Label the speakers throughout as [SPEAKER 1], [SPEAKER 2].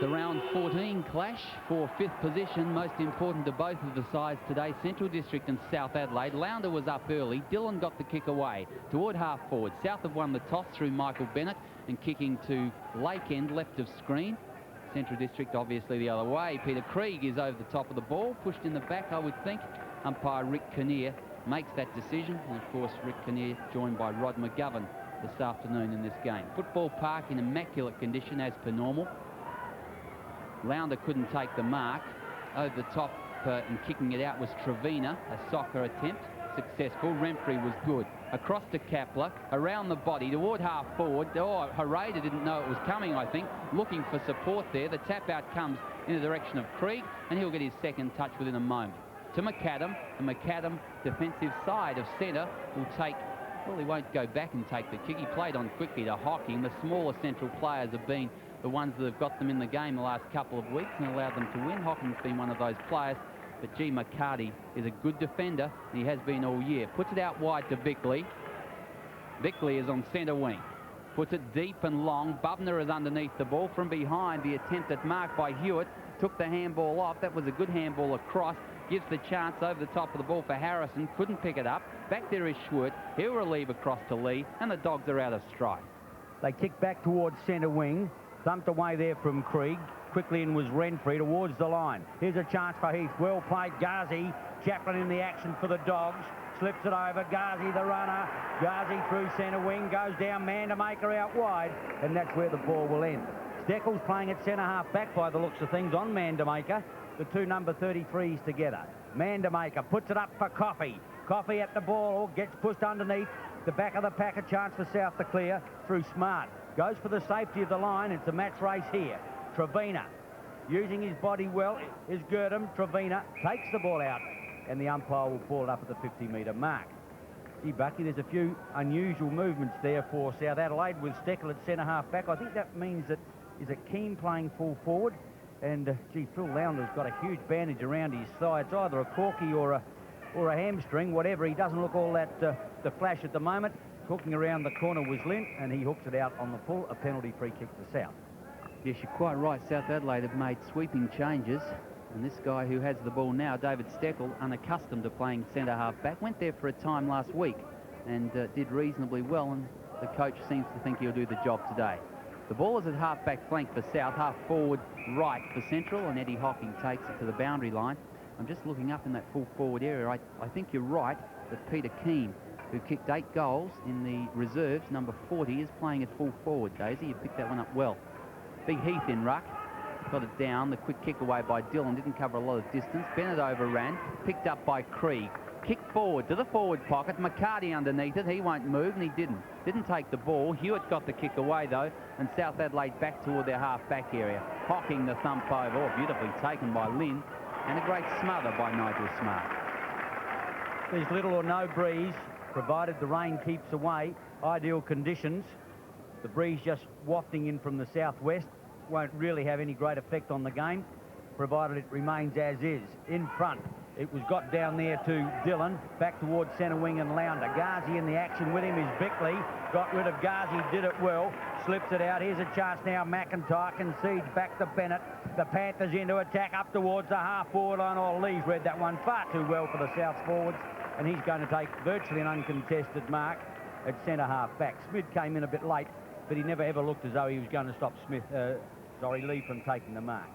[SPEAKER 1] The round 14 clash for 5th position, most important to both of the sides today, Central District and South Adelaide. Lounder was up early. Dillon got the kick away toward half forward. South have won the toss through Michael Bennett and kicking to Lake End, left of screen. Central District obviously the other way. Peter Krieg is over the top of the ball, pushed in the back, I would think. Umpire Rick Kinnear makes that decision. And of course, Rick Kinnear joined by Rod McGovern this afternoon in this game. Football Park in immaculate condition as per normal. Lounder couldn't take the mark. Over the top and kicking it out was Trevina, a soccer attempt, successful. Renfrey was good. Across to Kapler, around the body, toward half forward. Oh, Harada didn't know it was coming, I think. Looking for support there. The tap out comes in the direction of Krieg, and he'll get his second touch within a moment. To McAdam, the McAdam defensive side of centre will take, well, he won't go back and take the kick. He played on quickly to Hocking. The smaller central players have been the ones that have got them in the game the last couple of weeks and allowed them to win. Hocking's been one of those players, but G. McCarty is a good defender, and he has been all year. Puts it out wide to Bickley. Bickley is on centre wing. Puts it deep and long. Bubner is underneath the ball. From behind, the attempt at mark by Hewitt. Took the handball off. That was a good handball across. Gives the chance over the top of the ball for Harrison. Couldn't pick it up. Back there is Schwert. He'll relieve across to Lee, and the Dogs are out of stride.
[SPEAKER 2] They kick back towards centre wing. Thumped away there from Krieg. Quickly in was Renfrey towards the line. Here's a chance for Heath. Well played, Ghazi. Chaplin in the action for the Dogs. Slips it over. Ghazi, the runner. Ghazi through centre wing. Goes down. Mandamaker out wide. And that's where the ball will end. Steckles playing at centre half back by the looks of things on Mandamaker. The two number 33s together. Mandamaker puts it up for Coffey. Coffey at the ball. Gets pushed underneath. The back of the pack, a chance for South to clear through Smart. Goes for the safety of the line. It's a match race here. Trevina using his body well is Girdham. Trevina takes the ball out, and the umpire will ball it up at the 50-metre mark. Gee, Bucky, there's a few unusual movements there for South Adelaide with Steckel at centre half back. I think that means that is it Keane playing full forward, and gee, Phil Lownder's got a huge bandage around his thigh. It's either a corky or a hamstring, whatever. He doesn't look all that the flash at the moment. Hooking around the corner was Lint, and he hooks it out on the full, a penalty free kick to South.
[SPEAKER 1] Yes, you're quite right. South Adelaide have made sweeping changes, and this guy who has the ball now, David Steckel, unaccustomed to playing centre half back, went there for a time last week and did reasonably well, and the coach seems to think he'll do the job today. The ball is at half back flank for South, half forward right for Central, and Eddie Hocking takes it to the boundary line. I'm just looking up in that full forward area. I think you're right that Peter Keane, who kicked 8 goals in the reserves, number 40, is playing at full forward, Daisy. You picked that one up well. Big Heath in ruck. Got it down. The quick kick away by Dillon. Didn't cover a lot of distance. Bennett overran. Picked up by Krieg. Kicked forward to the forward pocket. McCarty underneath it. He won't move, and he didn't. Didn't take the ball. Hewitt got the kick away, though, and South Adelaide back toward their half-back area. Hocking the thump over. Oh, beautifully taken by Lynn. And a great smother by Nigel Smart.
[SPEAKER 2] There's little or no breeze, provided the rain keeps away. Ideal conditions. The breeze just wafting in from the southwest won't really have any great effect on the game, provided it remains as is. In front, it was got down there to Dillon, back towards centre wing and Lounder. Ghazi in the action with him is Bickley. Got rid of Ghazi, did it well. Slips it out. Here's a chance now. McIntyre concedes back to Bennett. The Panthers into attack up towards the half-forward line. Oh, Lee's read that one far too well for the South forwards, and he's going to take virtually an uncontested mark at centre half back. Smith came in a bit late, but he never ever looked as though he was going to stop Lee from taking the mark.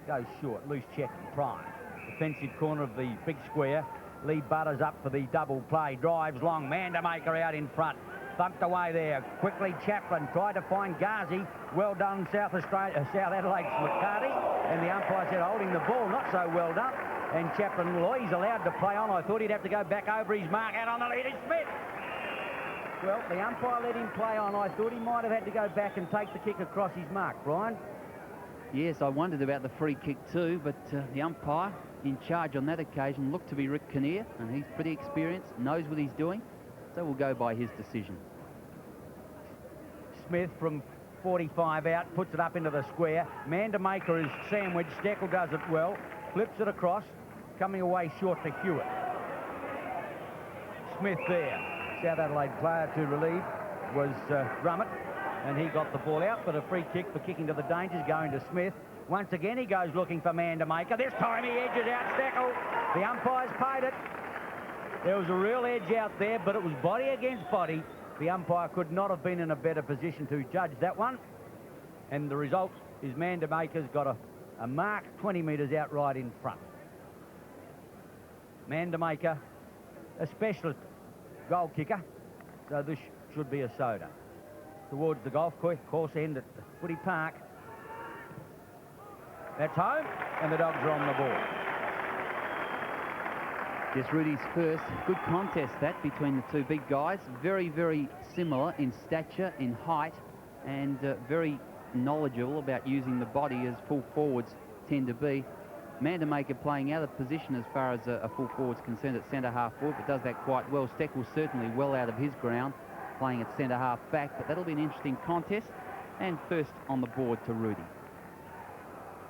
[SPEAKER 2] Goes short, loose check and prime. Defensive corner of the big square. Lee butters up for the double play. Drives long. Mandamaker out in front. Thumped away there. Quickly Chaplin tried to find Ghazi. Well done, South Adelaide's McCarty. And the umpire said holding the ball, not so well done. And Chaplin, well, he's allowed to play on. I thought he'd have to go back over his mark. Out on the lead is Smith. Well, the umpire let him play on. I thought he might have had to go back and take the kick across his mark. Brian?
[SPEAKER 1] Yes, I wondered about the free kick too, but the umpire in charge on that occasion looked to be Rick Kinnear, and he's pretty experienced, knows what he's doing, so we'll go by his decision.
[SPEAKER 2] Smith from 45 out, puts it up into the square. Mandamaker is sandwiched. Steckel does it well. Flips it across, coming away short to Hewitt. Smith there. South Adelaide player to relieve was Drummett. and he got the ball out, but a free kick for kicking to the dangers going to Smith. Once again, he goes looking for Mandamaker. This time he edges out Steckel. The umpires paid it. There was a real edge out there, but it was body against body. The umpire could not have been in a better position to judge that one. And the result is Mandamaker's got a mark 20 metres out right in front. Mandamaker, a specialist goal kicker, so this should be a soda. Towards the golf course end at Footy Park. That's home, and the Dogs are on the ball.
[SPEAKER 1] Just Rudy's first good contest, that, between the two big guys. Very, very similar in stature, in height, and very knowledgeable about using the body, as full forwards tend to be. Mandamaker playing out of position as far as a full forward's concerned at centre-half forward, but does that quite well. Steckel's certainly well out of his ground, playing at centre-half back, but that'll be an interesting contest. And first on the board to Rudy.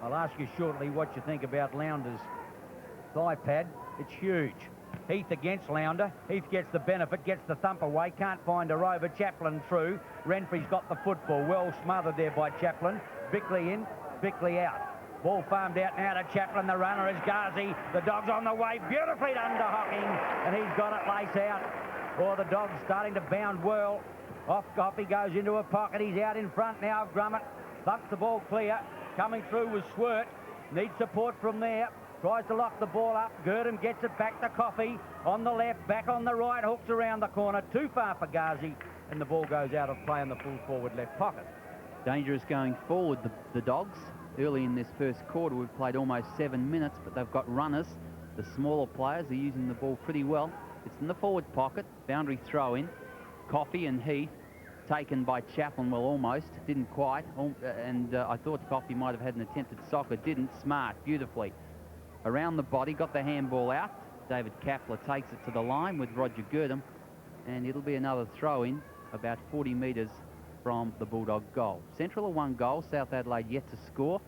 [SPEAKER 2] I'll ask you shortly what you think about Lownder's thigh pad. It's huge. Heath against Lounder. Heath gets the benefit, gets the thump away, can't find a rover. Chaplin through. Renfrey's got the football. Well smothered there by Chaplin. Bickley in, Bickley out. Ball farmed out now to Chaplin. The runner is Ghazi. The Dogs on the way. Beautifully done to Hocking, and he's got it lace out. Or the Dogs starting to bound well. Off he goes into a pocket. He's out in front now of Grummett. Thumps the ball clear. Coming through was Swirt. Needs support from there. Tries to lock the ball up. Gurdon gets it back to Coffey. On the left, back on the right. Hooks around the corner. Too far for Ghazi. And the ball goes out of play in the full forward left pocket.
[SPEAKER 1] Dangerous going forward, the Dogs. Early in this first quarter, we've played almost 7 minutes, but they've got runners. The smaller players are using the ball pretty well. It's in the forward pocket. Boundary throw in. Coffey and Heath. Taken by Chaplin, well, almost, didn't quite, and I thought Coffey might have had an attempted soccer, didn't. Smart, beautifully. Around the body, got the handball out. David Kapler takes it to the line with Roger Gurdon, and it'll be another throw-in about 40 metres from the Bulldog goal. Central are 1 goal, South Adelaide yet to score.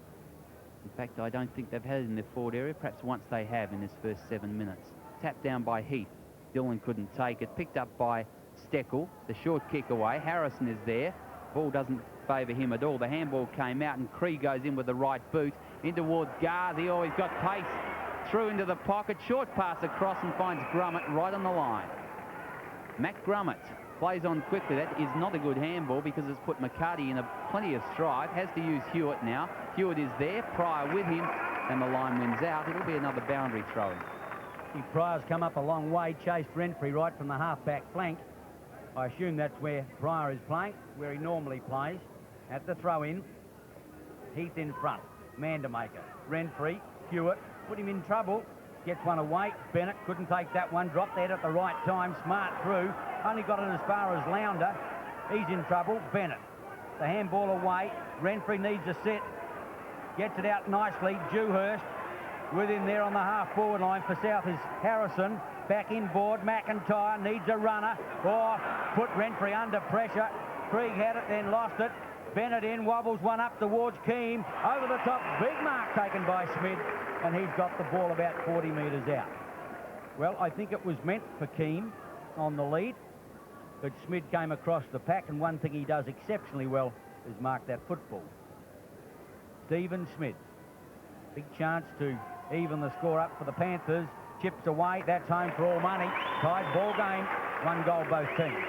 [SPEAKER 1] In fact, I don't think they've had it in their forward area, perhaps once they have in this first 7 minutes. Tapped down by Heath. Dylan couldn't take it, picked up by Steckel. The short kick away. Harrison is there. Ball doesn't favour him at all. The handball came out, and Cree goes in with the right boot in towards Ghazi. Oh, he's got pace through into the pocket. Short pass across and finds Grummett right on the line. Matt Grummett plays on quickly. That is not a good handball because it's put McCarty in plenty of strife. Has to use Hewitt now. Hewitt is there. Pryor with him, and the line wins out. It'll be another boundary throw.
[SPEAKER 2] Pryor's come up a long way. Chased Renfrey right from the half-back flank. I assume that's where Pryor is playing, where he normally plays. At the throw-in, Heath in front. Mandamaker, Renfrey, Hewitt, put him in trouble. Gets one away. Bennett couldn't take that one. Dropped that at the right time. Smart through. Only got it as far as Lounder. He's in trouble. Bennett. The handball away. Renfrey needs a set. Gets it out nicely. Dewhurst with him there on the half-forward line for South is Harrison. Back inboard, McIntyre needs a runner. Oh, put Renfrey under pressure. Krieg had it, then lost it. Bennett in, wobbles one up towards Keane. Over the top, big mark taken by Smith, and he's got the ball about 40 metres out. Well, I think it was meant for Keane on the lead, but Smith came across the pack, and one thing he does exceptionally well is mark that football. Stephen Smith. Big chance to even the score up for the Panthers. Chips away, that's home for all money. Tied ball game, 1 goal both teams.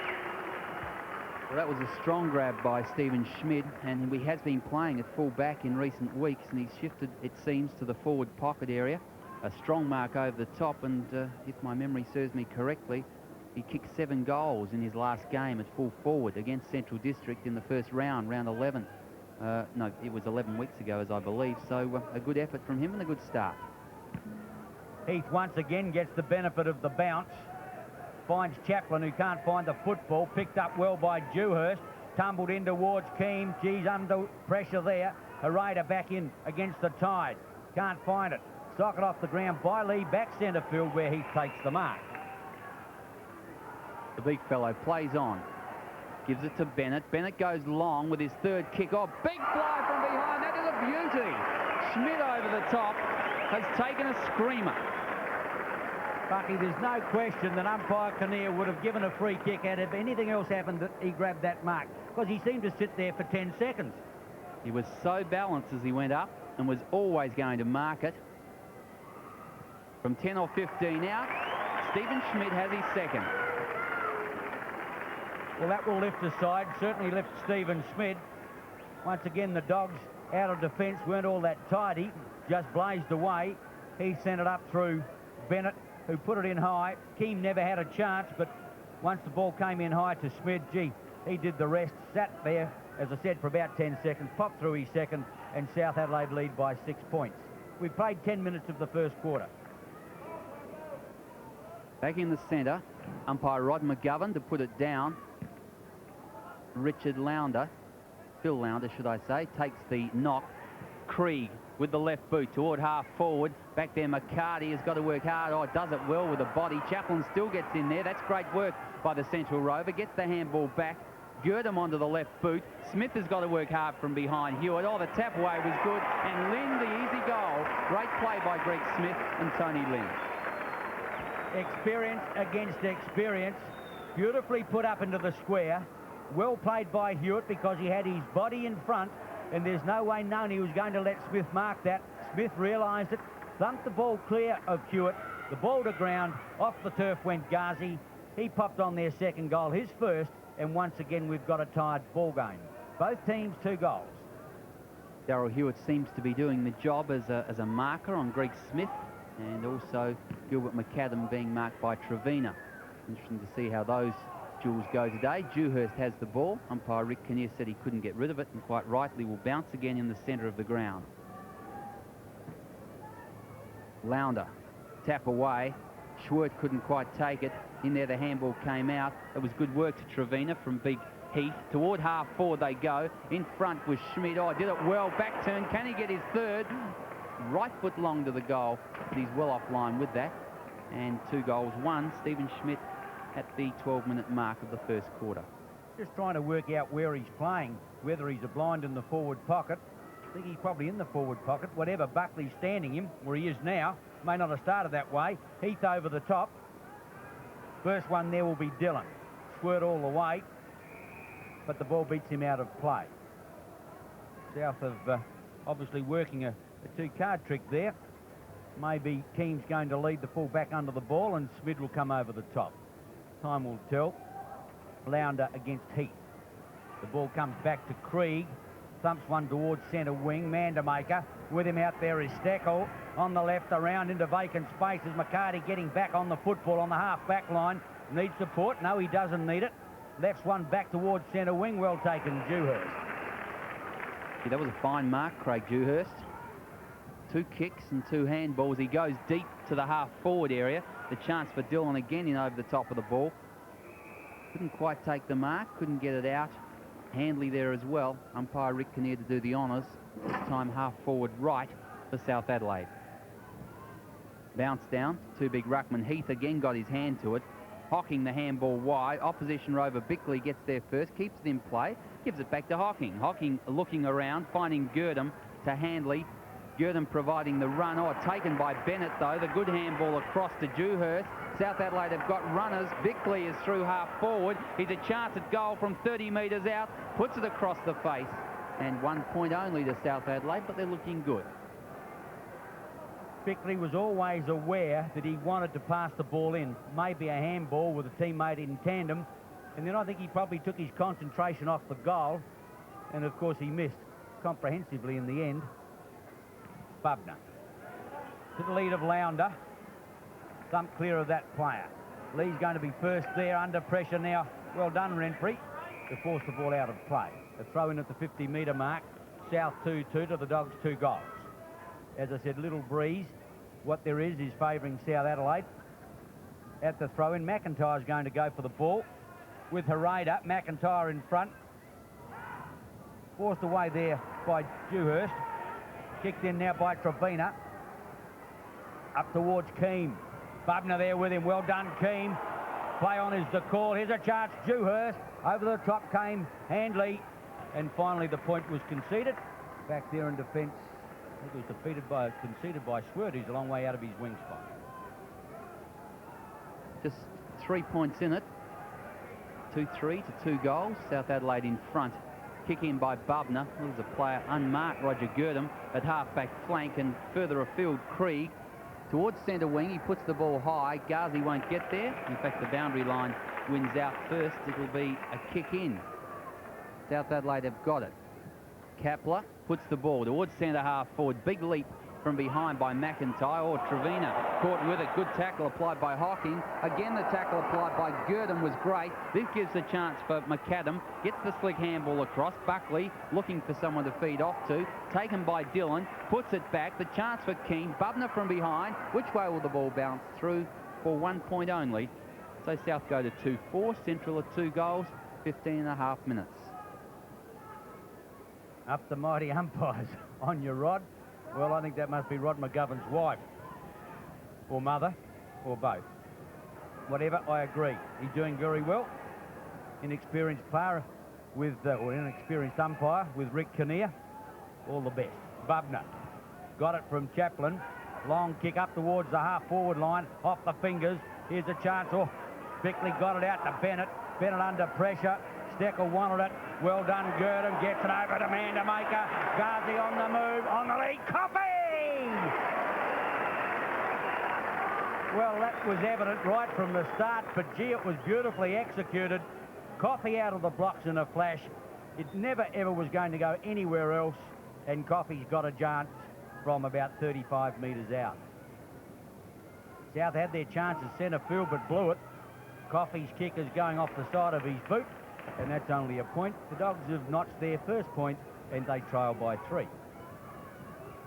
[SPEAKER 1] Well, that was a strong grab by Stephen Schmidt, and he has been playing at full back in recent weeks, and he's shifted, it seems, to the forward pocket area. A strong mark over the top, and if my memory serves me correctly, he kicked 7 goals in his last game at full forward against Central District in the first round, round 11. No, it was 11 weeks ago, as I believe, so a good effort from him and a good start.
[SPEAKER 2] Heath once again gets the benefit of the bounce. Finds Chaplin, who can't find the football. Picked up well by Dewhurst. Tumbled in towards Keane. Geez, under pressure there. Hereda back in against the Tide. Can't find it. Socket off the ground by Lee. Back centre field where Heath takes the mark.
[SPEAKER 1] The big fellow plays on. Gives it to Bennett. Bennett goes long with his third kick off. Big fly from behind. That is a beauty. Schmidt over the top has taken a screamer.
[SPEAKER 2] Bucky, there's no question that umpire Kinnear would have given a free kick had if anything else happened that he grabbed that mark, because he seemed to sit there for 10 seconds.
[SPEAKER 1] He was so balanced as he went up and was always going to mark it. From 10 or 15 out, Stephen Schmidt has his second.
[SPEAKER 2] Well, that will lift the side, certainly lift Stephen Schmidt. Once again, the Dogs out of defence weren't all that tidy, just blazed away. He sent it up through Bennett, who put it in high. Keane never had a chance, but once the ball came in high to Schmidt, gee, he did the rest, sat there, as I said, for about 10 seconds, popped through his second, and South Adelaide lead by 6 points. We've played 10 minutes of the first quarter.
[SPEAKER 1] Back in the centre, umpire Rod McGovern to put it down. Richard Launder, Phil Launder should I say, takes the knock. Krieg with the left boot toward half forward. Back there McCarty has got to work hard. Oh, does it well with the body. Chaplin still gets in there. That's great work by the Central Rover. Gets the handball back. Gurdam onto the left boot. Smith has got to work hard from behind Hewitt. Oh, the tap away was good. And Lynn, the easy goal. Great play by Greg Smith and Tony Lynn.
[SPEAKER 2] Experience against experience. Beautifully put up into the square. Well played by Hewitt because he had his body in front, and there's no way known he was going to let Smith mark that. Smith realised it, thumped the ball clear of Hewitt. The ball to ground, off the turf went Ghazi. He popped on their second goal, his first, and once again we've got a tied ball game. Both teams 2 goals.
[SPEAKER 1] Daryl Hewitt seems to be doing the job as a marker on Greg Smith, and also Gilbert McAdam being marked by Trevina. Interesting to see how those duels go today. Dewhurst has the ball. Umpire Rick Kinnear said he couldn't get rid of it, and quite rightly will bounce again in the centre of the ground. Launder, tap away. Schwerdt couldn't quite take it. In there the handball came out. It was good work to Trevina from Big Heath. Toward half forward they go. In front was Schmidt. Oh, did it well. Back turn. Can he get his third? Right foot long to the goal, but he's well offline with that. And 2 goals won. Stephen Schmidt at the 12-minute mark of the first quarter.
[SPEAKER 2] Just trying to work out where he's playing, whether he's a blind in the forward pocket. I think he's probably in the forward pocket. Whatever Buckley's standing him, where he is now, may not have started that way. Heath over the top. First one there will be Dillon. Squirt all the way, but the ball beats him out of play. South of obviously working a 2-card trick there. Maybe Keane's going to lead the full back under the ball and Smith will come over the top. Time will tell. Launder against Heath. The ball comes back to Krieg. Thumps one towards centre wing. Mandermaker with him out there is Steckel. On the left, around into vacant spaces. McCarty getting back on the football on the half-back line. Needs support. No, he doesn't need it. Lefts one back towards centre wing. Well taken, Dewhurst.
[SPEAKER 1] Yeah, that was a fine mark, Craig Dewhurst. 2 kicks and 2 handballs. He goes deep to the half-forward area. The chance for Dillon again in over the top of the ball. Couldn't quite take the mark. Couldn't get it out. Handley there as well. Umpire Rick Kinnear to do the honours. This time half-forward right for South Adelaide. Bounce down. 2 big ruckman. Heath again got his hand to it. Hocking the handball wide. Opposition rover Bickley gets there first. Keeps it in play. Gives it back to Hocking. Hocking looking around. Finding Gurdam to Handley. Gurdam providing the run. Oh, taken by Bennett, though. The good handball across to Dewhurst. South Adelaide have got runners. Bickley is through half forward. He's a chance at goal from 30 metres out. Puts it across the face. And 1 point only to South Adelaide, but they're looking good.
[SPEAKER 2] Bickley was always aware that he wanted to pass the ball in. Maybe a handball with a teammate in tandem. And then I think he probably took his concentration off the goal. And, of course, he missed comprehensively in the end. Bubner to the lead of Launder. Thump clear of that player. Lee's going to be first there under pressure now. Well done, Renfrey, to force the ball out of play. A throw in at the 50-metre mark. South 2-2 to the Dogs 2 goals. As I said, little breeze. What there is favouring South Adelaide. At the throw in, McIntyre's going to go for the ball with Hereda. McIntyre in front. Forced away there by Dewhurst. Kicked in now by Trevina. Up towards Keane. Bubner there with him. Well done, Keane. Play on is the call. Here's a chance. Dewhurst. Over the top came Handley. And finally the point was conceded. Back there in defence. I think it was conceded by Schwerdt, who's a long way out of his wing spot.
[SPEAKER 1] Just 3 points in it. 2-3 to 2 goals. South Adelaide in front. Kick in by Bubner. There's a player unmarked, Roger Girdham, at half-back flank, and further afield, Krieg. Towards centre wing, he puts the ball high. Ghazi won't get there. In fact, the boundary line wins out first. It'll be a kick in. South Adelaide have got it. Kapler puts the ball towards centre half forward. Big leap from behind by McIntyre, or Trevina caught with it. Good tackle applied by Hocking. Again, the tackle applied by Girdham was great. This gives a chance for McAdam. Gets the slick handball across. Buckley looking for someone to feed off to. Taken by Dillon. Puts it back. The chance for King. Bubner from behind. Which way will the ball bounce through? For 1 point only. So South go to 2-4. Central at 2 goals. 15.5 minutes.
[SPEAKER 2] Up the mighty umpires on your Rod. Well, I think that must be Rod McGovern's wife, or mother, or both. Whatever, I agree. He's doing very well. Inexperienced player with, or inexperienced umpire with Rick Kinnear. All the best. Bubner got it from Chaplin. Long kick up towards the half-forward line, off the fingers. Here's a chance. Oh, Bickley got it out to Bennett. Bennett under pressure. Steckel wanted it. Well done, Girdham gets it over to Mandamaker. Ghazi on the move, on the lead. Coffey! Well, that was evident right from the start, but gee, it was beautifully executed. Coffey out of the blocks in a flash. It never ever was going to go anywhere else, and Coffey's got a chance from about 35 metres out. South had their chance at centre field, but blew it. Coffey's kick is going off the side of his boot, and that's only a point. The Dogs have notched their first point, and they trail by 3.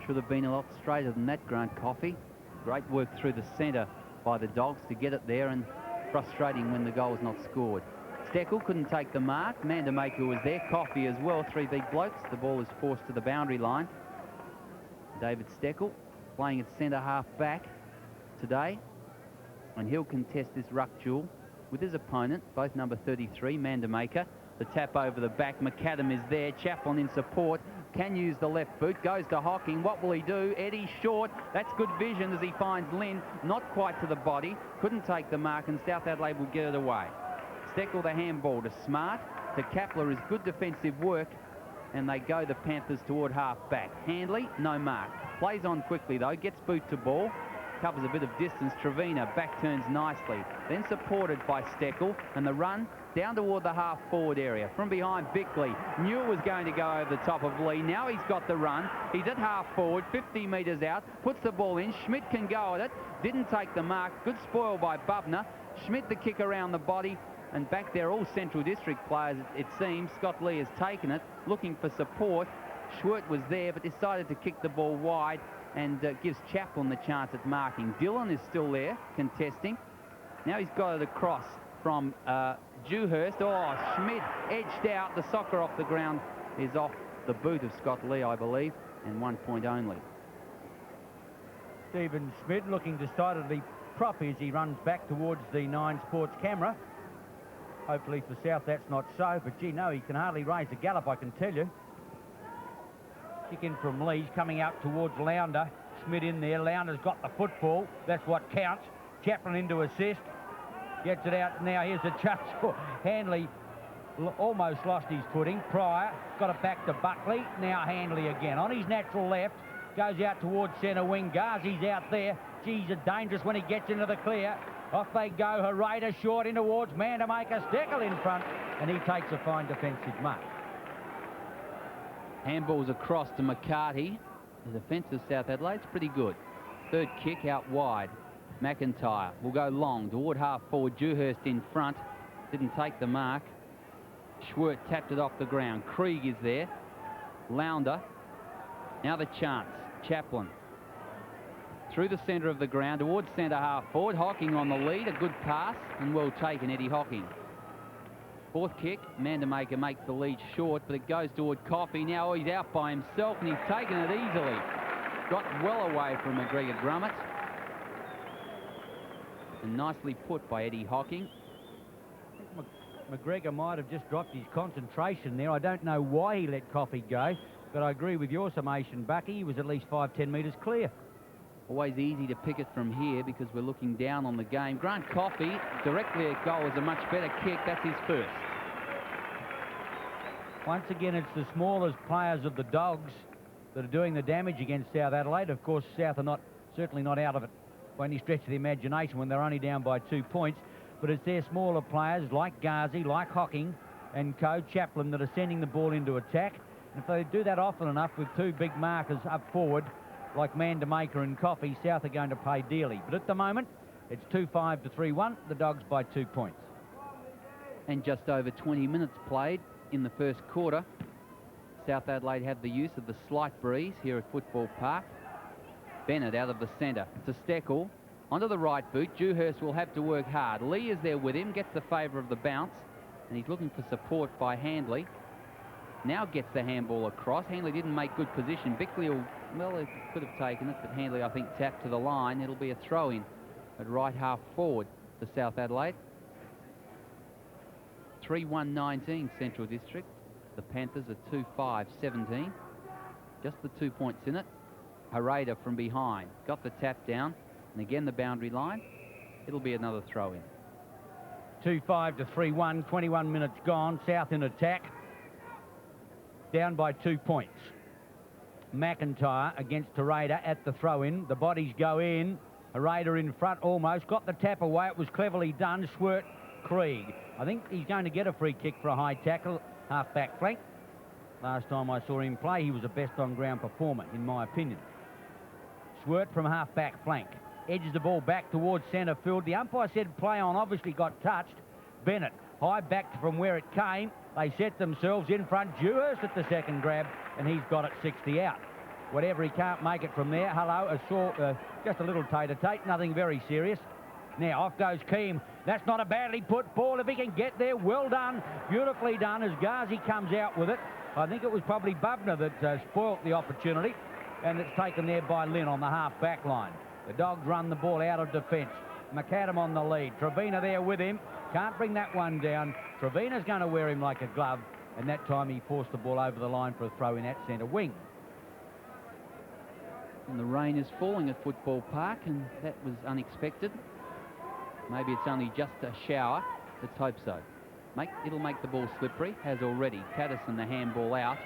[SPEAKER 1] Should have been a lot straighter than that, Grant Coffey. Great work through the centre by the Dogs to get it there, and frustrating when the goal was not scored. Steckel couldn't take the mark. Mandamaker was there. Coffey as well. 3 big blokes. The ball is forced to the boundary line. David Steckel playing at centre half back today, and he'll contest this ruck duel with his opponent, both number 33, Mandamaker. The tap over the back. McAdam is there. Chaplin in support. Can use the left boot. Goes to Hocking. What will he do? Eddie short. That's good vision as he finds Lynn. Not quite to the body. Couldn't take the mark, and South Adelaide will get it away. Steckel the handball to Smart. To Kapler is good defensive work, and they go the Panthers toward half back. Handley, no mark. Plays on quickly though. Gets boot to ball. Covers a bit of distance. Trevina back turns nicely. Then supported by Steckel, and the run down toward the half-forward area. From behind, Bickley. Knew it was going to go over the top of Lee. Now he's got the run. He's at half-forward, 50 metres out. Puts the ball in. Schmidt can go at it. Didn't take the mark. Good spoil by Bubner. Schmidt the kick around the body. And back there, all Central District players, it seems. Scott Lee has taken it, looking for support. Schwert was there, but decided to kick the ball wide, and gives Chaplin the chance at marking. Dillon is still there, contesting. Now he's got it across from Dewhurst. Oh, Schmidt edged out. The soccer off the ground is off the boot of Scott Lee, I believe, and 1 point only.
[SPEAKER 2] Stephen Schmidt looking decidedly proppy as he runs back towards the 9 Sports camera. Hopefully for South that's not so, but gee, no, he can hardly raise a gallop, I can tell you. Kick in from Lees, coming out towards Lounder. Schmidt in there. Lounder's got the football. That's what counts. Chaplin into assist. Gets it out now. Here's a chance. Handley almost lost his footing. Pryor got it back to Buckley. Now Handley again. On his natural left. Goes out towards centre wing. Ghazi's out there. Geez, it's dangerous when he gets into the clear. Off they go. Herrera short in towards Mandamaker. Steckel in front. And he takes a fine defensive mark.
[SPEAKER 1] Handballs across to McCarty. The defence of South Adelaide's pretty good. Third kick out wide. McIntyre will go long toward half forward. Dewhurst in front. Didn't take the mark. Schwert tapped it off the ground. Krieg is there. Lounder. Now the chance. Chaplin. Through the centre of the ground towards centre half forward. Hocking on the lead. A good pass and well taken, Eddie Hocking. Fourth kick, Mandamaker makes the lead short, but it goes toward Coffey. Now he's out by himself, and he's taken it easily. Got well away from McGregor Grummett. And nicely put by Eddie Hocking.
[SPEAKER 2] McGregor might have just dropped his concentration there. I don't know why he let Coffey go, but I agree with your summation, Bucky. He was at least 5-10 metres clear.
[SPEAKER 1] Always easy to pick it from here because we're looking down on the game. Grant Coffey, directly at goal, is a much better kick. That's his first.
[SPEAKER 2] Once again, it's the smallest players of the Dogs that are doing the damage against South Adelaide. Of course, South are certainly not out of it by any stretch of the imagination when they're only down by 2 points. But it's their smaller players like Ghazi, like Hocking and Chaplin that are sending the ball into attack. And if they do that often enough with two big markers up forward, like Mandamaker and Coffey, South are going to pay dearly. But at the moment, it's 2-5 to 3-1, the Dogs by 2 points.
[SPEAKER 1] And just over 20 minutes played in the first quarter. South Adelaide have the use of the slight breeze here at Football Park. Bennett out of the centre to Steckel. Onto the right boot. Dewhurst will have to work hard. Lee is there with him, gets the favour of the bounce, and he's looking for support by Handley. Now gets the handball across. Handley didn't make good position. Bickley will, well, he could have taken it, but Handley, I think, tapped to the line. It'll be a throw-in at right half forward to South Adelaide. 3-1-19 Central District. The Panthers are 2-5-17. Just the 2 points in it. Harada from behind. Got the tap down. And again, the boundary line. It'll be another throw-in.
[SPEAKER 2] 2-5 to 3-1. 21 minutes gone. South in attack. Down by 2 points. McIntyre against Harada at the throw-in. The bodies go in. Harada in front almost. Got the tap away. It was cleverly done. Swert Krieg. I think he's going to get a free kick for a high tackle. Half-back flank. Last time I saw him play, he was a best on-ground performer, in my opinion. Swert from half-back flank. Edges the ball back towards centre field. The umpire said play on, obviously got touched. Bennett, high back from where it came. They set themselves in front. Dewhurst at the second grab, and he's got it 60 out. Whatever, he can't make it from there. Hello, just a little tete-a-tete, nothing very serious. Now off goes Keem. That's not a badly put ball. If he can get there, well done. Beautifully done as Ghazi comes out with it. I think it was probably Bubner that spoilt the opportunity, and it's taken there by Lynn on the half-back line. The Dogs run the ball out of defence. McAdam on the lead. Trevina there with him. Can't bring that one down. Trevina's going to wear him like a glove, and that time he forced the ball over the line for a throw-in at centre wing.
[SPEAKER 1] And the rain is falling at Football Park, and that was unexpected. Maybe it's only just a shower. Let's hope so. It'll make the ball slippery, has already. Patterson the handball out.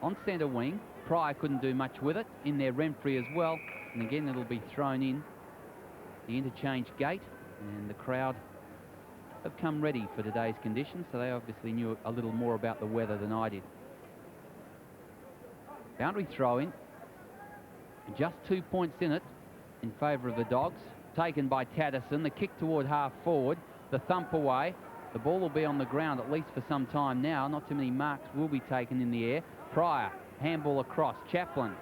[SPEAKER 1] On centre wing, Pryor couldn't do much with it. In there, Renfrey as well. And again, it'll be thrown in the interchange gate. And the crowd have come ready for today's conditions, so they obviously knew a little more about the weather than I did. Boundary throw-in. Just 2 points in it in favour of the Dogs. Taken by Tatterson. The kick toward half forward. The thump away. The ball will be on the ground at least for some time now. Not too many marks will be taken in the air. Pryor, handball across. Chaplin.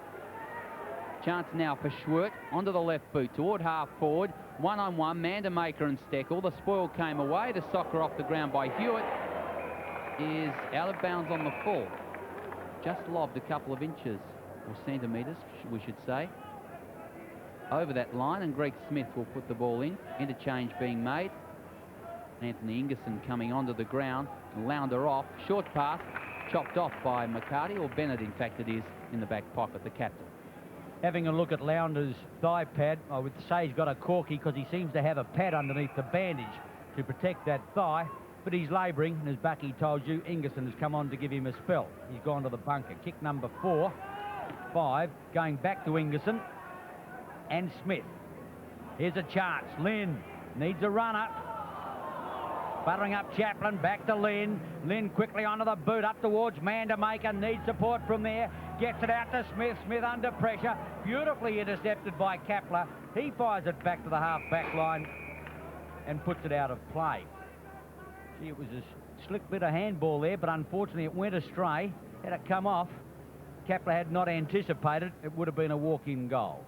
[SPEAKER 1] Chance now for Schwert. Onto the left boot toward half forward. One-on-one, Mandamaker and Steckel. The spoil came away. The soccer off the ground by Hewitt is out of bounds on the full. Just lobbed a couple of inches, or centimetres, we should say, over that line, and Greg Smith will put the ball in. Interchange being made. Anthony Ingerson coming onto the ground. Lounder off. Short pass, chopped off by McCarty, or Bennett, in fact, it is, in the back pocket, the captain.
[SPEAKER 2] Having a look at Lounder's thigh pad, I would say he's got a corky because he seems to have a pad underneath the bandage to protect that thigh, but he's labouring, and as Bucky told you, Ingerson has come on to give him a spell. He's gone to the bunker. Kick number 5, going back to Ingerson and Smith. Here's a chance. Lynn needs a runner. Buttering up Chaplin, back to Lynn. Lynn quickly onto the boot, up towards Mandamaker. Needs support from there. Gets it out to Smith. Smith under pressure. Beautifully intercepted by Kapler. He fires it back to the half-back line and puts it out of play. Gee, it was a slick bit of handball there, but unfortunately it went astray. Had it come off, Kapler had not anticipated, it would have been a walk-in goal.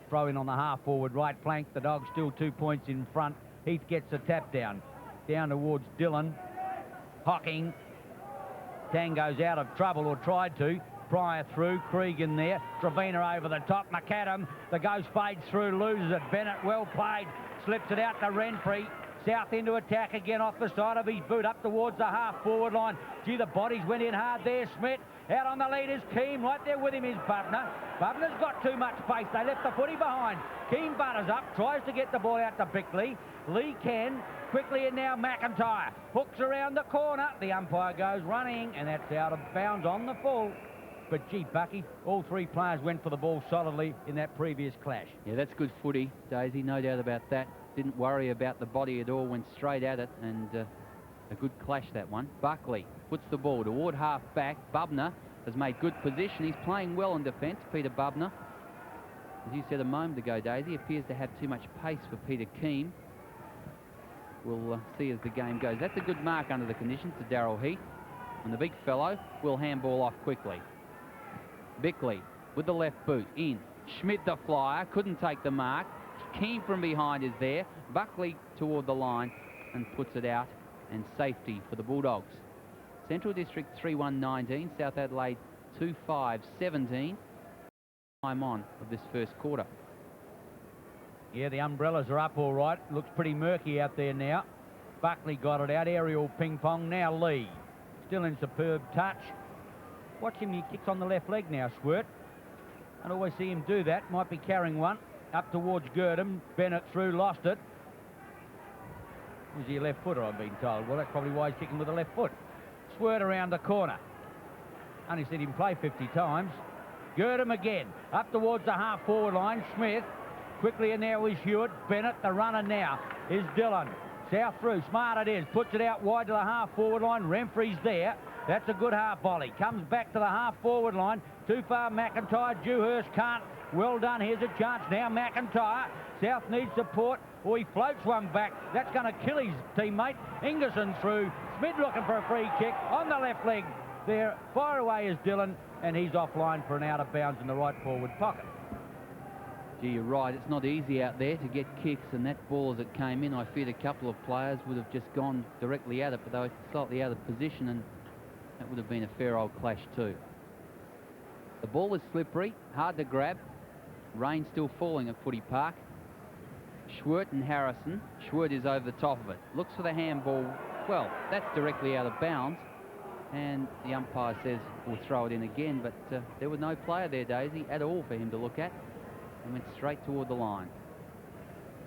[SPEAKER 2] Throw in on the half-forward right flank. The Dogs still 2 points in front. Heath gets a tap down towards Dillon. Hocking. Tango's out of trouble, or tried to. Pryor through. Krieg in there. Trevina over the top. McAdam. The ghost fades through. Loses it. Bennett, well played. Slips it out to Renfrey. South into attack again off the side of his boot up towards the half-forward line. Gee, the bodies went in hard there. Smith out on the lead is Keane. Right there with him is Bubner. Bubner's got too much pace. They left the footy behind. Keane butters up, tries to get the ball out to Bickley. Lee can. Quickly in now McIntyre. Hooks around the corner. The umpire goes running, and that's out of bounds on the full. But gee, Bucky, all three players went for the ball solidly in that previous clash.
[SPEAKER 1] Yeah, that's good footy, Daisy, no doubt about that. Didn't worry about the body at all, went straight at it, and a good clash, that one. Buckley puts the ball toward half-back. Bubner has made good position. He's playing well in defence, Peter Bubner. As you said a moment ago, Daisy, appears to have too much pace for Peter Keane. We'll see as the game goes. That's a good mark under the conditions to Daryl Heath. And the big fellow will handball off quickly. Bickley with the left boot in. Schmidt the flyer, couldn't take the mark. Keane from behind is there. Buckley toward the line and puts it out, and safety for the Bulldogs. Central District 3-1-19, South Adelaide 2-5-17. Time on of this first quarter.
[SPEAKER 2] Yeah, the umbrellas are up all right. Looks pretty murky out there now. Buckley got it out. Aerial ping pong. Now Lee. Still in superb touch. Watch him. He kicks on the left leg now, Squirt. I always see him do that. Might be carrying one. Up towards Girdham. Bennett through. Lost it. Was he a left footer, I've been told? Well, that's probably why he's kicking with the left foot. Squirt around the corner. Only seen him play 50 times. Girdham again. Up towards the half-forward line. Smith. Quickly in there is Hewitt. Bennett, the runner now, is Dillon. South through, smart it is. Puts it out wide to the half-forward line. Remfry's there. That's a good half volley. Comes back to the half-forward line. Too far, McIntyre. Dewhurst can't. Well done. Here's a chance now. McIntyre. South needs support. Oh, he floats one back. That's going to kill his teammate. Ingerson through. Smith looking for a free kick on the left leg. There, far away is Dillon, and he's offline for an out of bounds in the right forward pocket.
[SPEAKER 1] Gee, you're right. It's not easy out there to get kicks, and that ball as it came in, I feared a couple of players would have just gone directly at it, but they were slightly out of position, and that would have been a fair old clash too. The ball is slippery, hard to grab. Rain still falling at Footy Park. Schwert and Harrison. Schwert is over the top of it. Looks for the handball. Well, that's directly out of bounds, and the umpire says we'll throw it in again, but there was no player there, Daisy, at all for him to look at. And went straight toward the line.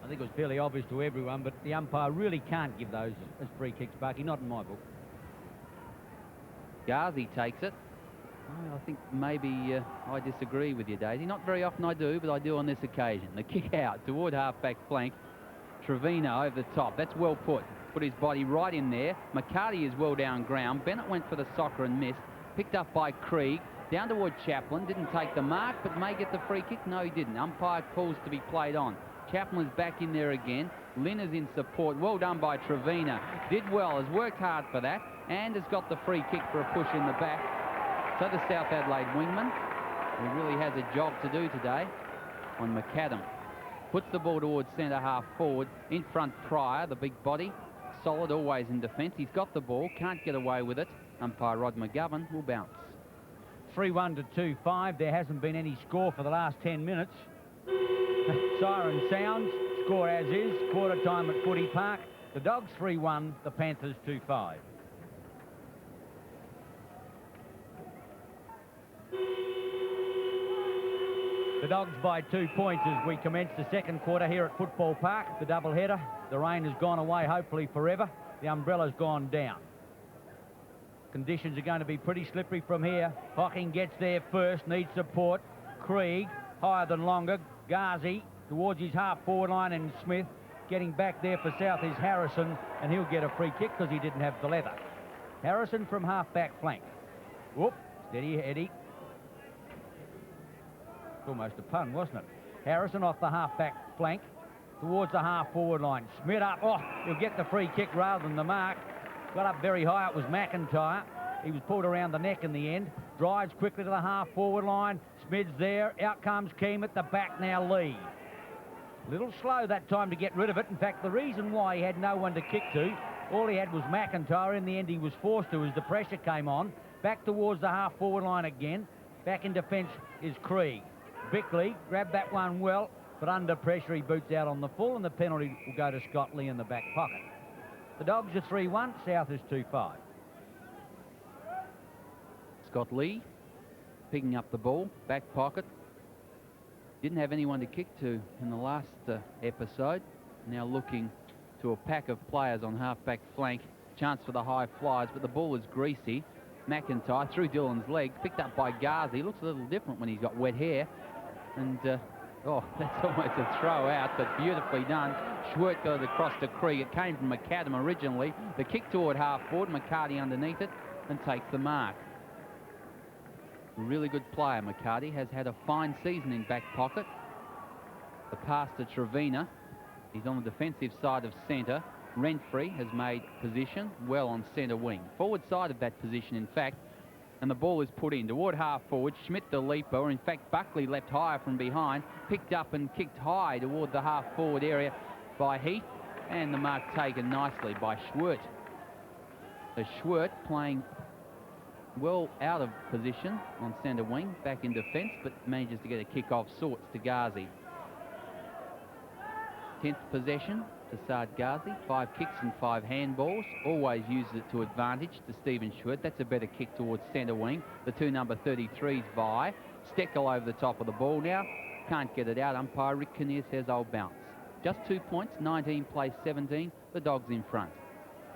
[SPEAKER 2] I think it was fairly obvious to everyone, but the umpire really can't give those as free kicks, Bucky, not in my book.
[SPEAKER 1] Ghazi takes it. I think maybe I disagree with you, Daisy. Not very often I do, but I do on this occasion. The kick out toward half-back flank. Trevino over the top. That's well put. Put his body right in there. McCarty is well down ground. Bennett went for the soccer and missed. Picked up by Krieg. Down toward Chaplin, didn't take the mark, but may get the free kick. No, he didn't. Umpire calls to be played on. Chaplin is back in there again. Lynn is in support. Well done by Trevina. Did well, has worked hard for that, and has got the free kick for a push in the back. So the South Adelaide wingman, who really has a job to do today, on McAdam. Puts the ball towards centre half forward. In front, Pryor, the big body. Solid, always in defence. He's got the ball, can't get away with it. Umpire Rod McGovern will bounce.
[SPEAKER 2] 3-1 to 2-5. There hasn't been any score for the last 10 minutes. Siren sounds. Score as is. Quarter time at Footy Park. The Dogs 3-1. The Panthers 2-5. The Dogs by 2 points as we commence the second quarter here at Football Park. The doubleheader. The rain has gone away, hopefully forever. The umbrella's gone down. Conditions are going to be pretty slippery from here. Hocking gets there first, needs support. Krieg, higher than longer. Ghazi towards his half-forward line, and Smith getting back there for South is Harrison, and he'll get a free kick because he didn't have the leather. Harrison from half-back flank. Whoop, steady Eddie. It's almost a pun, wasn't it? Harrison off the half-back flank towards the half-forward line. Smith up. Oh, he'll get the free kick rather than the mark. Got up very high. It was McIntyre. He was pulled around the neck in the end. Drives quickly to the half-forward line. Smid's there. Out comes Keane at the back now, Lee. A little slow that time to get rid of it. In fact, the reason why he had no one to kick to, all he had was McIntyre. In the end, he was forced to as the pressure came on. Back towards the half-forward line again. Back in defence is Krieg. Bickley grabbed that one well, but under pressure he boots out on the full, and the penalty will go to Scott Lee in the back pocket. The Dogs are 3-1, South is 2-5.
[SPEAKER 1] Scott Lee picking up the ball, back pocket. Didn't have anyone to kick to in the last episode. Now looking to a pack of players on half-back flank. Chance for the high flies, but the ball is greasy. McIntyre through Dillon's leg, picked up by Ghazi. Looks a little different when he's got wet hair. And, oh, that's almost a throw out, but beautifully done. Schwert got it across to Krieg. It came from McAdam originally. The kick toward half-forward, McCarty underneath it, and takes the mark. A really good player, McCarty. Has had a fine season in back pocket. The pass to Trevina. He's on the defensive side of centre. Renfrey has made position well on centre wing. Forward side of that position, in fact. And the ball is put in toward half-forward. Schmidt the leaper, or in fact Buckley left higher from behind. Picked up and kicked high toward the half-forward area by Heath. And the mark taken nicely by Schwert. So Schwert playing well out of position on centre wing, back in defence, but manages to get a kick off sorts to Ghazi. 10th possession to Saad Ghazi. 5 kicks and 5 handballs. Always uses it to advantage to Stephen Schwert. That's a better kick towards centre wing. The two number 33s by. Steckel over the top of the ball now. Can't get it out. Umpire Rick Kinnear says I'll bounce. Just 2 points, 19 plays 17. The Dogs in front.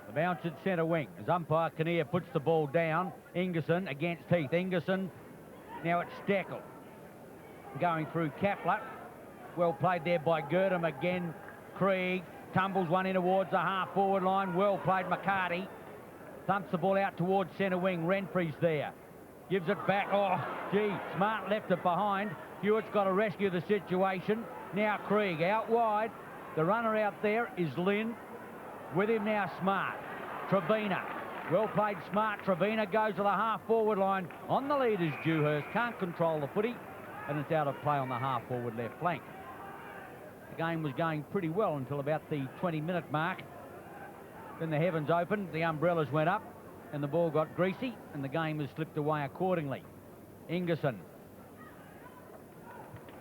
[SPEAKER 2] The bounce at centre wing as umpire Kinnear puts the ball down. Ingerson against Heath. Ingerson, now it's Steckel. Going through Kapler. Well played there by Girdham again. Krieg tumbles one in towards the half-forward line. Well played McCarty. Thumps the ball out towards centre wing. Renfrey's there. Gives it back. Oh, gee, Smart left it behind. Hewitt's got to rescue the situation. Now Krieg out wide. The runner out there is Lynn. With him now Smart. Trevina. Well played Smart. Trevina goes to the half-forward line. On the lead is Dewhurst. Can't control the footy. And it's out of play on the half-forward left flank. The game was going pretty well until about the 20-minute mark. Then the heavens opened. The umbrellas went up. And the ball got greasy. And the game has slipped away accordingly. Ingerson.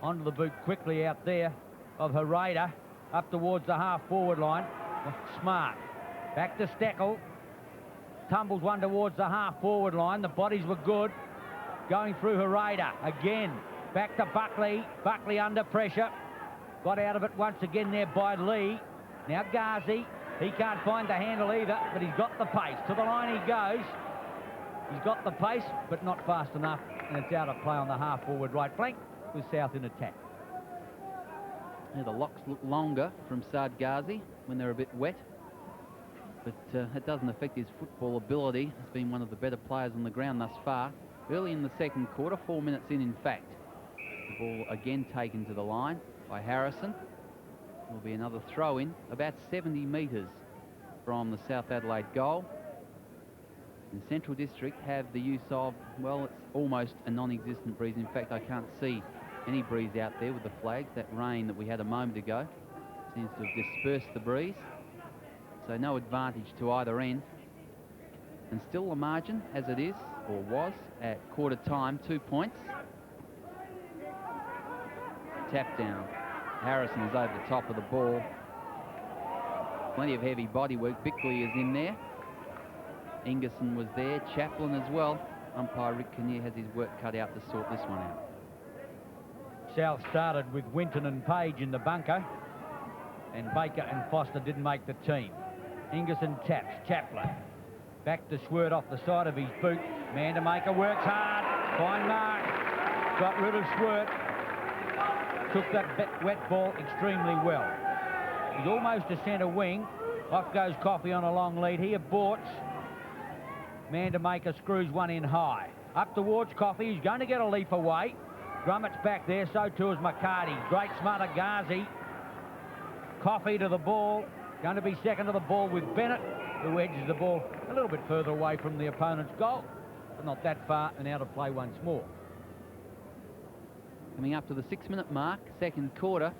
[SPEAKER 2] Onto the boot quickly out there of Herrera. Up towards the half-forward line. Smart. Back to Steckel. Tumbles one towards the half-forward line. The bodies were good. Going through Herrera again. Back to Buckley. Buckley under pressure. Got out of it once again there by Lee. Now Ghazi. He can't find the handle either, but he's got the pace. To the line he goes. He's got the pace, but not fast enough. And it's out of play on the half-forward right flank with South in attack.
[SPEAKER 1] Yeah, the locks look longer from Saad Ghazi when they're a bit wet. But it doesn't affect his football ability. He's been one of the better players on the ground thus far. Early in the second quarter, 4 minutes in fact. The ball again taken to the line by Harrison. Will be another throw-in, about 70 metres from the South Adelaide goal. And Central District have the use of, well, it's almost a non-existent breeze. In fact, I can't see any breeze out there with the flags. That rain that we had a moment ago seems to have dispersed the breeze. So no advantage to either end. And still the margin, as it is, or was, at quarter time, 2 points. Tap down. Harrison is over the top of the ball. Plenty of heavy body work. Bickley is in there. Ingerson was there. Chaplin as well. Umpire Rick Kinnear has his work cut out to sort this one out.
[SPEAKER 2] South started with Winton and Page in the bunker. And Baker and Foster didn't make the team. Ingerson taps. Chaplin. Back to Schwert off the side of his boot. Mandamaker works hard. Fine mark. Got rid of Schwert. Took that wet ball extremely well. He's almost a centre wing. Off goes Coffey on a long lead. He aborts. Mandamaker screws one in high. Up towards Coffey. He's going to get a leap away. Grummett's back there. So too is McCarty. Great smother Ghazi. Coffey to the ball. Going to be second to the ball with Bennett, who edges the ball a little bit further away from the opponent's goal, but not that far, and out of play once more.
[SPEAKER 1] Coming up to the 6-minute mark, second quarter.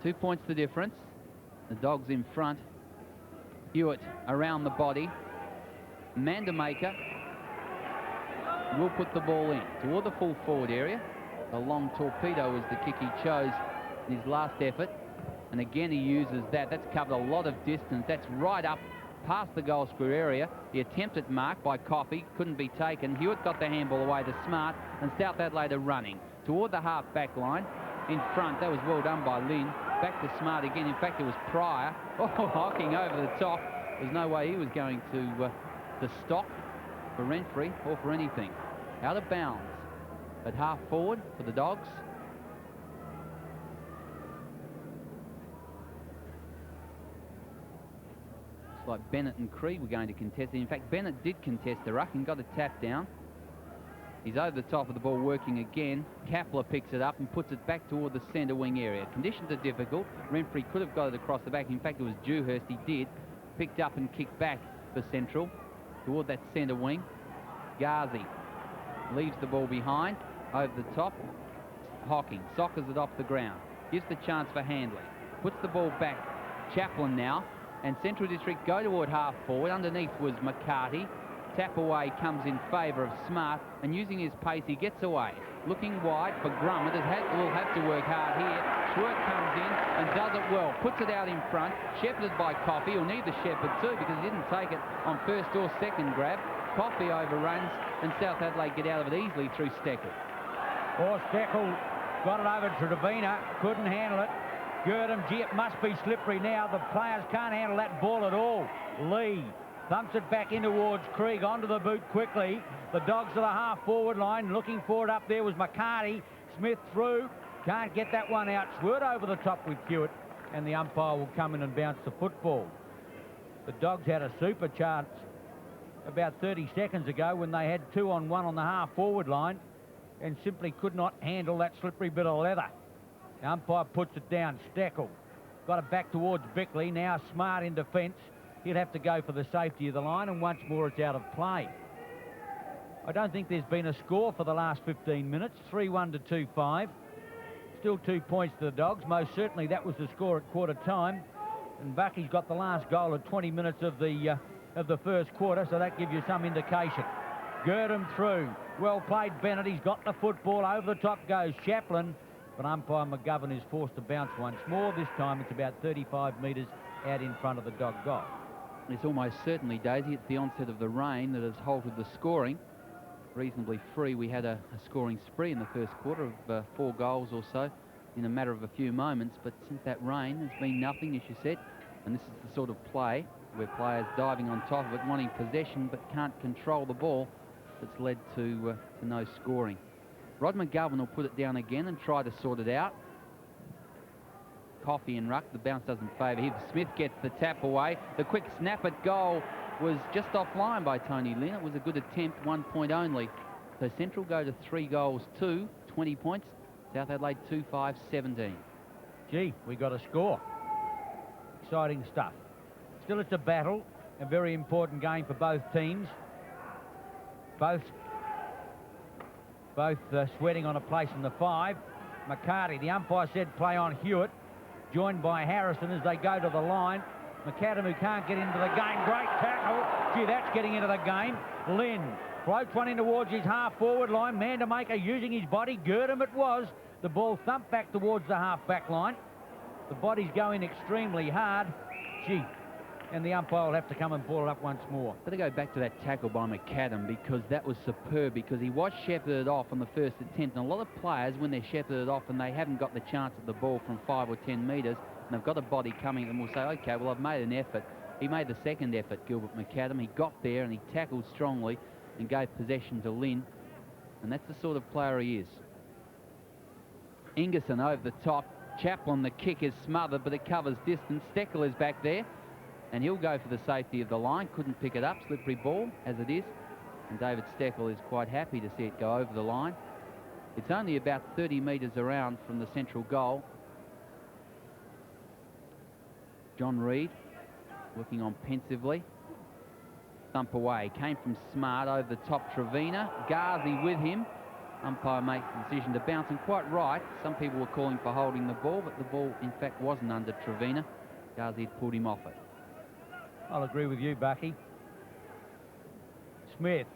[SPEAKER 1] 2 points the difference. The Dogs in front. Hewitt around the body. Mandamaker will put the ball in toward the full forward area. A long torpedo was the kick he chose in his last effort. And again, he uses that. That's covered a lot of distance. That's right up past the goal square area. The attempted mark by Coffey couldn't be taken. Hewitt got the handball away to Smart, and South Adelaide are running toward the half-back line. In front, that was well done by Lynn. Back to Smart again. In fact, it was Pryor. Oh, hocking over the top. There's no way he was going to stop for Renfrey or for anything. Out of bounds at half forward for the Dogs. Looks like Bennett and Krieg were going to contest it. In fact, Bennett did contest the ruck and got a tap down. He's over the top of the ball working again. Kapler picks it up and puts it back toward the centre wing area. Conditions are difficult. Renfrey could have got it across the back. In fact, it was Dewhurst. He did. Picked up and kicked back for Central toward that centre wing. Ghazi leaves the ball behind. Over the top. Hocking soccers it off the ground. Gives the chance for Handley. Puts the ball back. Chaplin now. And Central District go toward half forward. Underneath was McCarty. Tap away comes in favour of Smart, and using his pace he gets away. Looking wide for Grummett. Will have to work hard here. Schwerk comes in and does it well. Puts it out in front. Shepherded by Coffey. He'll need the shepherd too because he didn't take it on first or second grab. Coffey overruns and South Adelaide get out of it easily through Steckel.
[SPEAKER 2] Oh, Steckel got it over to Trevina. Couldn't handle it. Girdham, gee, it must be slippery now. The players can't handle that ball at all. Lee thumps it back in towards Krieg, onto the boot quickly. The Dogs to the half-forward line. Looking for it up there was McCarty. Smith through. Can't get that one out. Swert over the top with Hewitt. And the umpire will come in and bounce the football. The Dogs had a super chance about 30 seconds ago when they had 2-on-1 on the half-forward line and simply could not handle that slippery bit of leather. The umpire puts it down. Steckel got it back towards Bickley. Now Smart in defence. He'll have to go for the safety of the line, and once more it's out of play. I don't think there's been a score for the last 15 minutes. 3-1 to 2-5. Still 2 points to the Dogs. Most certainly that was the score at quarter time. And Bucky's got the last goal at 20 minutes of the first quarter, so that gives you some indication. Girdham through. Well played, Bennett. He's got the football. Over the top goes Chaplin. But umpire McGovern is forced to bounce once more. This time it's about 35 metres out in front of the Dog goal.
[SPEAKER 1] It's almost certainly, Daisy, it's the onset of the rain that has halted the scoring. Reasonably free. We had a scoring spree in the first quarter of 4 goals or so in a matter of a few moments, but since that rain there's been nothing, as you said, and this is the sort of play where players diving on top of it, wanting possession but can't control the ball, that's led to no scoring. Rod McGovern will put it down again and try to sort it out. Coffey and ruck. The bounce doesn't favour him. Smith gets the tap away. The quick snap at goal was just offline by Tony Lynn. It was a good attempt, 1 point only. So Central go to 3 goals, 2, 20 points. South Adelaide 2-5, 17.
[SPEAKER 2] Gee, we got a score. Exciting stuff. Still it's a battle, a very important game for both teams. Both sweating on a place in the 5. McCarty, the umpire said play on Hewitt, joined by Harrison as they go to the line. McAdam, who can't get into the game. Great tackle. Gee, that's getting into the game. Lynn floats one in towards his half-forward line. Man to Maker using his body. Girdham it was. The ball thumped back towards the half-back line. The body's going extremely hard. Gee. And the umpire will have to come and ball it up once more.
[SPEAKER 1] Better go back to that tackle by McAdam because that was superb, because he was shepherded off on the first attempt. And a lot of players, when they're shepherded off and they haven't got the chance at the ball from 5 or 10 metres, and they've got a body coming, and will say, OK, well, I've made an effort. He made the second effort, Gilbert McAdam. He got there and he tackled strongly and gave possession to Lynn. And that's the sort of player he is. Ingerson over the top. Chaplin, the kick is smothered, but it covers distance. Steckel is back there, and he'll go for the safety of the line. Couldn't pick it up. Slippery ball, as it is. And David Steckel is quite happy to see it go over the line. It's only about 30 metres around from the central goal. John Reid looking on pensively. Thump away. Came from Smart over the top. Trevina. Ghazi with him. Umpire makes the decision to bounce, and quite right. Some people were calling for holding the ball, but the ball, in fact, wasn't under Trevina. Ghazi had pulled him off it.
[SPEAKER 2] I'll agree with you, Bucky. Smith.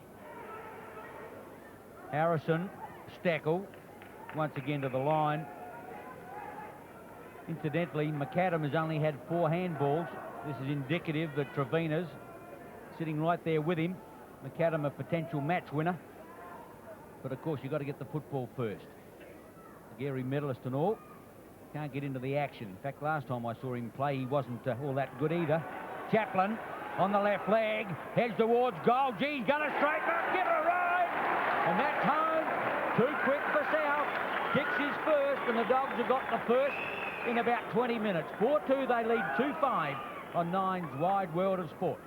[SPEAKER 2] Harrison. Steckel. once again to the line. Incidentally, McAdam has only had 4 handballs. This is indicative that Trevina's sitting right there with him. McAdam a potential match winner. But of course, you've got to get the football first. Gary medalist and all. Can't get into the action. In fact, last time I saw him play, he wasn't all that good either. Chaplin on the left leg, heads towards goal. Gee, he's going to straighten up, give it a ride. And that's home. Too quick for South. Kicks his first, and the Dogs have got the first in about 20 minutes. 4-2, they lead 2-5 on Nine's Wide World of Sport.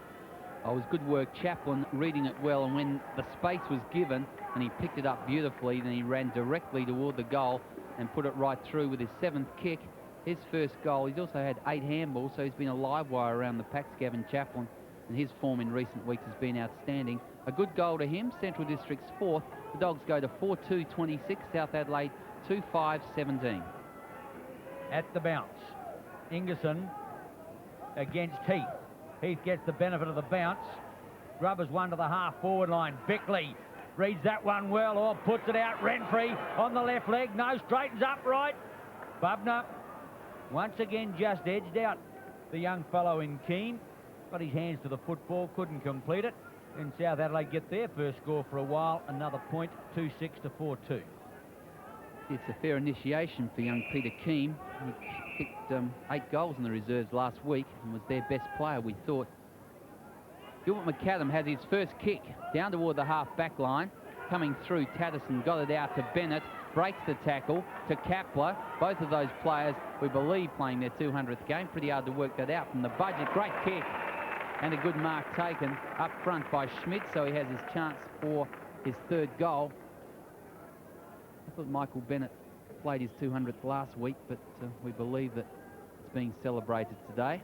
[SPEAKER 1] Oh, it was good work, Chaplin reading it well, and when the space was given and he picked it up beautifully, then he ran directly toward the goal and put it right through with his 7th kick, his first goal. He's also had 8 handballs, so he's been a live wire around the packs, Gavin Chaplin, and his form in recent weeks has been outstanding. A good goal to him, Central District's 4th. The Dogs go to 4-2-26, South Adelaide 2-5-17.
[SPEAKER 2] At the bounce, Ingerson against Heath. Heath gets the benefit of the bounce. Grubbers one to the half-forward line. Bickley reads that one well, or puts it out. Renfrey on the left leg. No, straightens up right. Bubner once again just edged out the young fellow in Keane. Got his hands to the football, couldn't complete it. And South Adelaide get their first score for a while. Another point, 2-6 to 4-2.
[SPEAKER 1] It's a fair initiation for young Peter Keane. He kicked 8 goals in the reserves last week and was their best player, we thought. Gilbert McAdam has his first kick down toward the half-back line. Coming through, Tatterson got it out to Bennett, breaks the tackle to Kapler. Both of those players, we believe, playing their 200th game. Pretty hard to work that out from the budget. Great kick and a good mark taken up front by Schmidt, so he has his chance for his 3rd goal. I thought Michael Bennett played his 200th last week, but we believe that it's being celebrated today.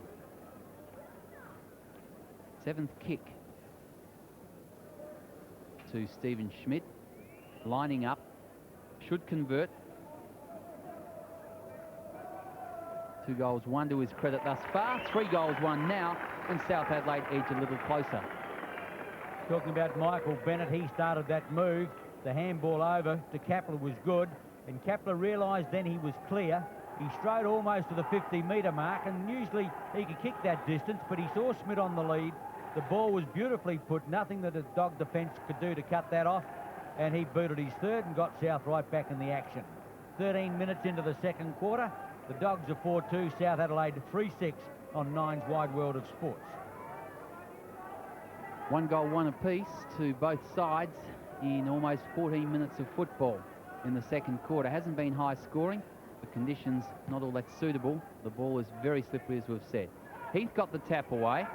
[SPEAKER 1] 7th kick to Stephen Schmidt, lining up, should convert. 2 goals, 1 to his credit thus far, 3 goals, 1 now, and South Adelaide edge a little closer.
[SPEAKER 2] Talking about Michael Bennett, he started that move. The handball over to Kapler was good, and Kapler realised then he was clear. He strode almost to the 50-metre mark, and usually he could kick that distance, but he saw Schmidt on the lead. The ball was beautifully put, nothing that a Dog defence could do to cut that off, and he booted his 3rd and got South right back in the action. 13 minutes into the 2nd quarter, the Dogs are 4-2, South Adelaide 3-6 on Nine's Wide World of Sports. 1 goal, 1 apiece to both sides in almost 14 minutes of football in the 2nd quarter. Hasn't been high scoring. The conditions not all that suitable. The ball is very slippery, as we've said. Heath got the tap away.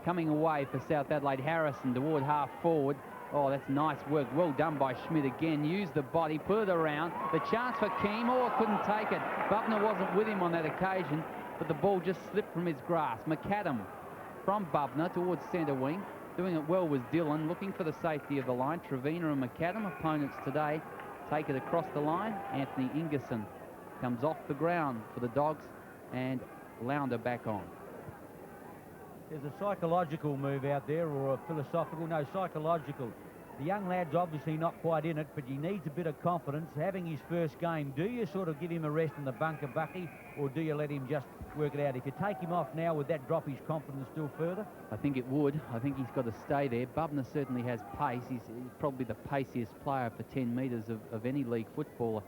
[SPEAKER 2] Coming away for South Adelaide, Harrison toward half forward. Oh, that's nice work. Well done by Schmidt again. Used the body, put it around. The chance for Keane. Oh, couldn't take it. Bubner wasn't with him on that occasion, but the ball just slipped from his grasp. McAdam from Bubner towards centre wing. Doing it well was Dillon, looking for the safety of the line. Trevina and McAdam, opponents today, take it across the line. Anthony Ingerson comes off the ground for the Dogs, and Launder back on. There's a psychological move out there, or a philosophical? No, psychological. The young lad's obviously not quite in it, but he needs a bit of confidence. Having his first game, do you sort of give him a rest in the bunker, Bucky, or do you let him just work it out? If you take him off now, would that drop his confidence still further? I think it would. I think he's got to stay there. Bubner certainly has pace. He's probably the paciest player for 10 metres of any league footballer.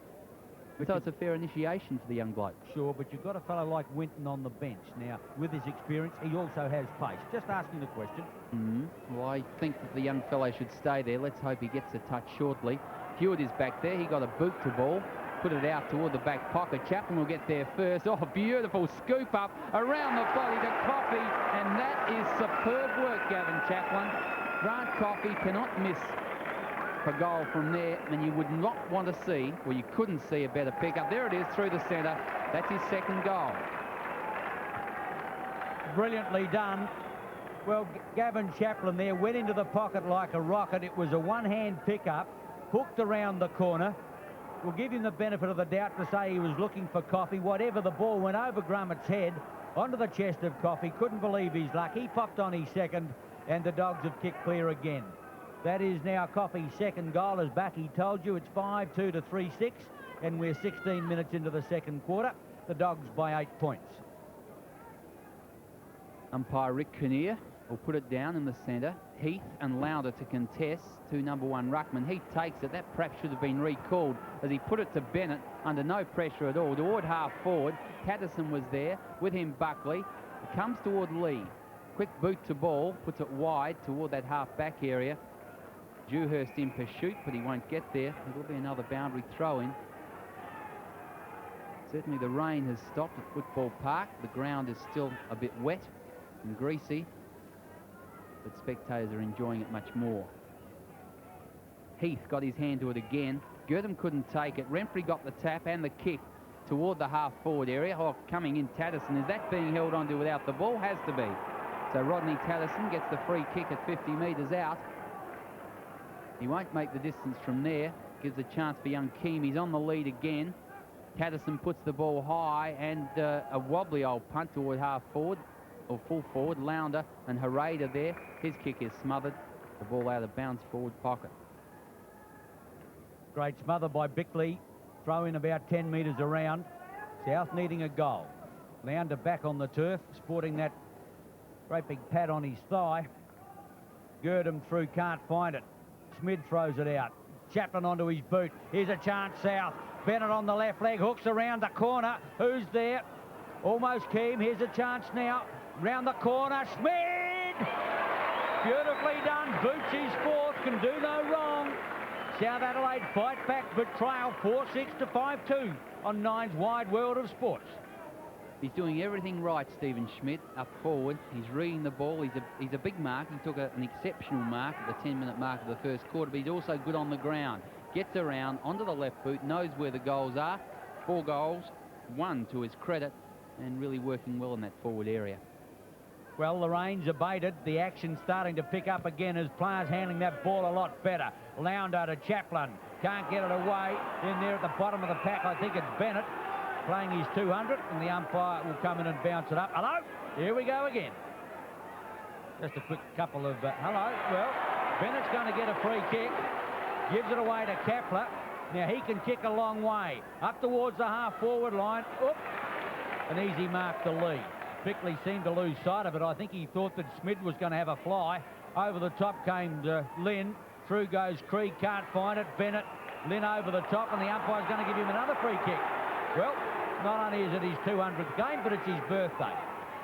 [SPEAKER 2] So it's a fair initiation for the young bloke. Sure, but you've got a fellow like Winton on the bench. Now, with his experience, he also has pace. Just asking the question. Well, I think that the young fellow should stay there. Let's hope he gets a touch shortly. Hewitt is back there. He got a boot to ball. Put it out toward the back pocket. Chaplin will get there first. Oh, beautiful scoop up around the body to Coffey. And that is superb work, Gavin Chaplin. Grant Coffey cannot miss a goal from there, and you would not want to see, well, you couldn't see a better pickup. There it is through the centre. That's his 2nd goal. Brilliantly done. Well, Gavin Chaplin there went into the pocket like a rocket. It was a one-hand pickup, hooked around the corner. We'll give him the benefit of the doubt to say he was looking for Coffey. Whatever, the ball went over Grummett's head onto the chest of Coffey. Couldn't believe his luck. He popped on his 2nd, and the Dogs have kicked clear again. That is now Coffey's 2nd goal. As Bucky told you, it's 5-2 to 3-6. and we're 16 minutes into the second quarter. The Dogs by 8 points.
[SPEAKER 1] Umpire Rick Kinnear will put it down in the centre. Heath and Lauder to contest to number 1 Ruckman. Heath takes it. That perhaps should have been recalled as he put it to Bennett under no pressure at all. Toward half forward, Patterson was there. With him, Buckley. It comes toward Lee. Quick boot to ball, puts it wide toward that half-back area. Dewhurst in pursuit, but he won't get there. It will be another boundary throw-in. Certainly the rain has stopped at Football Park. The ground is still a bit wet and greasy, but spectators are enjoying it much more. Heath got his hand to it again. Gurdon couldn't take it. Remfrey got the tap and the kick toward the half-forward area. Oh, coming in Tatterson. Is that being held onto without the ball? Has to be. So Rodney Tatterson gets the free kick at 50 metres out. He won't make the distance from there. Gives a chance for young Keane. He's on the lead again. Tatterson puts the ball high and a wobbly old punt toward half-forward or full-forward. Launder and Harada there. His kick is smothered. The ball out of bounds forward pocket.
[SPEAKER 2] Great smother by Bickley. Throw in about 10 metres around. South needing a goal. Launder back on the turf, sporting that great big pad on his thigh. Gurdon through, can't find it. Smid throws it out. Chaplin onto his boot. Here's a chance, South. Bennett on the left leg, hooks around the corner. Who's there? Almost Keane. Here's a chance now. Round the corner, Smid! Beautifully done. Boots his fourth, can do no wrong. South Adelaide fight back, but trail 4-6 to 5-2 on Nine's Wide World of Sports.
[SPEAKER 1] He's doing everything right, Stephen Schmidt, up forward. He's reading the ball. He's a big mark. He took an exceptional mark at the 10-minute mark of the first quarter, but he's also good on the ground. Gets around onto the left boot, knows where the goals are. 4 goals, 1 to his credit, and really working well in that forward area.
[SPEAKER 2] Well, the rain's abated. The action's starting to pick up again as players handling that ball a lot better. Launder to Chaplin. Can't get it away. In there at the bottom of the pack, I think it's Bennett playing his 200, and the umpire will come in and bounce it up. Hello? Here we go again. Just a quick couple of... hello? Well, Bennett's going to get a free kick. Gives it away to Kepler. Now, he can kick a long way. Up towards the half-forward line. Oop! An easy mark to Lee. Bickley seemed to lose sight of it. I think he thought that Smid was going to have a fly. Over the top came Lynn. Through goes Krieg. Can't find it. Bennett. Lynn over the top, and the umpire's going to give him another free kick. Well, not only is it his 200th game, but it's his birthday.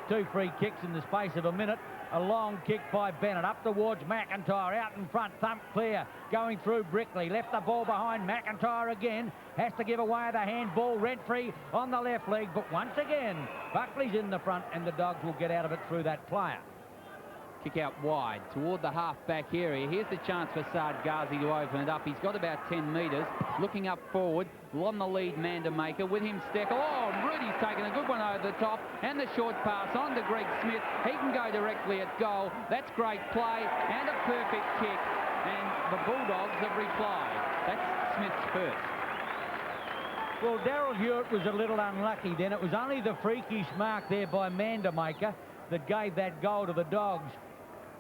[SPEAKER 2] 2 free kicks in the space of a minute. A long kick by Bennett up towards McIntyre, out in front, thump clear, going through Brickley, left the ball behind McIntyre again, has to give away the handball. Remfrey on the left leg, but once again, Buckley's in the front, and the Dogs will get out of it through that player.
[SPEAKER 1] Kick out wide toward the half-back area. Here's the chance for Saad Ghazi to open it up. He's got about 10 metres. Looking up forward, on the lead, Mandermaker. With him, Steckel. Oh, Rudy's taken a good one over the top. And the short pass on to Greg Smith. He can go directly at goal. That's great play and a perfect kick. And the Bulldogs have replied. That's Smith's first.
[SPEAKER 2] Well, Daryl Hewitt was a little unlucky then. It was only the freakish mark there by Mandermaker that gave that goal to the Dogs.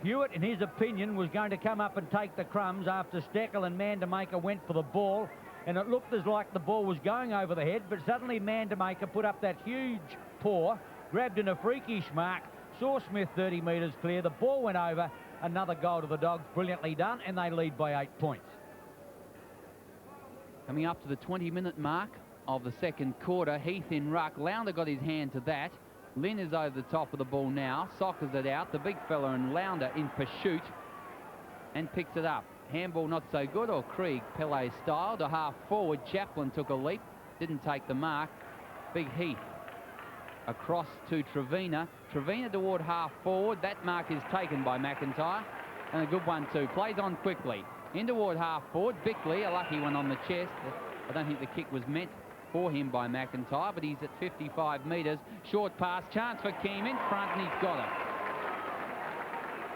[SPEAKER 2] Hewitt, in his opinion, was going to come up and take the crumbs after Steckel and Mandermaker went for the ball, and it looked as like the ball was going over the head, but suddenly Mandermaker put up that huge paw, grabbed in a freakish mark, saw Smith 30 metres clear, the ball went over, another goal to the Dogs, brilliantly done, and they lead by 8 points.
[SPEAKER 1] Coming up to the 20-minute mark of the second quarter, Heath in ruck. Launder got his hand to that. Lynn is over the top of the ball now, soccers it out. The big fella and Launder in pursuit and picks it up. Handball not so good, or Krieg, Pele style, to half forward. Chaplin took a leap, didn't take the mark. Big Heath across to Trevina. Trevina toward half forward. That mark is taken by McIntyre, and a good one too. Plays on quickly. In toward half forward. Bickley, a lucky one on the chest. I don't think the kick was meant for him by McIntyre, but he's at 55 metres. Short pass, chance for Keane in front, and he's got it.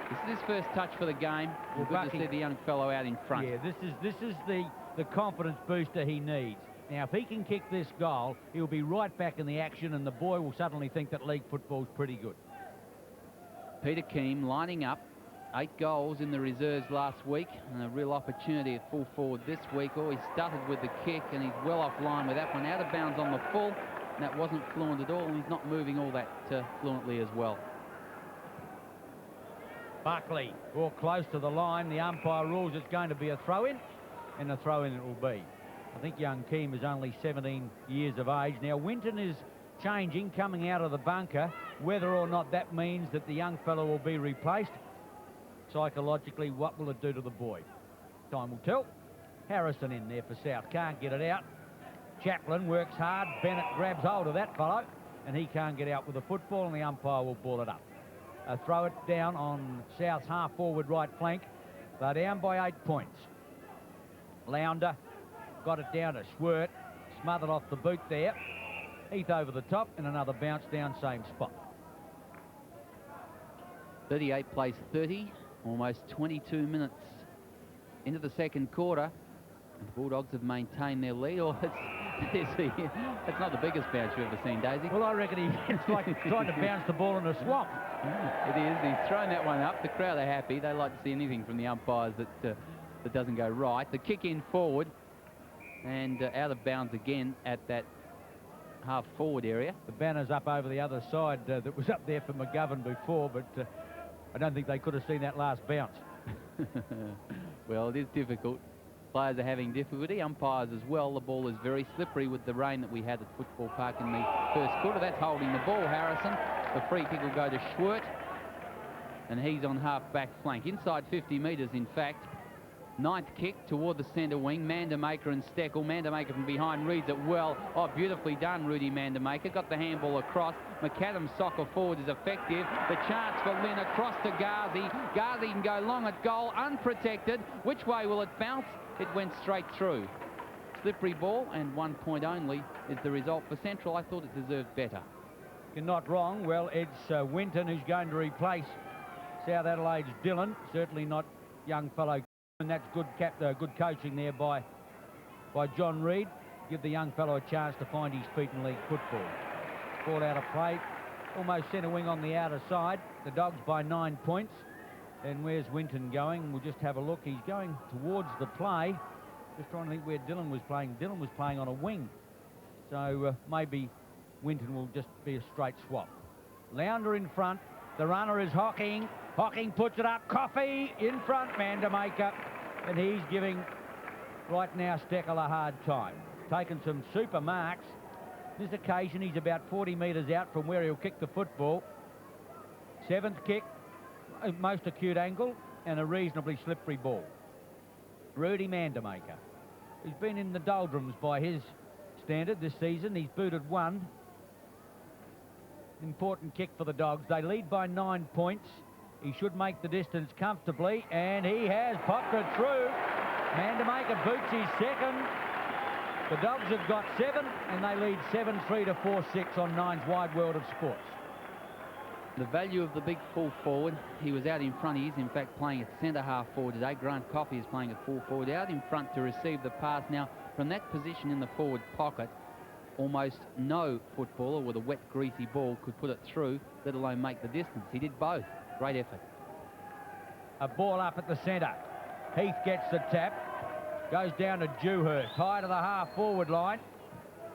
[SPEAKER 1] This is his first touch for the game. Well, good to see the young fellow out in front.
[SPEAKER 2] Yeah, this is the confidence booster he needs. Now, if he can kick this goal, he'll be right back in the action, and the boy will suddenly think that league football's pretty good.
[SPEAKER 1] Peter Keane lining up 8 goals in the reserves last week, and a real opportunity at full forward this week. Oh, he stuttered with the kick, and he's well off line with that one. Out of bounds on the full, and that wasn't fluent at all, and he's not moving all that fluently as well.
[SPEAKER 2] Buckley, or close to the line. The umpire rules it's going to be a throw-in, and a throw-in it will be. I think young Keem is only 17 years of age. Now, Winton is changing, coming out of the bunker. Whether or not that means that the young fellow will be replaced, psychologically, what will it do to the boy? Time will tell. Harrison in there for South. Can't get it out. Chaplin works hard. Bennett grabs hold of that fellow, and he can't get out with the football, and the umpire will ball it up. Throw it down on South's half-forward right flank. They're down by 8 points. Lounder got it down to Schwert. Smothered off the boot there. Heath over the top, and another bounce down, same spot.
[SPEAKER 1] 38 plays 30, almost 22 minutes into the second quarter. And the Bulldogs have maintained their lead. Oh, it's not the biggest bounce you've ever seen, Daisy.
[SPEAKER 2] Well, I reckon it's like trying to bounce the ball in a swamp.
[SPEAKER 1] It is. He's thrown that one up. The crowd are happy. They like to see anything from the umpires that doesn't go right. The kick in forward, and out of bounds again at that half-forward area.
[SPEAKER 2] The banner's up over the other side that was up there for McGovern before, but I don't think they could have seen that last bounce.
[SPEAKER 1] Well, it is difficult. Players are having difficulty, umpires as well. The ball is very slippery with the rain that we had at Football Park in the first quarter. That's holding the ball, Harrison. The free kick will go to Schwert, and he's on half-back flank. Inside 50 metres, in fact. Ninth kick toward the centre wing. Mandermaker and Steckel. Mandermaker from behind reads it well. Oh, beautifully done, Rudy Mandermaker. Got the handball across. McAdam's soccer forward is effective. The chance for Lynn across to Ghazi. Ghazi can go long at goal, unprotected. Which way will it bounce? It went straight through. Slippery ball, and 1 point only is the result for Central. I thought it deserved better.
[SPEAKER 2] You're not wrong. Well, it's Winton who's going to replace South Adelaide's Dillon. Certainly not young fellow. And that's good coaching there by John Reid. Give the young fellow a chance to find his feet in league football. Ball out of play. Almost centre wing on the outer side. The Dogs by 9 points. And where's Winton going? We'll just have a look. He's going towards the play. Just trying to think where Dillon was playing. Dillon was playing on a wing. So maybe Winton will just be a straight swap. Lounder in front. The runner is Hocking. Hocking puts it up. Coffey in front. Mandermaker. And he's giving right now Steckel a hard time. Taken some super marks. This occasion he's about 40 metres out from where he'll kick the football. Seventh kick. Most acute angle and a reasonably slippery ball. Rudy Mandermaker, who's been in the doldrums by his standard this season. He's booted one. Important kick for the Dogs. They lead by 9 points. He should make the distance comfortably, and he has popped it through. Mandermaker boots his second. The Dogs have got 7, and they lead 7-3 to 4-6 on Nine's Wide World of Sports.
[SPEAKER 1] The value of the big full forward, he was out in front. He is in fact playing at centre half forward today. Grant Coffey is playing at full forward, out in front to receive the pass. Now, from that position in the forward pocket, almost no footballer with a wet, greasy ball could put it through, let alone make the distance. He did both. Great effort.
[SPEAKER 2] A ball up at the centre. Heath gets the tap. Goes down to Dewhurst. High to the half-forward line.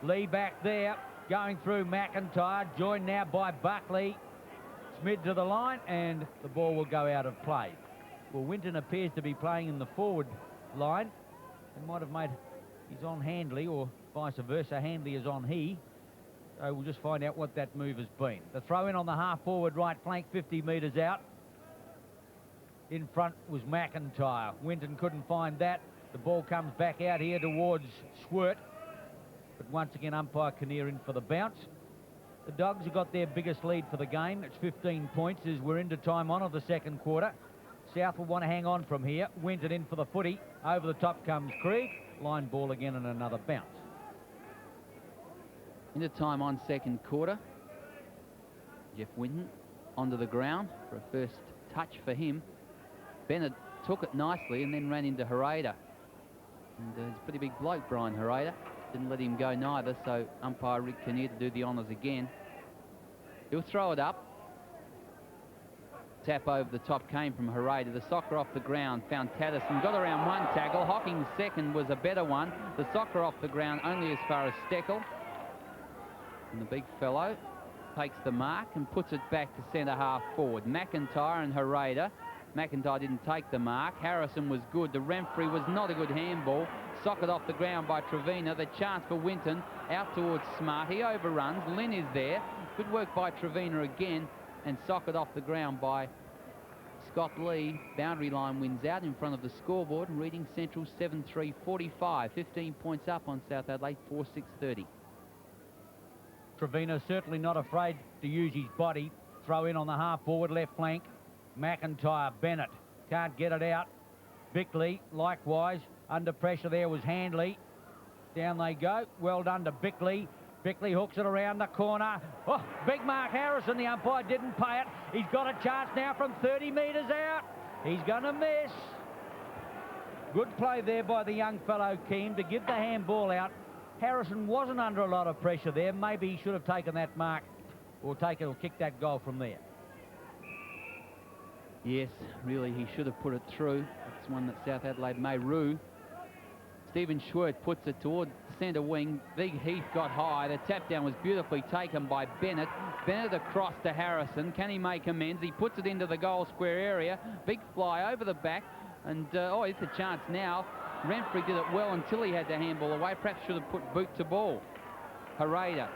[SPEAKER 2] Lee back there. Going through McIntyre. Joined now by Buckley. Mid to the line, and the ball will go out of play. Well, Winton appears to be playing in the forward line. It might have made he's on Handley, or vice versa. Handley is on he. So we'll just find out what that move has been. The throw in on the half-forward right flank, 50 metres out. In front was McIntyre. Winton couldn't find that. The ball comes back out here towards Schwert. But once again, umpire Kinnear in for the bounce. The Dogs have got their biggest lead for the game. It's 15 points as we're into time on of the second quarter. South will want to hang on from here. Winton in for the footy. Over the top comes Krieg. Line ball again and another bounce.
[SPEAKER 1] Into time on second quarter. Jeff Winton onto the ground for a first touch for him. Bennett took it nicely and then ran into Hereda. And he's a pretty big bloke, Brian Hereda. Didn't let him go neither, so umpire Rick Kinnear to do the honours again. He'll throw it up. Tap over the top came from Harada. The soccer off the ground found Tatterson. Got around one tackle. Hocking's second was a better one. The soccer off the ground only as far as Steckel. And the big fellow takes the mark and puts it back to centre half forward. McIntyre and Harada. McIntyre didn't take the mark. Harrison was good. The Renfrey was not a good handball. Socket off the ground by Trevina. The chance for Winton out towards Smart. He overruns. Lynn is there. Good work by Trevina again. And socket off the ground by Scott Lee. Boundary line wins out in front of the scoreboard. Reading Central 7-3-45. 15 points up on South Adelaide 4-6-30.
[SPEAKER 2] Trevina certainly not afraid to use his body. Throw in on the half forward left flank. McIntyre, Bennett can't get it out. Bickley likewise under pressure there was Handley. Down they go. Well done to Bickley. Bickley hooks it around the corner. Oh, big Mark Harrison. The umpire didn't pay it. He's got a chance now from 30 metres out. He's going to miss. Good play there by the young fellow Keane to give the handball out. Harrison wasn't under a lot of pressure there. Maybe he should have taken that mark or kicked that goal from there.
[SPEAKER 1] Yes, really, he should have put it through. It's one that South Adelaide may rue. Stephen Schwert puts it toward centre wing. Big Heath got high. The tap down was beautifully taken by Bennett. Bennett across to Harrison. Can he make amends? He puts it into the goal square area. Big fly over the back. And, it's a chance now. Renfrey did it well until he had the handball away. Perhaps should have put boot to ball. Harada.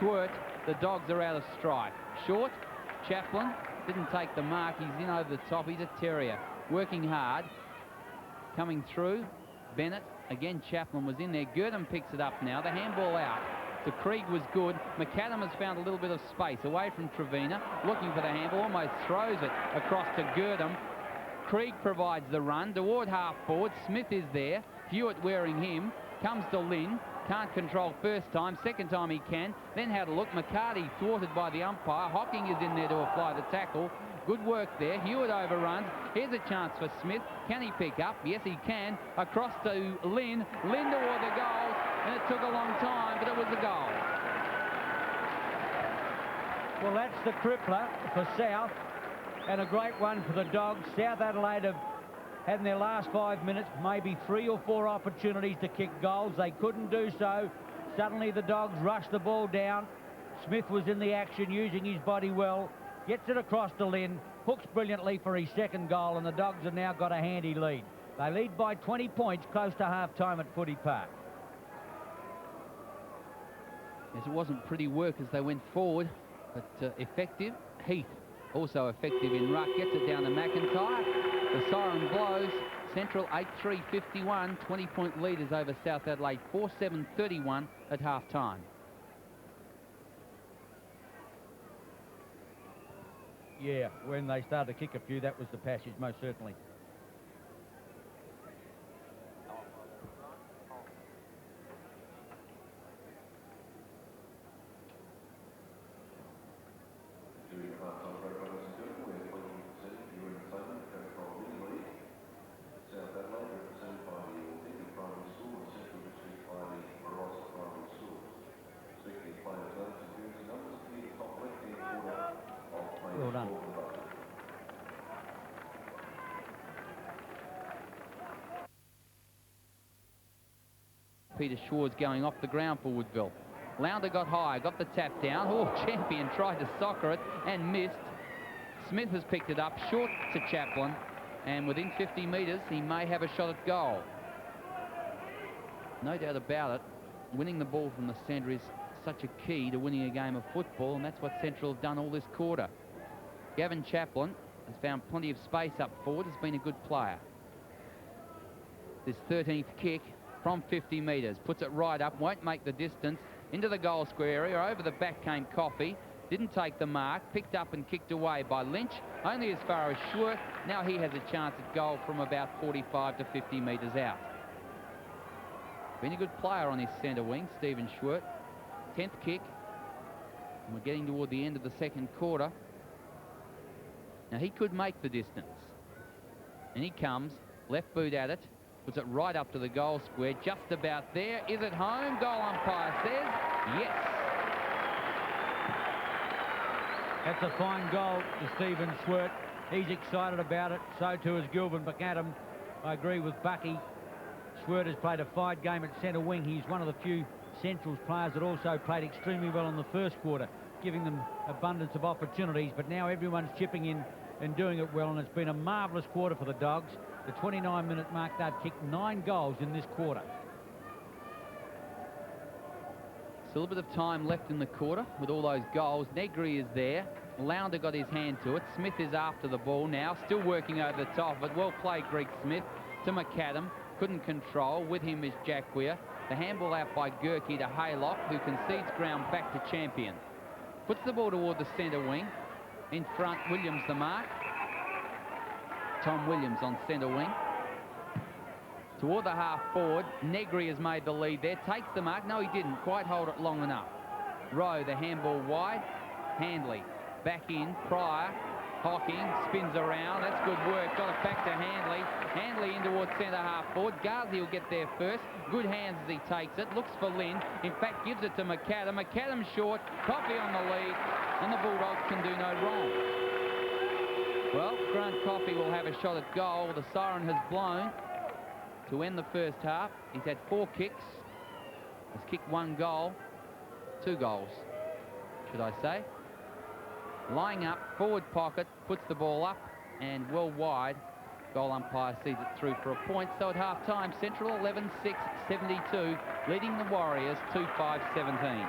[SPEAKER 1] Schwert. The Dogs are out of strike. Short. Chaplin. Didn't take the mark. He's in over the top. He's a terrier. Working hard. Coming through. Bennett. Again, Chaplin was in there. Gurdon picks it up now. The handball out. The Krieg was good. McAdam has found a little bit of space away from Trevina. Looking for the handball. Almost throws it across to Gurdon. Krieg provides the run toward half forward. Smith is there. Hewitt wearing him. Comes to Lynn. Can't control first time. Second time he can. Then had a look. McCarty thwarted by the umpire. Hocking is in there to apply the tackle. Good work there. Hewitt overruns. Here's a chance for Smith. Can he pick up? Yes, he can. Across to Lynn. Lynn toward the goal. And it took a long time, but it was a goal.
[SPEAKER 2] Well, that's the crippler for South. And a great one for the Dogs. South Adelaide have had in their last 5 minutes maybe 3 or 4 opportunities to kick goals. They couldn't do so. Suddenly the Dogs rushed the ball down. Smith was in the action, using his body well. Gets it across to Lynn. Hooks brilliantly for his second goal, and the Dogs have now got a handy lead. They lead by 20 points close to half-time at Footy Park.
[SPEAKER 1] Yes, it wasn't pretty work as they went forward, but effective. Heath also effective in ruck. Gets it down to McIntyre. The siren blows. Central 8-3-51. 20-point leaders over South Adelaide 4-7-31 at half-time.
[SPEAKER 2] Yeah, when they started to kick a few, that was the passage, most certainly. Well done.
[SPEAKER 1] Peter Schwartz going off the ground for Woodville. Lounder got high, got the tap down. Oh, Champion tried to soccer it and missed. Smith has picked it up, short to Chaplin, and within 50 metres, he may have a shot at goal. No doubt about it, winning the ball from the centre is such a key to winning a game of football, and that's what Central have done all this quarter. Gavin Chaplin has found plenty of space up forward, has been a good player. This 13th kick from 50 metres, puts it right up, won't make the distance, into the goal square area. Over the back came Coffey, didn't take the mark, picked up and kicked away by Lynch, only as far as Schwartz. Now he has a chance at goal from about 45 to 50 metres out. Been a good player on his centre wing, Stephen Schwartz. 10th kick, and we're getting toward the end of the second quarter. Now he could make the distance, and he comes, left boot at it, puts it right up to the goal square, just about there. Is it home? Goal umpire says yes.
[SPEAKER 2] That's a fine goal to Stephen Swert. He's excited about it. So too is Gilbert McAdam. I agree with Bucky. Swert has played a fine game at centre wing. He's one of the few Centrals players that also played extremely well in the first quarter, giving them abundance of opportunities. But now everyone's chipping in and doing it well, and it's been a marvellous quarter for the Dogs. The 29-minute mark, they've kicked 9 goals in this quarter.
[SPEAKER 1] Still a bit of time left in the quarter with all those goals. Negri is there. Lounder got his hand to it. Smith is after the ball now, still working over the top, but well played, Greg Smith, to McAdam. Couldn't control. With him is Jacquia. The handball out by Gerke to Haylock, who concedes ground back to Champion. Puts the ball toward the centre wing. In front, Williams the mark. Tom Williams on centre wing. Toward the half forward, Negri has made the lead there. Takes the mark. No, he didn't quite hold it long enough. Rowe, the handball wide. Handley back in. Pryor. Hocking, spins around. That's good work. Got it back to Handley. Handley in towards centre half forward. Ghazi will get there first. Good hands as he takes it. Looks for Lynn. In fact, gives it to McAdam. McAdam short. Coffey on the lead. And the Bulldogs can do no wrong. Well, Grant Coffey will have a shot at goal. The siren has blown to end the first half. He's had 4 kicks. Has kicked 1 goal. 2 goals, should I say. Lying up, forward pocket, puts the ball up and well wide. Goal umpire sees it through for a point. So at half-time, Central 11-6, 72, leading the Warriors 2-5-17.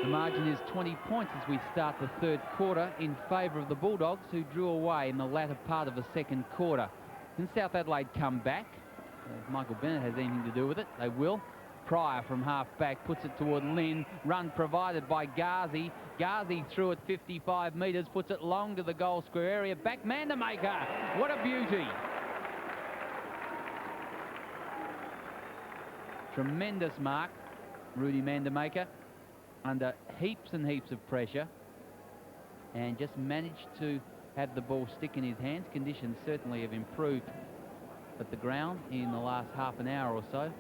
[SPEAKER 1] The margin is 20 points as we start the third quarter in favour of the Bulldogs, who drew away in the latter part of the second quarter. Can South Adelaide come back? If Michael Bennett has anything to do with it, they will. Pryor from half-back puts it toward Lynn. Run provided by Ghazi. Ghazi through at 55 metres, puts it long to the goal square area. Back Mandamaker. What a beauty. Tremendous mark. Rudy Mandamaker under heaps and heaps of pressure and just managed to have the ball stick in his hands. Conditions certainly have improved at the ground in the last half an hour or so.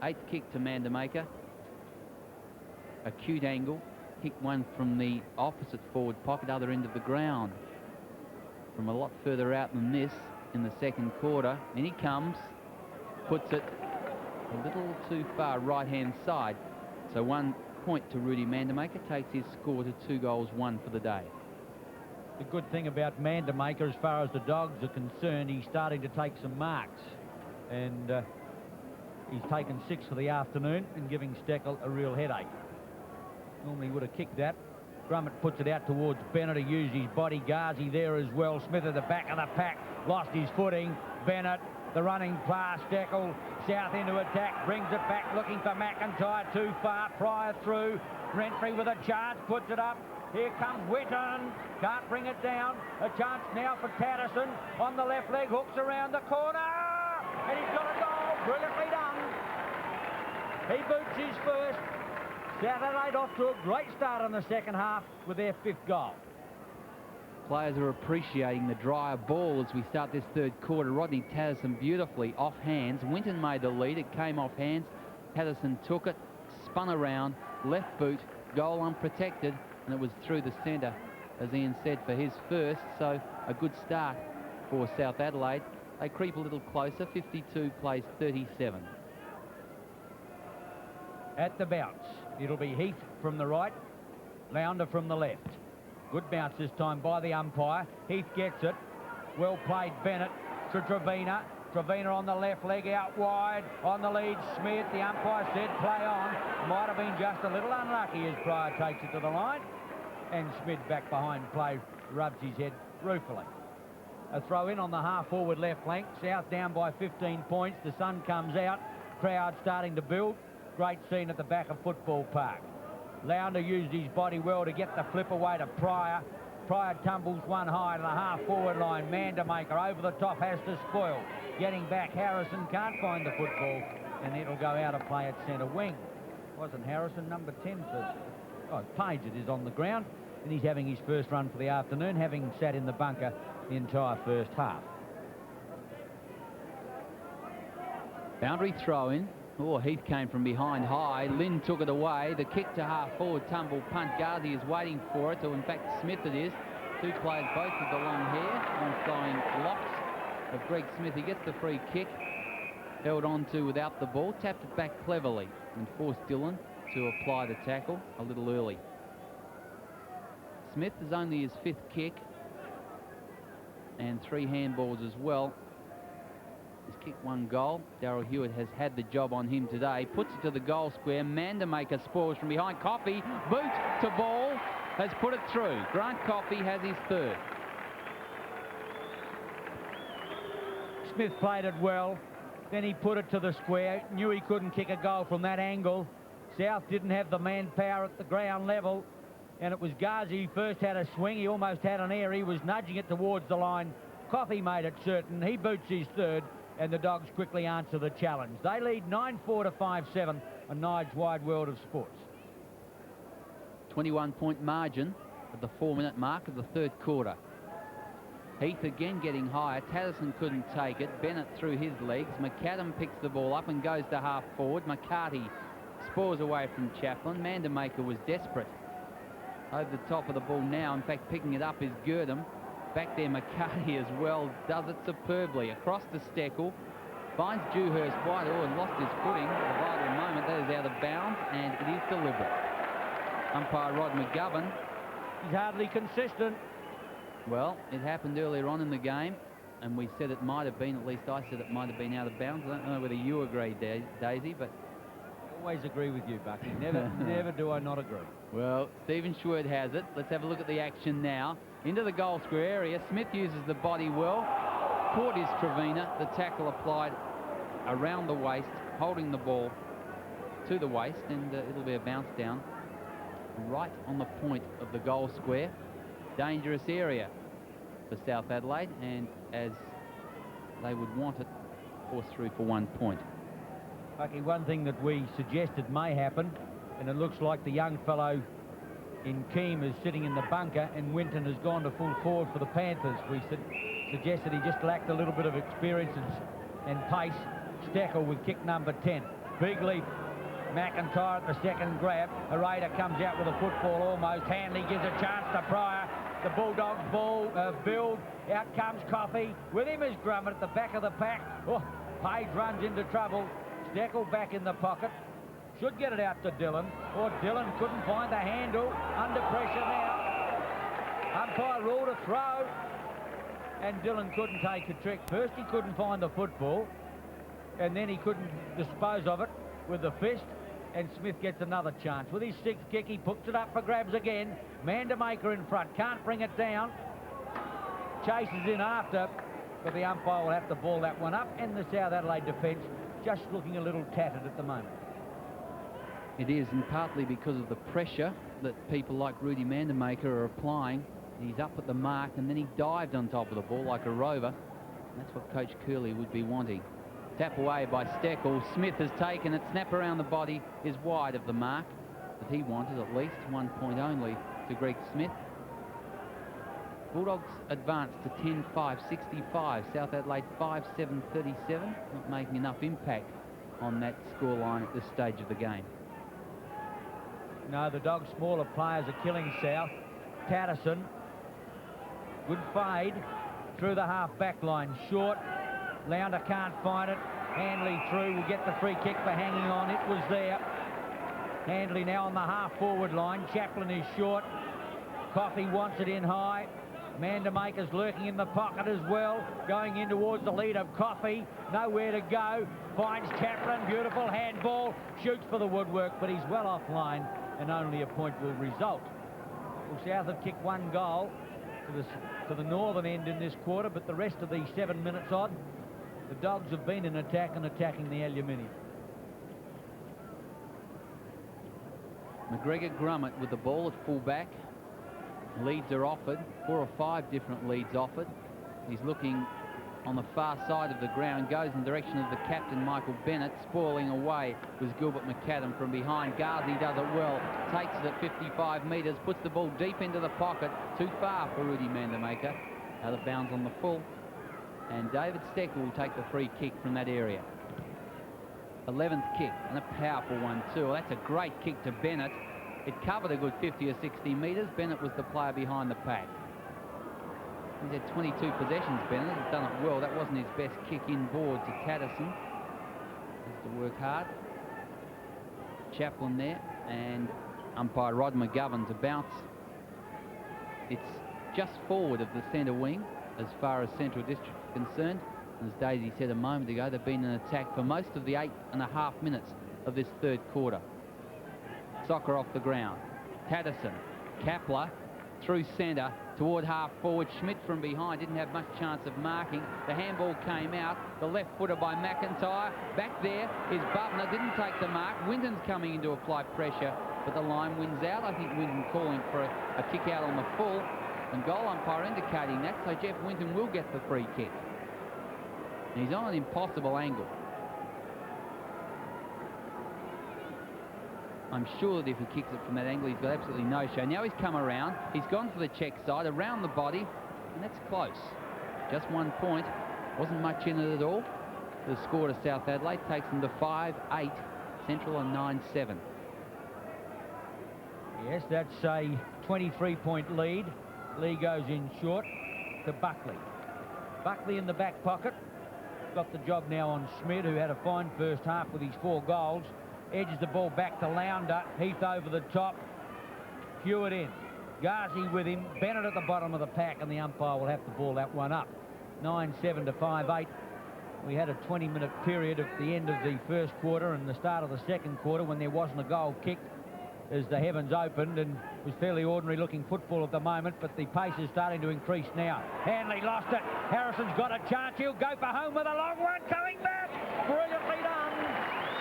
[SPEAKER 1] 8th kick to Mandamaker. Acute angle. Kick one from the opposite forward pocket, other end of the ground. From a lot further out than this in the second quarter. In he comes. Puts it a little too far right-hand side. So 1 point to Rudy Mandamaker. Takes his score to 2 goals, 1 for the day. The good thing about Mandamaker, as far as the Dogs are concerned, he's starting to take some marks. And he's taken 6 for the afternoon and giving Steckel a real headache. Normally would have kicked that. Grummett puts it out towards Bennett, who used his body. Ghazi there as well. Smith at the back of the pack. Lost his footing. Bennett, the running pass. Steckel, South into attack. Brings it back, looking for McIntyre. Too far. Pryor through. Rentry with a chance. Puts it up. Here comes Whitten. Can't bring it down. A chance now for Patterson. On the left leg. Hooks around the corner. And he's got a goal. Brilliantly done. He boots his first. South Adelaide off to a great start in the second half with their 5th goal. Players are appreciating the drier ball as we start this third quarter. Rodney Tatterson beautifully off hands. Winton made the lead. It came off hands. Patterson took it, spun around, left boot, goal unprotected, and it was through the centre, as Ian said, for his first. So a good start for South Adelaide. They creep a little closer. 52 plays 37. At the bounce, it'll be Heath from the right, Lounder from the left. Good bounce this time by the umpire. Heath gets it. Well played, Bennett to Trevina. Trevina on the left leg, out wide. On the lead, Smith. The umpire said play on. Might have been just a little unlucky as Pryor takes it to the line. And Smith back behind play, rubs his head ruefully. A throw in on the half-forward left flank. South down by 15 points. The sun comes out. Crowd starting to build. Great scene at the back of Football Park. Lounder used his body well to get the flip away to Pryor. Pryor tumbles one high to the half-forward line. Mandamaker over the top has to spoil. Getting back, Harrison can't find the football, and it'll go out of play at centre wing. Wasn't Harrison number 10 for... Oh, Page it is on the ground, and he's having his first run for the afternoon, having sat in the bunker the entire first half. Boundary throw in. Oh, Heath came from behind high. Lynn took it away. The kick to half forward, tumble punt. Ghazi is waiting for it, or in fact Smith it is. Two players, both with the long hair, on flying locks of Greg Smith. He gets the free kick, held on to without the ball, tapped it back cleverly and forced Dillon to apply the tackle a little early. Smith is only his 5th kick and 3 handballs as well. He's kicked 1 goal. Daryl Hewitt has had the job on him today. Puts it to the goal square. Mandamaker spoils from behind. Coffey, boot to ball, has put it through. Grant Coffey has his 3rd.
[SPEAKER 2] Smith played it well. Then he put it to the square. Knew he couldn't kick a goal from that angle. South didn't have the manpower at the ground level. And it was Ghazi who first had a swing. He almost had an air. He was nudging it towards the line. Coffey made it certain. He boots his 3rd. And the Dogs quickly answer the challenge. They lead 9-4 to 5-7 on Nide's Wide World of Sports.
[SPEAKER 1] 21-point margin at the 4-minute mark of the 3rd quarter. Heath again getting higher. Tatterson couldn't take it. Bennett through his legs. McAdam picks the ball up and goes to half forward. McCarty spores away from Chaplin. Mandamaker was desperate. Over the top of the ball now. In fact, picking it up is Girdham. Back there, McCarty as well, does it superbly. Across to Steckel, finds Dewhurst wide, and lost his footing at a vital moment. That is out of bounds, and it is deliberate. Umpire Rod McGovern.
[SPEAKER 2] He's hardly consistent.
[SPEAKER 1] Well, it happened earlier on in the game, and we said it might have been, at least I said it might have been out of bounds. I don't know whether you agree, Daisy, but...
[SPEAKER 2] I always agree with you, Bucky. Never do I not agree.
[SPEAKER 1] Well, Stephen Schwerd has it. Let's have a look at the action now. Into the goal square area. Smith uses the body well. Caught is Trevina. The tackle applied around the waist, holding the ball to the waist, and it'll be a bounce down right on the point of the goal square. Dangerous area for South Adelaide, and as they would want it, forced through for 1 point.
[SPEAKER 2] Bucky, one thing that we suggested may happen, and it looks like the young fellow in Keem is sitting in the bunker, and Winton has gone to full forward for the Panthers. We suggested he just lacked a little bit of experience and pace. Steckel with kick number 10. Big leap. McIntyre at the 2nd grab. Herrera comes out with a football almost. Hanley gives a chance to Pryor. The Bulldogs build. Out comes Coffey. With him is Grummett at the back of the pack. Oh, Page runs into trouble. Steckel back in the pocket. Should get it out to Dillon, or Dillon couldn't find the handle. Under pressure now. Umpire ruled a throw, and Dillon couldn't take a trick. First he couldn't find the football, and then he couldn't dispose of it with the fist, and Smith gets another chance. With his 6th kick, he puts it up for grabs again. Mandamaker in front, can't bring it down. Chases in after, but the umpire will have to ball that one up, and the South Adelaide defence just looking a little tattered at the moment.
[SPEAKER 1] It is, and partly because of the pressure that people like Rudy Mandamaker are applying. He's up at the mark, and then he dived on top of the ball like a rover. And that's what Coach Curley would be wanting. Tap away by Steckel. Smith has taken it. Snap around the body is wide of the mark that he wanted, at least 1 point only to Greg Smith. Bulldogs advance to 10-5-65. South Adelaide 5-7-37. Not making enough impact on that scoreline at this stage of the game.
[SPEAKER 2] No, the Dogs' smaller players are killing South. Tatterson, good fade through the half-back line. Short, Lounder can't find it. Handley through, will get the free kick for hanging on. It was there. Handley now on the half-forward line. Chaplin is short. Coffey wants it in high. Mandamaker's lurking in the pocket as well, going in towards the lead of Coffey. Nowhere to go. Finds Chaplin, beautiful handball. Shoots for the woodwork, but he's well offline, and only a point will result. Well, South have kicked 1 goal to the northern end in this quarter, but the rest of the 7 minutes odd, the Dogs have been in attack and attacking the aluminium.
[SPEAKER 1] McGregor Grummett with the ball at fullback. Leads are offered, 4 or 5 different leads offered. He's looking on the far side of the ground, goes in the direction of the captain, Michael Bennett. Spoiling away was Gilbert McAdam from behind. Ghazi does it well, takes it at 55 metres, puts the ball deep into the pocket. Too far for Rudy Mandamaker. Out of bounds on the full. And David Steckel will take the free kick from that area. 11th kick, and a powerful one too. Well, that's a great kick to Bennett. It covered a good 50 or 60 metres. Bennett was the player behind the pack. He's had 22 possessions, Bennett. He's done it well. That wasn't his best kick inboard to Tatterson. Has to work hard. Chaplin there, and umpire Rod McGovern to bounce. It's just forward of the centre wing as far as Central District is concerned. As Daisy said a moment ago, they've been in attack for most of the 8.5 minutes of this third quarter. Soccer off the ground. Tatterson, Kapler through centre toward half forward. Schmidt from behind didn't have much chance of marking. The handball came out. The left footer by McIntyre. Back there is Butner. Didn't take the mark. Winton's coming in to apply pressure, but the line wins out. I think Winton calling for a kick out on the full, and goal umpire indicating that, so Jeff Winton will get the free kick. And he's on an impossible angle. I'm sure that if he kicks it from that angle, he's got absolutely no show. Now he's come around. He's gone for the check side, around the body, and that's close. Just 1 point. Wasn't much in it at all. The score to South Adelaide takes them to 5-8. Central on 9-7.
[SPEAKER 2] Yes, that's a 23-point lead. Lee goes in short to Buckley. Buckley in the back pocket. Got the job now on Schmidt, who had a fine first half with his 4 goals. Edges the ball back to Lounder. Heath over the top. Hewitt in. Ghazi with him. Bennett at the bottom of the pack, and the umpire will have to ball that one up. 9-7 to 5-8. We had a 20-minute period at the end of the first quarter and the start of the second quarter when there wasn't a goal kicked as the heavens opened, and it was fairly ordinary looking football at the moment, but the pace is starting to increase now. Hanley lost it. Harrison's got a chance. He'll go for home with a long one coming back. Brilliantly done.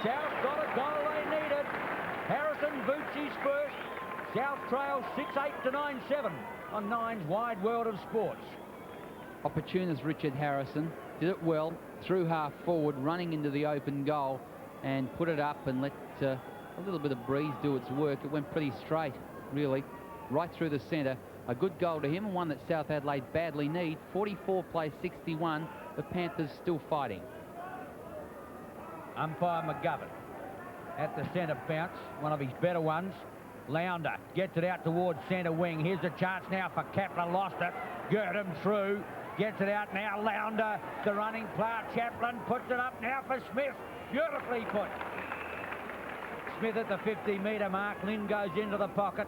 [SPEAKER 2] South got a goal they needed. Harrison boots his first. South trails 6-8 to 9-7 on Nine's Wide World of Sports.
[SPEAKER 1] Opportunist Richard Harrison did it well, through half forward, running into the open goal, and put it up and let a little bit of breeze do its work. It went pretty straight, really, right through the centre. A good goal to him, and one that South Adelaide badly need. 44 plays 61. The Panthers still fighting. Umpire
[SPEAKER 2] McGovern at the centre bounce, one of his better ones. Lounder gets it out towards centre wing. Here's a chance now for Kapler. Lost it. Girdham through. Gets it out now. Lounder, the running player. Chaplin puts it up now for Smith. Beautifully put. Smith at the 50-metre mark. Lynn goes into the pocket.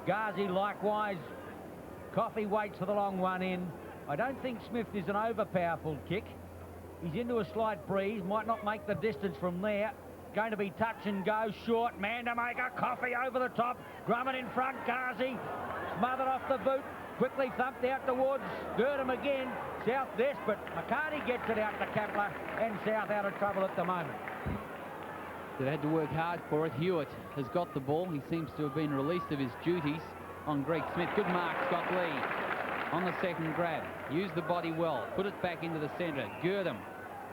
[SPEAKER 2] Ghazi likewise. Coffey waits for the long one in. I don't think Smith is an over-powerful kick. He's into a slight breeze. Might not make the distance from there. Going to be touch and go. Short. Man to make a Coffey over the top. Drummond in front. Ghazi smothered off the boot. Quickly thumped out towards Girdham again. South desperate. McCarty gets it out to Kapler, and South out of trouble at the moment.
[SPEAKER 1] They've had to work hard for it. Hewitt has got the ball. He seems to have been released of his duties on Greg Smith. Good mark, Scott Lee on the second grab. Used the body well. Put it back into the centre. Girdham.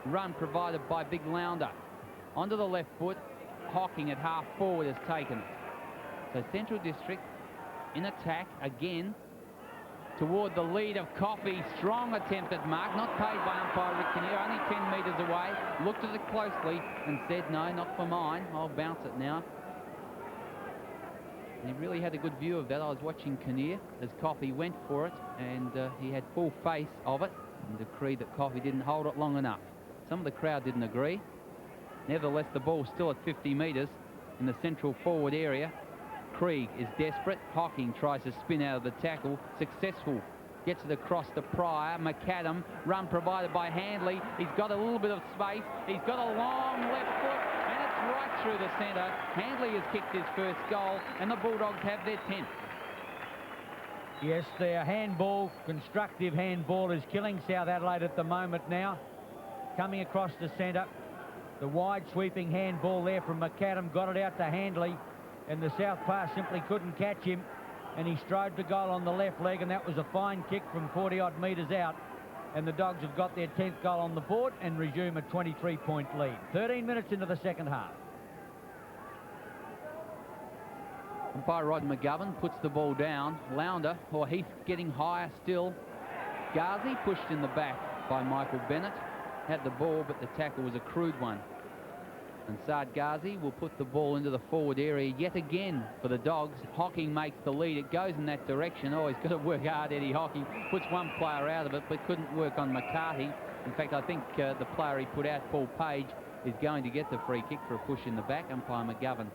[SPEAKER 1] Run provided by Big Lounder. Onto the left foot. Hocking at half forward has taken it. So Central District in attack again toward the lead of Coffey. Strong attempt at mark, not paid by umpire Rick Kinnear, only 10 metres away. Looked at it closely and said, no, not for mine. I'll bounce it now. And he really had a good view of that. I was watching Kinnear as Coffey went for it, and he had full face of it and decreed that Coffey didn't hold it long enough. Some of the crowd didn't agree. Nevertheless, the ball's still at 50 metres in the central forward area. Krieg is desperate. Hocking tries to spin out of the tackle. Successful. Gets it across to Pryor. McAdam. Run provided by Handley. He's got a little bit of space. He's got a long left foot, and it's right through the centre. Handley has kicked his first goal, and the Bulldogs have their 10th.
[SPEAKER 2] Yes, their handball, constructive handball, is killing South Adelaide at the moment now. Coming across the centre. The wide sweeping handball there from McAdam. Got it out to Handley, and the South pass simply couldn't catch him, and he strode to goal on the left leg, and that was a fine kick from 40-odd metres out, and the Dogs have got their 10th goal on the board and resume a 23-point lead. 13 minutes into the second half.
[SPEAKER 1] Umpire Rod McGovern puts the ball down. Lounder, or Heath getting higher still. Ghazi pushed in the back by Michael Bennett. Had the ball, but the tackle was a crude one. And Saad Ghazi will put the ball into the forward area yet again for the Dogs. Hocking makes the lead. It goes in that direction. Oh, he's got to work hard, Eddie Hocking. Puts one player out of it, but couldn't work on McCarthy. In fact, I think the player he put out, Paul Page, is going to get the free kick for a push in the back. Umpire McGovern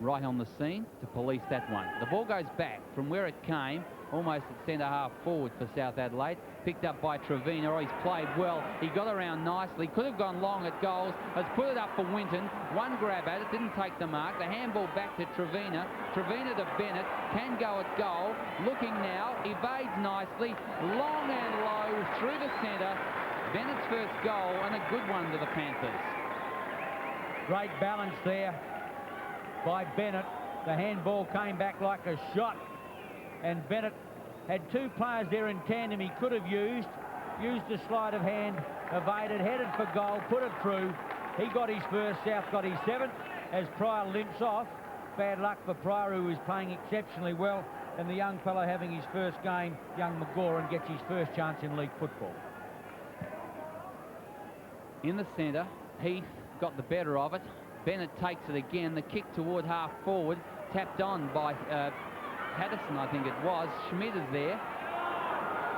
[SPEAKER 1] right on the scene to police that one. The ball goes back from where it came, almost at centre half forward for South Adelaide. Picked up by Trevina. Oh, he's played well. He got around nicely. Could have gone long at goals. Has put it up for Winton. One grab at it. Didn't take the mark. The handball back to Trevina. Trevina to Bennett. Can go at goal. Looking now. Evades nicely. Long and low through the centre. Bennett's first goal and a good one to the Panthers.
[SPEAKER 2] Great balance there by Bennett. The handball came back like a shot. And Bennett had two players there in tandem he could have used the sleight of hand, evaded, headed for goal, put it through. He got his first, South got his seventh as Pryor limps off. Bad luck for Pryor, who was playing exceptionally well, and the young fellow having his first game, young McGoran, gets his first chance in league football.
[SPEAKER 1] In the centre, Heath got the better of it. Bennett takes it again. The kick toward half forward, tapped on by Patterson, I think it was. Schmidt is there,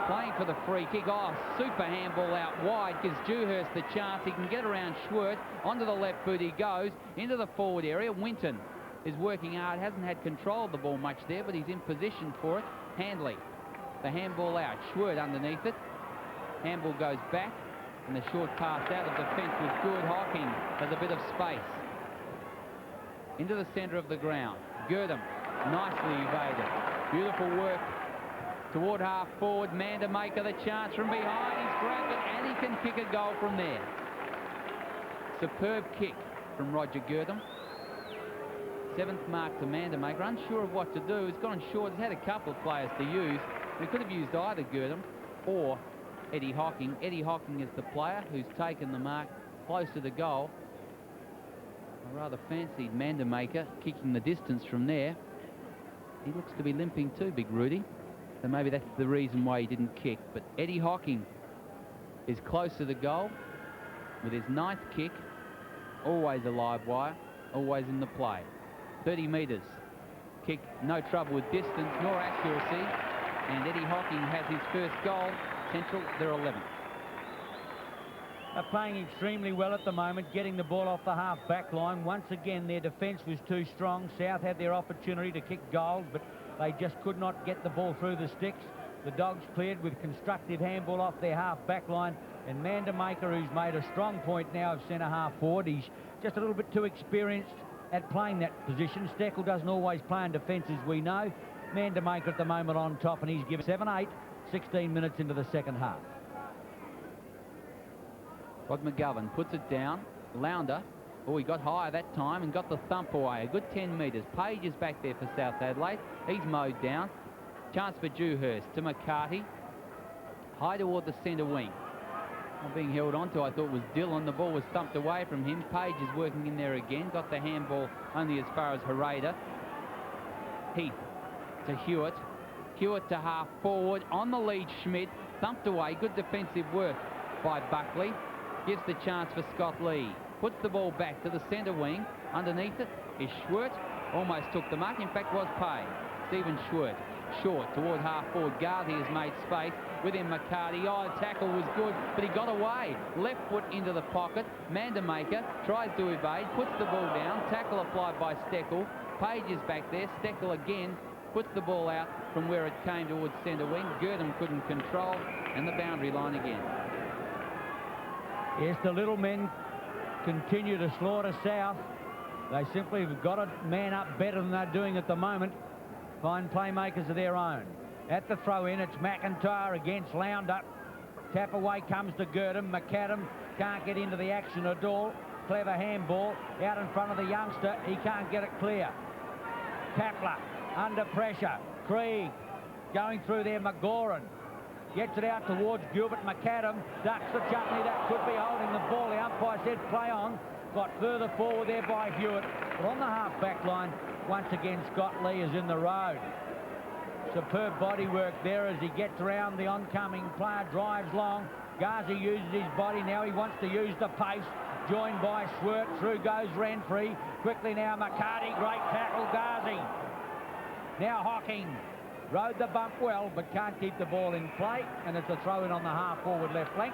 [SPEAKER 1] playing for the free kick. Oh, super handball out wide, gives Dewhurst the chance. He can get around Schwert. Onto the left boot he goes, into the forward area. Winton is working hard, hasn't had control of the ball much there, but he's in position for it. Handley, the handball out. Schwert underneath it. Handball goes back, and the short pass out of defence was good. Hocking has a bit of space. Into the centre of the ground. Girdham. Nicely evaded. Beautiful work toward half forward. Mandamaker the chance from behind. He's grabbed it and he can kick a goal from there. Superb kick from Roger Girdham. Seventh mark to Mandamaker. Unsure of what to do. He's gone short. He's had a couple of players to use. He could have used either Girdham or Eddie Hocking. Eddie Hocking is the player who's taken the mark close to the goal. I rather fancied Mandamaker kicking the distance from there. He looks to be limping too, Big Rudy. So maybe that's the reason why he didn't kick. But Eddie Hocking is close to the goal with his ninth kick. Always a live wire, always in the play. 30 metres. Kick, no trouble with distance nor accuracy. And Eddie Hocking has his first goal. Central, they're 11th.
[SPEAKER 2] They're playing extremely well at the moment, getting the ball off the half-back line. Once again, their defence was too strong. South had their opportunity to kick goals, but they just could not get the ball through the sticks. The Dogs cleared with constructive handball off their half-back line. And Mandamaker, who's made a strong point now of centre-half forward, he's just a little bit too experienced at playing that position. Steckel doesn't always play in defence, as we know. Mandamaker at the moment on top, and he's given 7-8, 16 minutes into the second half.
[SPEAKER 1] Rod McGovern puts it down. Lounder, oh, he got higher that time and got the thump away. A good 10 metres. Page is back there for South Adelaide. He's mowed down. Chance for Dewhurst to McCarthy. High toward the centre wing. Well, being held onto, I thought, was Dillon. The ball was thumped away from him. Page is working in there again. Got the handball only as far as Hereda. Heath to Hewitt. Hewitt to half forward. On the lead, Schmidt. Thumped away. Good defensive work by Buckley. Gives the chance for Scott Lee. Puts the ball back to the centre wing. Underneath it is Schwert. Almost took the mark. In fact, was Payne. Stephen Schwert. Short toward half forward. Garthy has made space. With him, McCarty. Oh, the tackle was good, but he got away. Left foot into the pocket. Mandamaker tries to evade. Puts the ball down. Tackle applied by Steckel. Page is back there. Steckel again puts the ball out from where it came towards centre wing. Girdham couldn't control. And the boundary line again.
[SPEAKER 2] Yes, the little men continue to slaughter South. They simply have got to man up better than they're doing at the moment. Find playmakers of their own. At the throw-in, it's McIntyre against Lounder. Tap away comes to Girdham. McAdam can't get into the action at all. Clever handball out in front of the youngster. He can't get it clear. Tapler under pressure. Krieg going through there. McGoran gets it out towards Gilbert. McAdam ducks the chutney. That could be holding the ball. The umpire said play on. Got further forward there by Hewitt. But on the half-back line, once again, Scott Lee is in the road. Superb body work there as he gets around the oncoming player, drives long. Ghazi uses his body. Now he wants to use the pace. joined by Schwert. Through goes Renfrey. Quickly now McCarty. Great tackle, Ghazi. Now Hocking. Rode the bump well, but can't keep the ball in play, and it's a throw-in on the half-forward left flank.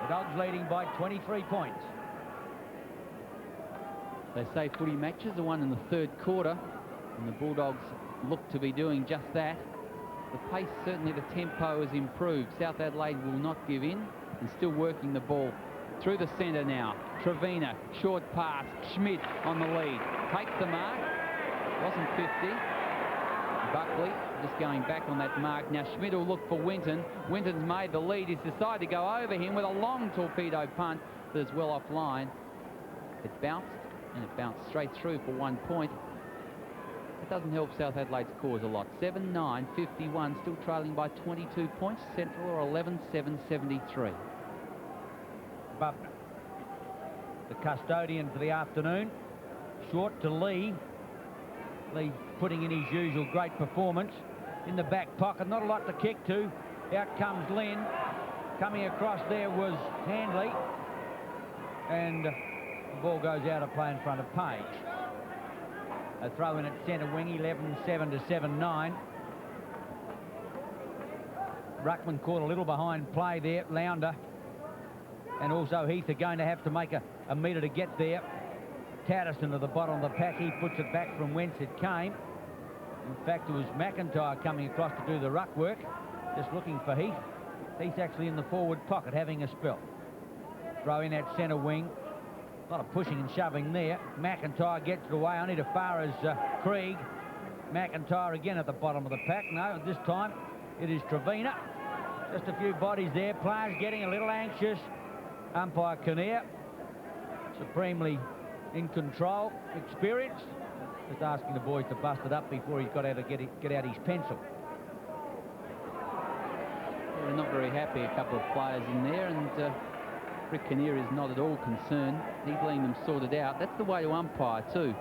[SPEAKER 2] The Dogs leading by 23 points.
[SPEAKER 1] They say footy matches are won in the third quarter, and the Bulldogs look to be doing just that. The pace, certainly the tempo has improved. South Adelaide will not give in and still working the ball through the centre now. Trevina, short pass. Schmidt on the lead. Takes the mark. Wasn't 50. Buckley just going back on that mark. Now Schmidt will look for Winton. Winton's made the lead. He's decided to go over him with a long torpedo punt that is well offline. It bounced, and it bounced straight through for 1 point. It doesn't help South Adelaide's cause a lot. 7-9, 51, still trailing by 22 points. Central are 11-7, 73.
[SPEAKER 2] Buckner, the custodian for the afternoon. Short to Lee. Lee putting in his usual great performance. In the back pocket, not a lot to kick to. Out comes Lynn. Coming across there was Handley. And the ball goes out of play in front of Page. A throw in at centre wing, 11-7 to 7-9. Ruckman caught a little behind play there. Lounder and also Heath are going to have to make a metre to get there. Tatterson to the bottom of the pack. He puts it back from whence it came. In fact, it was McIntyre coming across to do the ruck work, just looking for Heath. Heath actually in the forward pocket having a spell. Throw in at centre wing. A lot of pushing and shoving there. McIntyre gets it away only as far as Krieg. McIntyre again at the bottom of the pack. No, this time it is Trevina. Just a few bodies there. Players getting a little anxious. Umpire Kinnear, supremely in control, experienced. Just asking the boys to bust it up before he's got out to get out his pencil.
[SPEAKER 1] They're not very happy, a couple of players in there, and Rick Kinnear is not at all concerned. He's letting them sort it out. That's the way to umpire too.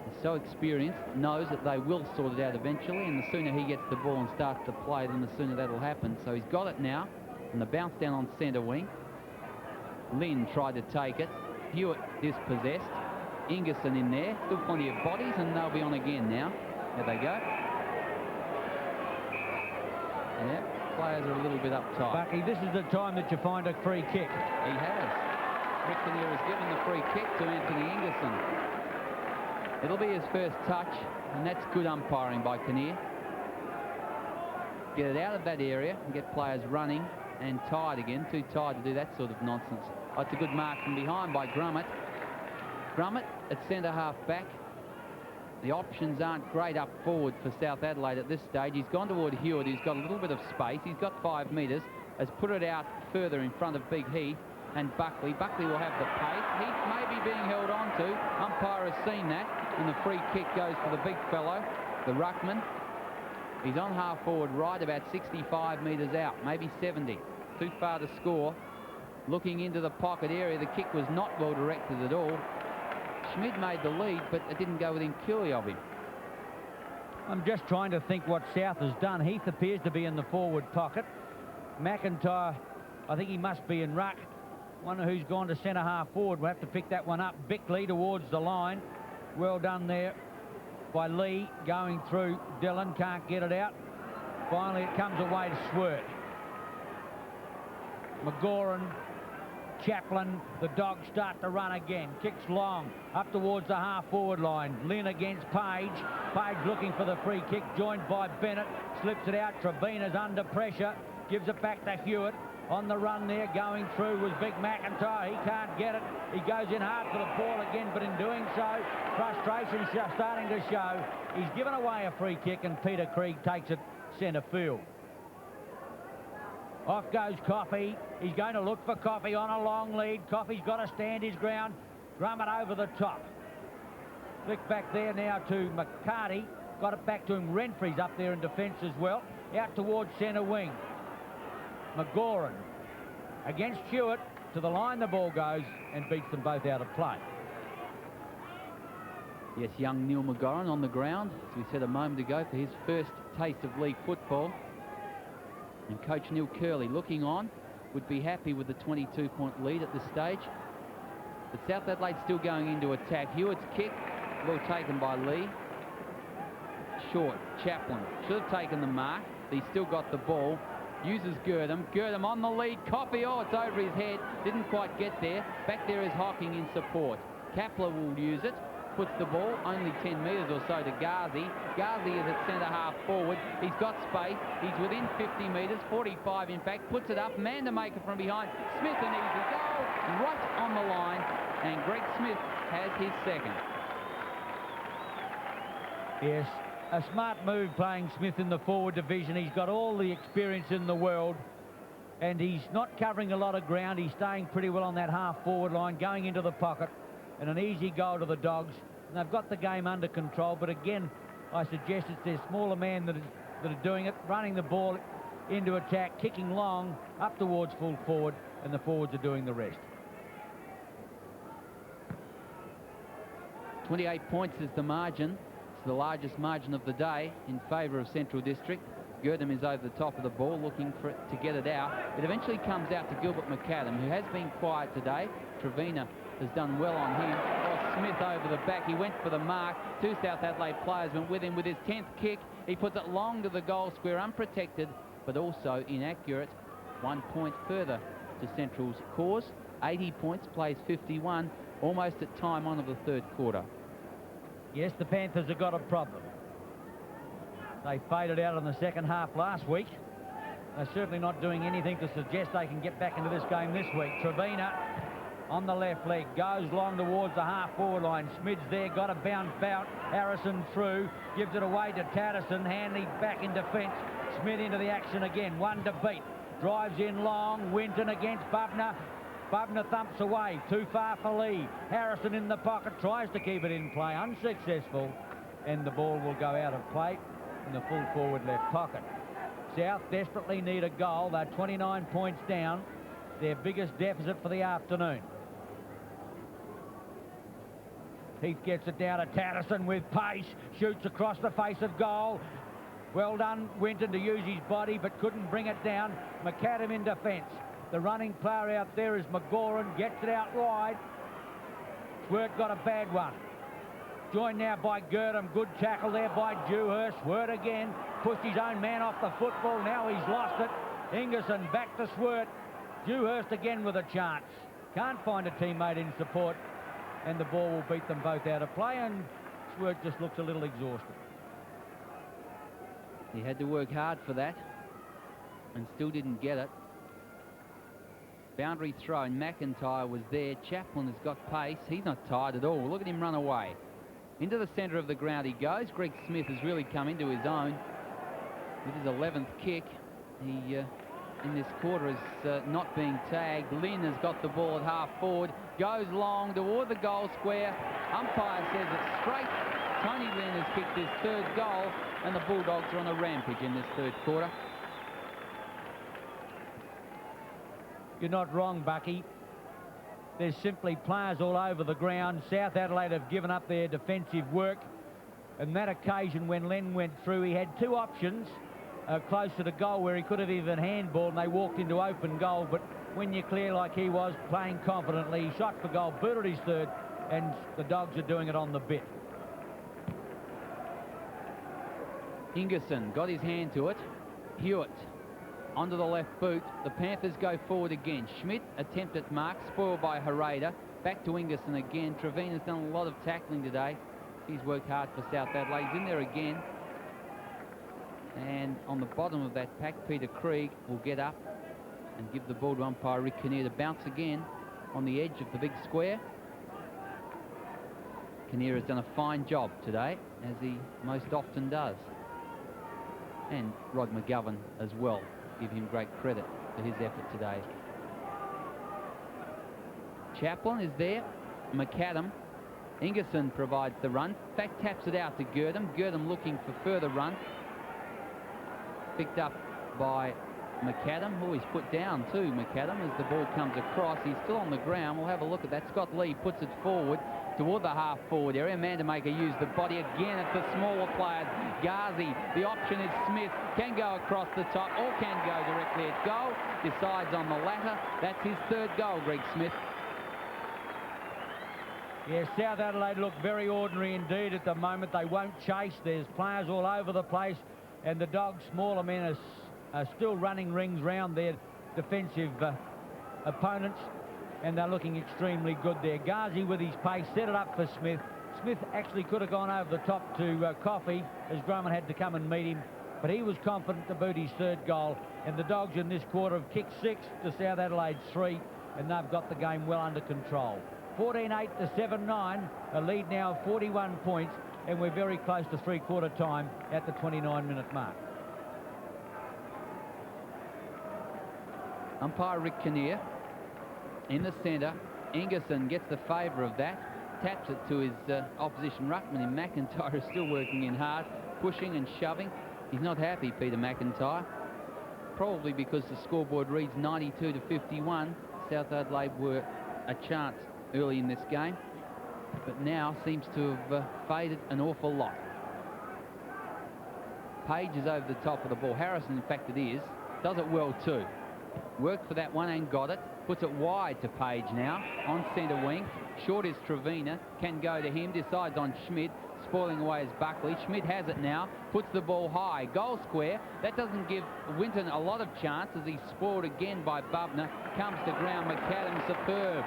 [SPEAKER 1] He's so experienced, knows that they will sort it out eventually, and the sooner he gets the ball and starts to play, then the sooner that'll happen. So he's got it now, and the bounce down on centre wing. Lynn tried to take it. Hewitt dispossessed. Ingerson in there. Still plenty of bodies, and they'll be on again now. There they go. Yeah, players are a little bit uptight.
[SPEAKER 2] Bucky, this is the time that you find a free kick.
[SPEAKER 1] He has. Rick Kinnear has given the free kick to Anthony Ingerson. It'll be his first touch, and that's good umpiring by Kinnear. Get it out of that area and get players running and tired again. Too tired to do that sort of nonsense. Oh, it's a good mark from behind by Grummett. Grummett at centre half back. The options aren't great up forward for South Adelaide at this stage. He's gone toward Hewitt, who's got a little bit of space. He's got 5 metres, has put it out further in front of Big Heath and Buckley. Buckley will have the pace. Heath may be being held on to. Umpire has seen that, and the free kick goes for the big fellow, the ruckman. He's on half forward right, about 65 metres out, maybe 70. Too far to score. Looking into the pocket area, the kick was not well directed at all. Schmidt made the lead, but it didn't go within cue of him.
[SPEAKER 2] I'm just trying to think what South has done. Heath appears to be in the forward pocket. McIntyre, I think he must be in ruck. Wonder who's gone to centre half forward. We'll have to pick that one up. Bickley towards the line. Well done there by Lee, going through Dillon. Can't get it out. Finally, it comes away to Swert. McGoran, Chaplin, the Dogs start to run again. Kicks long, up towards the half-forward line. Lynn against Page. Page looking for the free kick, joined by Bennett. Slips it out. Trevina's under pressure. Gives it back to Hewitt. On the run there, going through was Big McIntyre. He can't get it. He goes in hard for the ball again, but in doing so, frustration starting to show. He's given away a free kick, and Peter Krieg takes it centre field. Off goes Coffey. He's going to look for Coffey on a long lead. Coffey's got to stand his ground. Drum it over the top. Flick back there now to McCarty. Got it back to him. Renfrey's up there in defence as well. Out towards centre wing. McGoran against Hewitt. To the line the ball goes and beats them both out of play.
[SPEAKER 1] Yes, young Neil McGoran on the ground, as we said a moment ago, for his first taste of league football. And coach Neil Curley looking on, would be happy with the 22-point lead at this stage. But South Adelaide still going into attack. Hewitt's kick, well taken by Lee. Short, Chaplin should have taken the mark. He's still got the ball. Uses Girdham. Girdham on the lead. Coffey, oh, it's over his head. Didn't quite get there. Back there is Hocking in support. Kapler will use it. Puts the ball only 10 metres or so to Ghazi. Ghazi is at centre half forward. He's got space. He's within 50 metres, 45 in fact. Puts it up. Man to make it from behind. Smith, an easy goal. Right on the line. And Greg Smith has his second.
[SPEAKER 2] Yes, a smart move playing Smith in the forward division. He's got all the experience in the world. And he's not covering a lot of ground. He's staying pretty well on that half forward line, going into the pocket. And an easy goal to the Dogs. And they've got the game under control. But again, I suggest it's their smaller man that are doing it, running the ball into attack, kicking long, up towards full forward, and the forwards are doing the rest.
[SPEAKER 1] 28 points is the margin. It's the largest margin of the day in favour of Central District. Girdham is over the top of the ball, looking for it to get it out. It eventually comes out to Gilbert McAdam, who has been quiet today. Trevina has done well on him. Oh, Smith over the back. He went for the mark. Two South Adelaide players went with him with his 10th kick. He puts it long to the goal square, unprotected, but also inaccurate. 1 point further to Central's cause. 80 points, plays 51, almost at time on of the third quarter.
[SPEAKER 2] Yes, the Panthers have got a problem. They faded out in the second half last week. They're certainly not doing anything to suggest they can get back into this game this week. Trevina on the left leg, goes long towards the half-forward line. Smid's there, got a bounce bout. Harrison through, gives it away to Tatterson. Hanley back in defence. Smith into the action again, one to beat. Drives in long, Winton against Bubner. Bubner thumps away, too far for Lee. Harrison in the pocket, tries to keep it in play, unsuccessful. And the ball will go out of play in the full forward left pocket. South desperately need a goal. They're 29 points down. Their biggest deficit for the afternoon. Heath gets it down to Tatterson with pace, shoots across the face of goal. Well done, Winton, to use his body, but couldn't bring it down. McAdam in defence. The running player out there is McGoran, gets it out wide. Swert got a bad one. Joined now by Girdham, good tackle there by Dewhurst. Swert again, pushed his own man off the football, now he's lost it. Ingerson back to Swert. Dewhurst again with a chance. Can't find a teammate in support, and the ball will beat them both out of play, and Swert just looks a little exhausted.
[SPEAKER 1] He had to work hard for that and still didn't get it. Boundary throw, and McIntyre was there. Chaplin has got pace. He's not tired at all. Look at him run away. Into the centre of the ground he goes. Greg Smith has really come into his own with his 11th kick. He, in this quarter, is not being tagged. Lynn has got the ball at half forward. Goes long toward the goal square. Umpire says it's straight. Tony Lynn has kicked his third goal, and the Bulldogs are on a rampage in this third quarter.
[SPEAKER 2] You're not wrong, Bucky. There's simply players all over the ground. South Adelaide have given up their defensive work. And that occasion when Len went through, he had two options closer to goal where he could have even handballed, and they walked into open goal. But when you're clear like he was, playing confidently, he shot for goal, booted his third, and the Dogs are doing it on the bit.
[SPEAKER 1] Ingerson got his hand to it. Hewitt onto the left boot. The Panthers go forward again. Schmidt attempt at mark, spoiled by Harada. Back to Ingerson again. Trevina's done a lot of tackling today. He's worked hard for South Adelaide. He's in there again. And on the bottom of that pack, Peter Krieg will get up and give the ball to umpire Rick Kinnear to bounce again on the edge of the big square. Kinnear has done a fine job today, as he most often does. And Rod McGovern as well. Give him great credit for his effort today. Chaplin is there. McAdam. Ingerson provides the run. In fact, taps it out to Girdham. Girdham looking for further run. Picked up by McAdam, who he's put down too, McAdam, as the ball comes across. He's still on the ground. We'll have a look at that. Scott Lee puts it forward toward the half-forward area. Mandamaker used the body again at the smaller players. Ghazi, the option is Smith. Can go across the top or can go directly at goal. Decides on the latter. That's his third goal, Greg Smith.
[SPEAKER 2] Yeah, South Adelaide look very ordinary indeed at the moment. They won't chase. There's players all over the place, and the Dogs, smaller men, are still running rings round their defensive opponents, and they're looking extremely good there. Ghazi with his pace set it up for Smith. Smith actually could have gone over the top to Coffey as Drummond had to come and meet him, but he was confident to boot his third goal, and the Dogs in this quarter have kicked 6 to South Adelaide's 3, and they've got the game well under control. 14-8 to 7-9, a lead now of 41 points, and we're very close to three-quarter time at the 29-minute mark.
[SPEAKER 1] Umpire Rick Kinnear in the centre. Ingerson gets the favour of that, taps it to his opposition ruckman in McIntyre, who's still working in hard, pushing and shoving. He's not happy, Peter McIntyre, probably because the scoreboard reads 92 to 51. South Adelaide were a chance early in this game, but now seems to have faded an awful lot. Page is over the top of the ball. Harrison, in fact, it is. Does it well too. Worked for that one and got it. Puts it wide to Page now on centre wing. Short is Trevina. Can go to him. Decides on Schmidt. Spoiling away is Buckley. Schmidt has it now. Puts the ball high. Goal square. That doesn't give Winton a lot of chance as he's spoiled again by Bubner. Comes to ground. McAdam superb.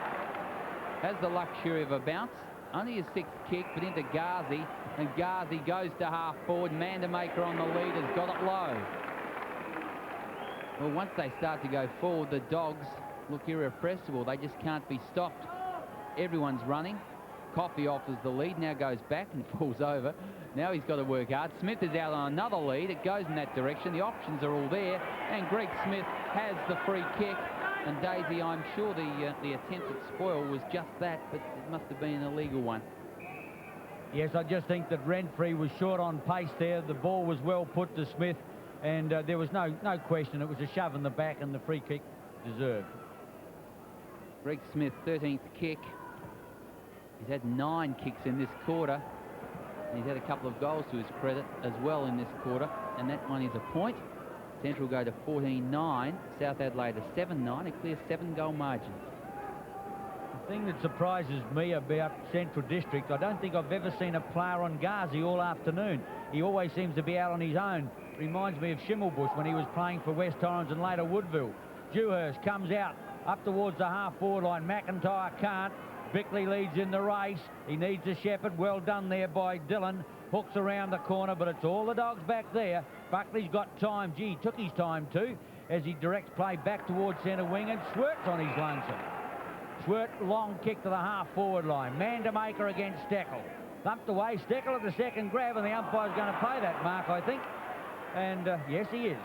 [SPEAKER 1] Has the luxury of a bounce. Only his 6th kick, but into Ghazi. And Ghazi goes to half forward. Mandamaker on the lead has got it low. Well, once they start to go forward, the Dogs look irrepressible. They just can't be stopped. Everyone's running. Coffey offers the lead, now goes back and falls over. Now he's got to work hard. Smith is out on another lead. It goes in that direction. The options are all there. And Greg Smith has the free kick. And Daisy, I'm sure the attempt at spoil was just that, but it must have been an illegal one.
[SPEAKER 2] Yes, I just think that Renfrey was short on pace there. The ball was well put to Smith, and there was no question. It was a shove in the back, and the free kick deserved.
[SPEAKER 1] Greg Smith, 13th kick. He's had 9 kicks in this quarter. And he's had a couple of goals to his credit as well in this quarter, and that one is a point. Central go to 14-9. South Adelaide a 7-9, a clear 7-goal margin.
[SPEAKER 2] The thing that surprises me about Central District, I don't think I've ever seen a player on Ghazi all afternoon. He always seems to be out on his own. Reminds me of Schimmelbusch when he was playing for West Torrens and later Woodville. Dewhurst comes out up towards the half-forward line. McIntyre can't. Bickley leads in the race. He needs a shepherd. Well done there by Dillon. Hooks around the corner, but it's all the Dogs back there. Buckley's got time. Gee, he took his time too, as he directs play back towards centre wing, and Schwert's on his lonesome. Schwert, long kick to the half-forward line. Mandamaker against Steckel. Thumped away. Steckel at the second grab, and the umpire's going to play that mark, I think. And yes, he is.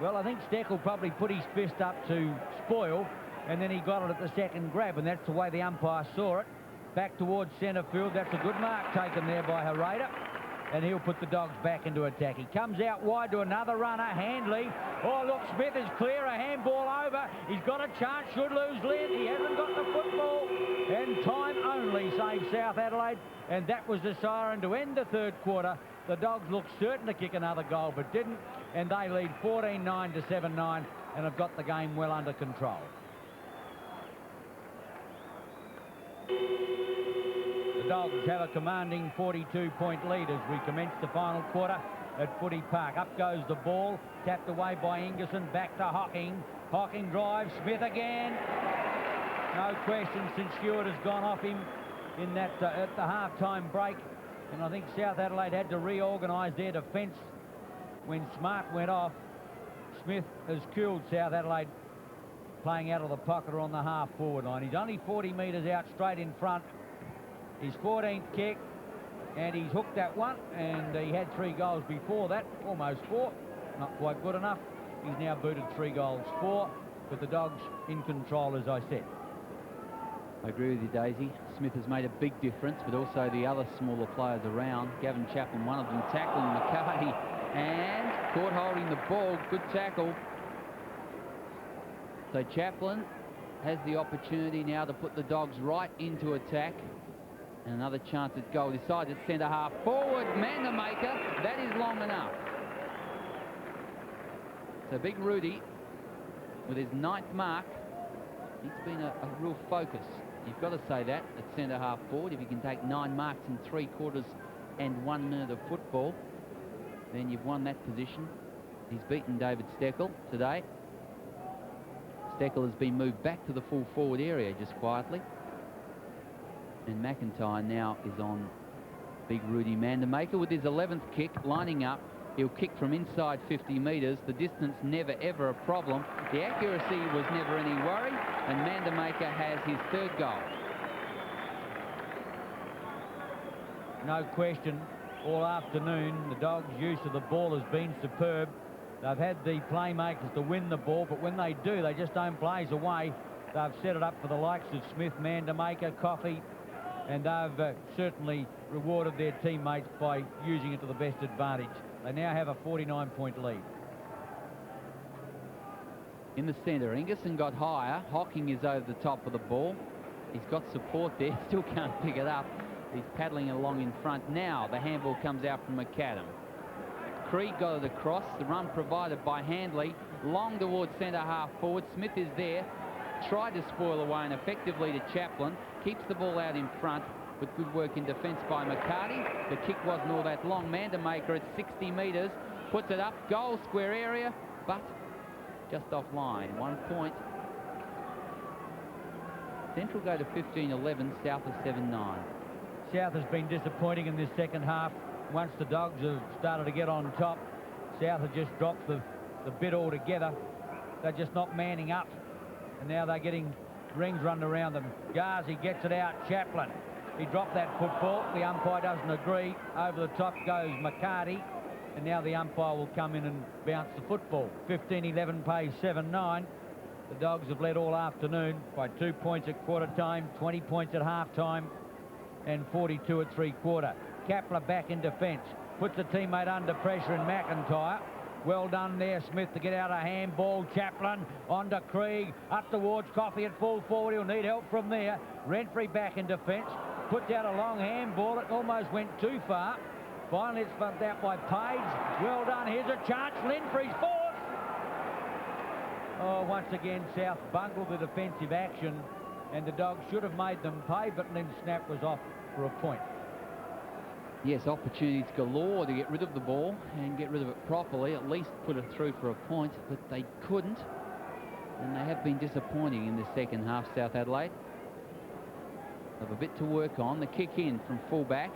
[SPEAKER 2] Well, I think Steckel probably put his fist up to spoil, and then he got it at the second grab, and that's the way the umpire saw it. Back towards centre field. That's a good mark taken there by Herrera, and he'll put the Dogs back into attack. He comes out wide to another runner, Handley. Oh, look, Smith is clear, a handball over. He's got a chance, should lose lead. He hasn't got the football, and time only saves South Adelaide, and that was the siren to end the third quarter. The Dogs looked certain to kick another goal, but didn't, and they lead 14-9 to 7-9, and have got the game well under control. The Dogs have a commanding 42-point lead as we commence the final quarter at Footy Park. Up goes the ball, tapped away by Ingerson, back to Hocking. Hocking drives, Smith again. No question, since Stewart has gone off him in that at the half-time break. And I think South Adelaide had to reorganise their defence when Smart went off. Smith has cooled South Adelaide playing out of the pocket or on the half-forward line. He's only 40 metres out straight in front. His 14th kick, and he's hooked that one, and he had 3 goals before that, almost 4. Not quite good enough. He's now booted 3 goals, 4, but the Dogs in control, as I said.
[SPEAKER 1] I agree with you, Daisy. Smith has made a big difference, but also the other smaller players around. Gavin Chaplin, one of them, tackling McCarty, and caught holding the ball. Good tackle. So Chaplin has the opportunity now to put the Dogs right into attack. And another chance at goal. Decides at centre half forward. Mandamaker. That is long enough. So Big Rudy, with his 9th mark, he's been a real focus You've got to say that at centre half forward. If you can take 9 marks in 3 quarters and 1 minute of football, then you've won that position. He's beaten David Steckel today. Steckel has been moved back to the full forward area just quietly. And McIntyre now is on big Rudy Mandamaker with his 11th kick, lining up. He'll kick from inside 50 metres. The distance never ever a problem. The accuracy was never any worry, and Mandamaker has his 3rd goal.
[SPEAKER 2] No question, all afternoon the Dogs' use of the ball has been superb. They've had the playmakers to win the ball, but when they do, they just don't blaze away. They've set it up for the likes of Smith, Mandamaker, Coffey, and they've certainly rewarded their teammates by using it to the best advantage. They now have a 49-point lead.
[SPEAKER 1] In the centre, Ingerson got higher. Hocking is over the top of the ball. He's got support there, still can't pick it up. He's paddling along in front. Now the handball comes out from McAdam. Krieg got it across. The run provided by Handley. Long towards centre half forward. Smith is there. Tried to spoil away and effectively to Chaplin. Keeps the ball out in front with good work in defence by McCarty. The kick wasn't all that long. Mandamaker at 60 metres. Puts it up. Goal square area, but just offline. 1 point. Central go to 15-11. South is 7-9.
[SPEAKER 2] South has been disappointing in this second half. Once the Dogs have started to get on top, South have just dropped the bit altogether. They're just not manning up. And now they're getting rings run around them. Ghazi gets it out. Chaplin. He dropped that football. The umpire doesn't agree. Over the top goes McCarty. And now the umpire will come in and bounce the football. 15-11 pays 7-9. The Dogs have led all afternoon by 2 points at quarter time, 20 points at half time, and 42 at 3/4. Kapler back in defence. Puts a teammate under pressure in McIntyre. Well done there, Smith, to get out a handball. Chaplin on to Krieg. Up towards Coffey at full forward. He'll need help from there. Renfrey back in defence. Puts out a long handball. It almost went too far. Finally, it's bumped out by Page. Well done. Here's a chance. Linfrey's fourth. Oh, once again, South bungled the defensive action, and the Dogs should have made them pay, but then snap was off for a point.
[SPEAKER 1] Yes, opportunities galore to get rid of the ball and get rid of it properly, at least put it through for a point, but they couldn't. And they have been disappointing in the second half, South Adelaide. They have a bit to work on. The kick in from fullback.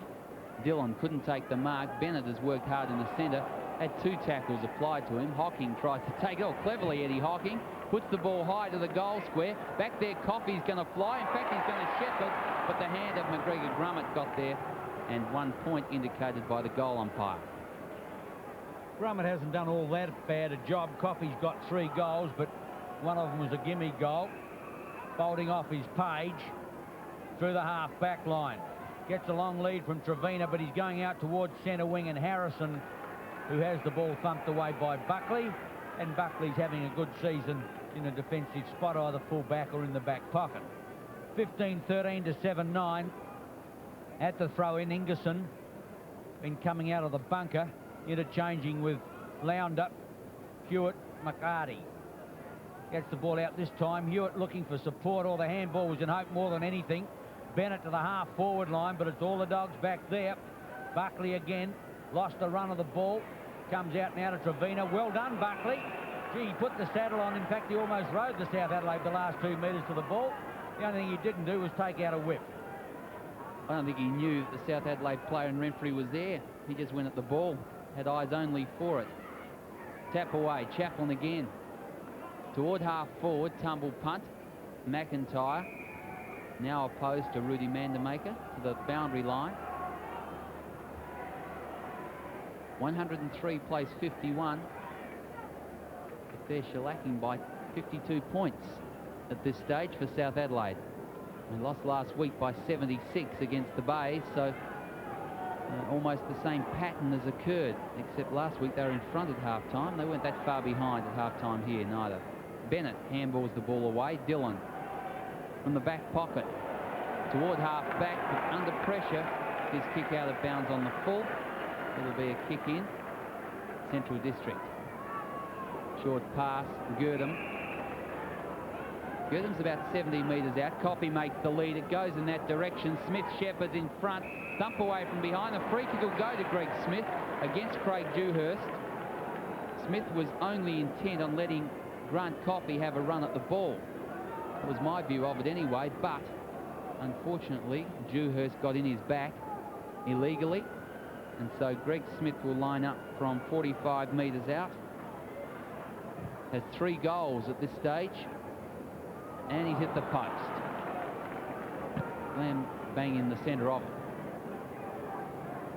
[SPEAKER 1] Dillon couldn't take the mark. Bennett has worked hard in the centre. Had 2 tackles applied to him. Hocking tries to take it. Oh, cleverly, Eddie Hocking. Puts the ball high to the goal square. Back there, Coffey's going to fly. In fact, he's going to shepherd, but the hand of McGregor Grummett got there, and 1 point indicated by the goal umpire.
[SPEAKER 2] Grummett hasn't done all that bad a job. Coffey's got 3 goals, but one of them was a gimme goal. Folding off his Page through the half-back line. Gets a long lead from Trevina, but he's going out towards centre wing, and Harrison, who has the ball thumped away by Buckley. And Buckley's having a good season in a defensive spot, either full-back or in the back pocket. 15-13 to 7-9. At the throw-in, Ingerson been coming out of the bunker, interchanging with Lounder. Hewitt, McCarty. Gets the ball out this time. Hewitt looking for support, or the handball was in hope more than anything. Bennett to the half-forward line, but it's all the Dogs back there. Buckley again, lost the run of the ball. Comes out now to Trevina. Well done, Buckley. Gee, he put the saddle on. In fact, he almost rode the South Adelaide the last 2 metres to the ball. The only thing he didn't do was take out a whip.
[SPEAKER 1] I don't think he knew that the South Adelaide player in Renfrey was there. He just went at the ball, had eyes only for it. Tap away, Chaplin again. Toward half forward, tumble punt. McIntyre now opposed to Rudy Mandamaker to the boundary line. 103 plays 51. But they're shellacking by 52 points at this stage for South Adelaide. They lost last week by 76 against the Bay, so almost the same pattern has occurred, except last week they were in front at half-time. They weren't that far behind at half-time here, neither. Bennett handballs the ball away. Dillon from the back pocket toward half-back, but under pressure. His kick out of bounds on the full. It'll be a kick in. Central District. Short pass, Girdham. Girdham's about 70 metres out. Coffey makes the lead. It goes in that direction. Smith Shepherd's in front. Thump away from behind. The free kick will go to Greg Smith against Craig Dewhurst. Smith was only intent on letting Grant Coffey have a run at the ball. That was my view of it anyway, but unfortunately Dewhurst got in his back illegally, and so Greg Smith will line up from 45 metres out. Has 3 goals at this stage, and he's hit the post. Lamb bang in the centre of it.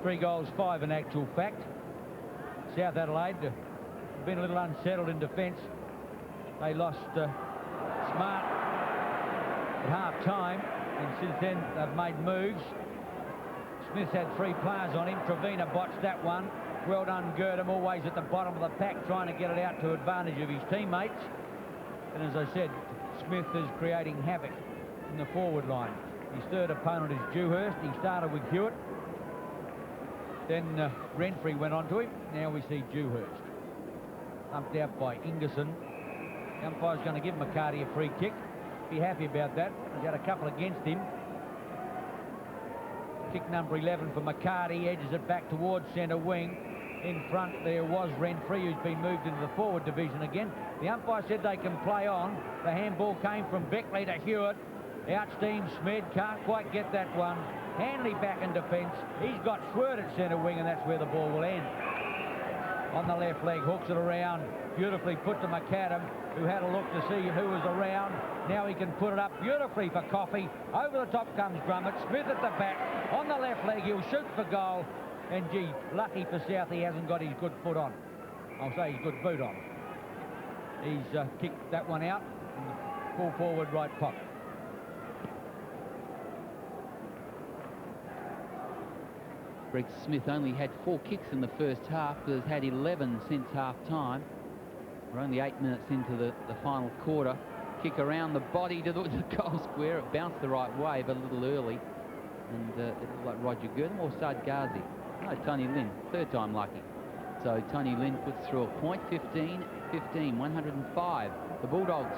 [SPEAKER 2] 3 goals, 5 in actual fact. South Adelaide been a little unsettled in defence. They lost Smart at half-time, and since then they've made moves. Smith's had 3 players on him. Trevina botched that one. Well done, Girdham, always at the bottom of the pack, trying to get it out to advantage of his teammates. And as I said, Smith is creating havoc in the forward line. His third opponent is Dewhurst. He started with Hewitt. Then Renfrey went on to him. Now we see Dewhurst. Thumped out by Ingerson. The umpire's going to give McCarty a free kick. Be happy about that. He's had a couple against him. Kick number 11 for McCarty. Edges it back towards centre wing. In front there was Renfrey, who's been moved into the forward division again. The umpire said they can play on. The handball came from Beckley to Hewitt. Outsteam Smed, can't quite get that one. Hanley back in defence. He's got Swert at centre wing, and that's where the ball will end. On the left leg, hooks it around. Beautifully put to McAdam, who had a look to see who was around. Now he can put it up beautifully for Coffey. Over the top comes Grummett. Smith at the back. On the left leg, he'll shoot for goal. And gee, lucky for South, he hasn't got his good foot on. I'll say his good boot on. He's kicked that one out in the full forward right pocket.
[SPEAKER 1] Greg Smith only had 4 kicks in the first half, but has had 11 since half-time. We're only 8 minutes into the final quarter. Kick around the body to the goal square. It bounced the right way, but a little early. And it looked like Roger Girdham or Saad Ghazi. No, Tony Lynn, 3rd time lucky. So Tony Lynn puts through a point. 15-15, 105. The Bulldogs,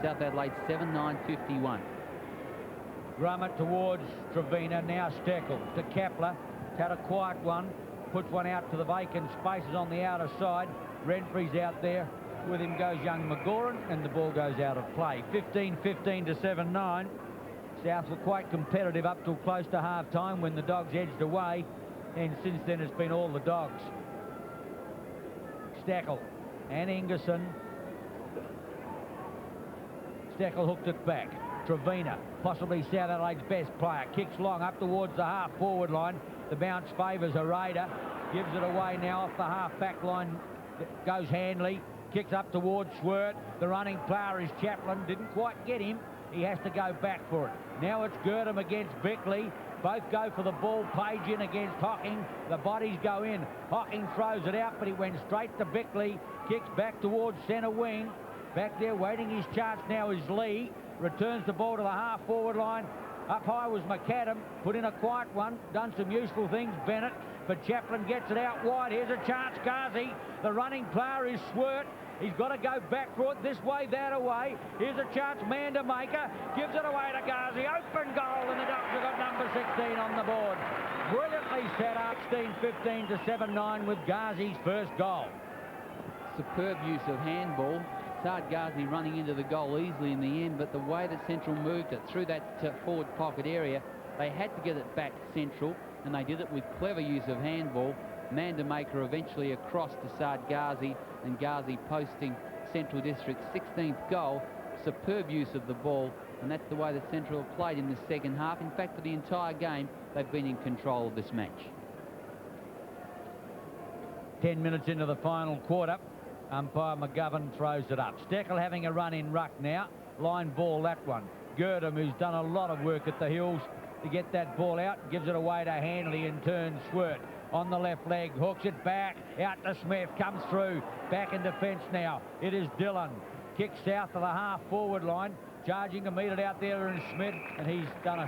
[SPEAKER 1] South Adelaide 7-9-51.
[SPEAKER 2] Grummett towards Trevina, now Steckel to Kepler. It's had a quiet one, puts one out to the vacant spaces on the outer side. Renfrey's out there. With him goes young McGoran, and the ball goes out of play. 15-15 to 7-9. South were quite competitive up till close to half-time when the Dogs edged away, and since then it's been all the Dogs. Steckel and Ingerson. Steckel hooked it back. Trevina, possibly South Adelaide's best player, kicks long up towards the half-forward line. The bounce favours a Raider. Gives it away now off the half-back line. Goes Hanley. Kicks up towards Swert. The running player is Chaplin. Didn't quite get him. He has to go back for it. Now it's Girdham against Beckley. Both go for the ball. Page in against Hocking. The bodies go in. Hocking throws it out, but he went straight to Beckley. Kicks back towards centre wing. Back there waiting his chance now is Lee. Returns the ball to the half-forward line. Up high was McAdam. Put in a quiet one. Done some useful things, Bennett. But Chaplin gets it out wide. Here's a chance, Ghazi. The running player is Swert. He's got to go back for it, this way, that away. Here's a chance, Mandermaker gives it away to Ghazi. Open goal, and the Dogs have got number 16 on the board. Brilliantly set up, 16-15 to 7-9 with Ghazi's first goal.
[SPEAKER 1] Superb use of handball. Saad Ghazi running into the goal easily in the end, but the way that Central moved it through that forward pocket area, they had to get it back Central, and they did it with clever use of handball. Mandermaker eventually across to Saad Ghazi, and Ghazi posting Central District's 16th goal. Superb use of the ball, and that's the way that Central have played in the second half. In fact, for the entire game, they've been in control of this match.
[SPEAKER 2] 10 minutes into the final quarter. Umpire McGovern throws it up. Steckel having a run in ruck now. Line ball, that one. Girdham, who's done a lot of work at the Hills to get that ball out, gives it away to Hanley and turns Swert. On the left leg, hooks it back, out to Smith, comes through, back in defence now. It is Dillon, kicks south of the half-forward line, charging to meet it out there in Smith, and he's done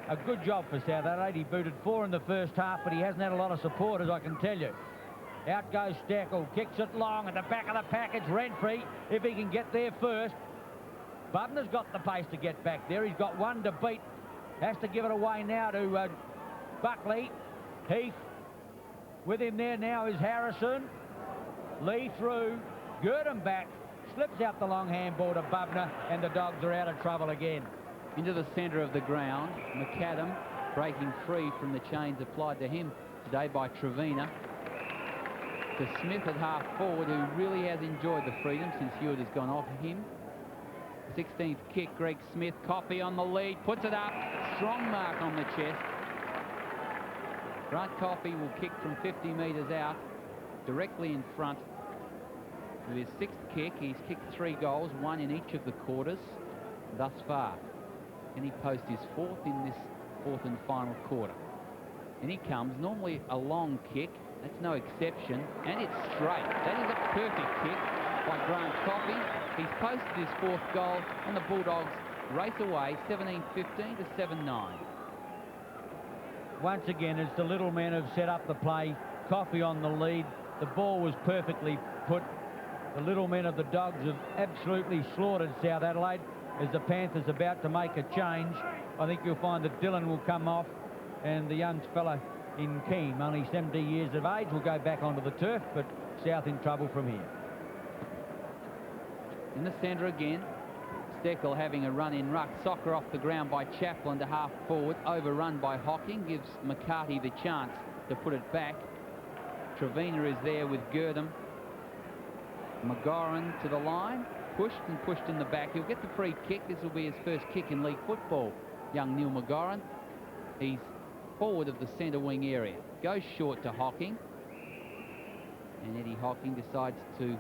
[SPEAKER 2] a good job for South Adelaide. He booted 4 in the first half, but he hasn't had a lot of supporters, I can tell you. Out goes Steckel, kicks it long, at the back of the pack, it's Renfrey, if he can get there first. Bubner's got the pace to get back there. He's got one to beat. Has to give it away now to Buckley. Heath. With him there now is Harrison. Lee through. Gurdon back. Slips out the long handball to Bubner, and the Dogs are out of trouble again.
[SPEAKER 1] Into the centre of the ground. McAdam breaking free from the chains applied to him today by Trevina. To Smith at half forward, who really has enjoyed the freedom since Hewitt has gone off him. 16th kick, Greg Smith. Coffey on the lead, puts it up. Strong mark on the chest. Grant Coffey will kick from 50 metres out, directly in front. With his 6th kick, he's kicked 3 goals, 1 in each of the quarters thus far. Any post is 4th in this 4th and final quarter. And he comes, normally a long kick. That's no exception, and it's straight. That is a perfect kick by Grant Coffey. He's posted his 4th goal, and the Bulldogs race away 17-15 to 7-9.
[SPEAKER 2] Once again, as the little men have set up the play, Coffey on the lead. The ball was perfectly put. The little men of the Dogs have absolutely slaughtered South Adelaide. As the Panthers about to make a change, I think you'll find that Dillon will come off, and the young fella in Keane, only 70 years of age, will go back onto the turf, but South in trouble from here.
[SPEAKER 1] In the centre again, Steckel having a run in ruck. Soccer off the ground by Chaplin to half forward, overrun by Hocking, gives McCarty the chance to put it back. Trevina is there with Gurdon. McGoran to the line, pushed and pushed in the back. He'll get the free kick. This will be his first kick in league football, young Neil McGoran. He's forward of the centre wing area. Goes short to Hocking. And Eddie Hocking decides to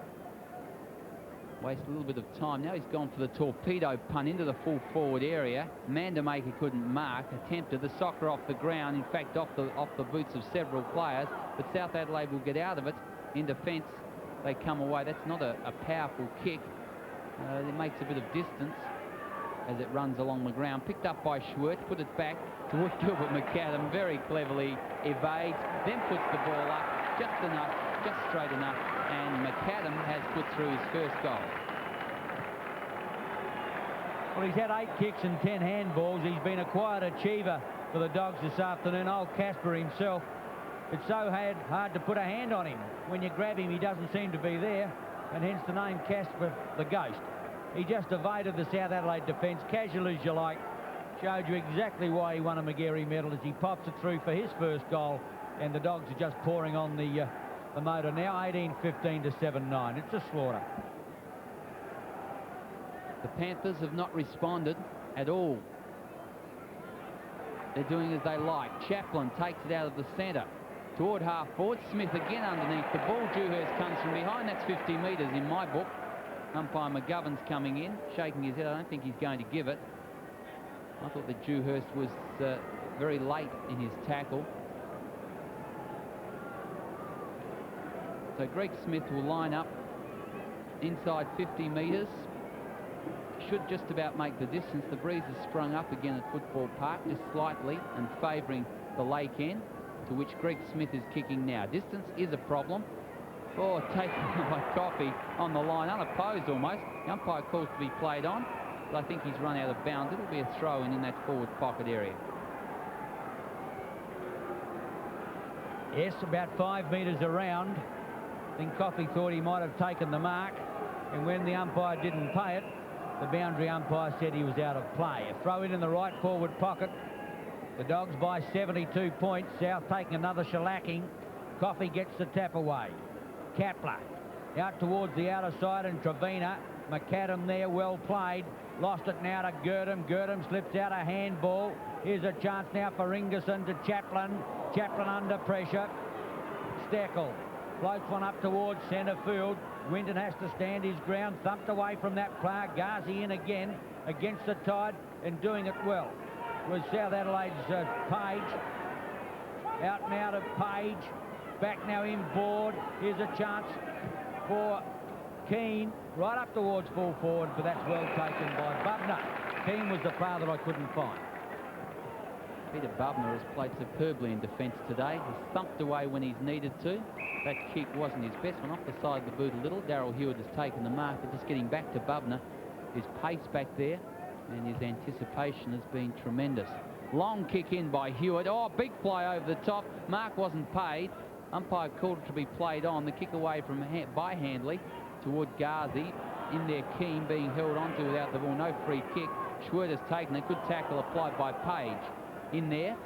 [SPEAKER 1] waste a little bit of time. Now he's gone for the torpedo punt into the full forward area. Mandamaker couldn't mark. Attempted the soccer off the ground. In fact, off the boots of several players. But South Adelaide will get out of it. In defence, they come away. That's not a powerful kick. It makes a bit of distance as it runs along the ground. Picked up by Schwartz, put it back towards Gilbert McAdam. Very cleverly evades, then puts the ball up just enough, just straight enough, and McAdam has put through his first goal.
[SPEAKER 2] Well, he's had 8 kicks and 10 handballs. He's been a quiet achiever for the Dogs this afternoon. Old Casper himself. It's so hard to put a hand on him. When you grab him, he doesn't seem to be there, and hence the name Casper the Ghost. He just evaded the South Adelaide defence, casual as you like. Showed you exactly why he won a Magarey medal as he pops it through for his first goal, and the Dogs are just pouring on the motor now, 18-15 to 7-9. It's a slaughter.
[SPEAKER 1] The Panthers have not responded at all. They're doing as they like. Chaplin takes it out of the centre toward half forward. Smith again underneath the ball. Dewhurst comes from behind. That's 50 metres in my book. Umpire McGovern's coming in, shaking his head. I don't think he's going to give it. I thought that Dewhurst was very late in his tackle. So Greg Smith will line up inside 50 metres. Should just about make the distance. The breeze has sprung up again at Football Park, just slightly, and favouring the lake end, to which Greg Smith is kicking now. Distance is a problem. Oh, taken by Coffey on the line, unopposed almost. The umpire calls to be played on, but I think he's run out of bounds. It'll be a throw-in in that forward pocket area.
[SPEAKER 2] Yes, about 5 metres around. I think Coffey thought he might have taken the mark, and when the umpire didn't pay it, the boundary umpire said he was out of play. A throw-in the right forward pocket. The Dogs by 72 points. South taking another shellacking. Coffey gets the tap away. Kapler out towards the outer side, and Trevina. McAdam there, well played. Lost it now to Gurdon. Gurdon slips out a handball. Here's a chance now for Ingerson to Chaplin. Chaplin under pressure. Steckel floats one up towards centre field. Winton has to stand his ground. Thumped away from that player. Ghazi in again against the tide and doing it well. Was South Adelaide's Page. Out now to Page. Back now in board. Here's a chance for Keane. Right up towards full forward, but that's well taken by Bubner. Keane was the player that I couldn't find.
[SPEAKER 1] Peter Bubner has played superbly in defence today. He's thumped away when he's needed to. That kick wasn't his best one, off the side of the boot a little. Darryl Hewitt has taken the mark, but just getting back to Bubner. his pace back there, and his anticipation has been tremendous. Long kick in by Hewitt. Oh, big play over the top. Mark wasn't paid. Umpire called it to be played on. The kick away from by Handley toward Ghazi. In there, Keane being held onto without the ball. No free kick. Schwerter's taken a good tackle applied by Page. In there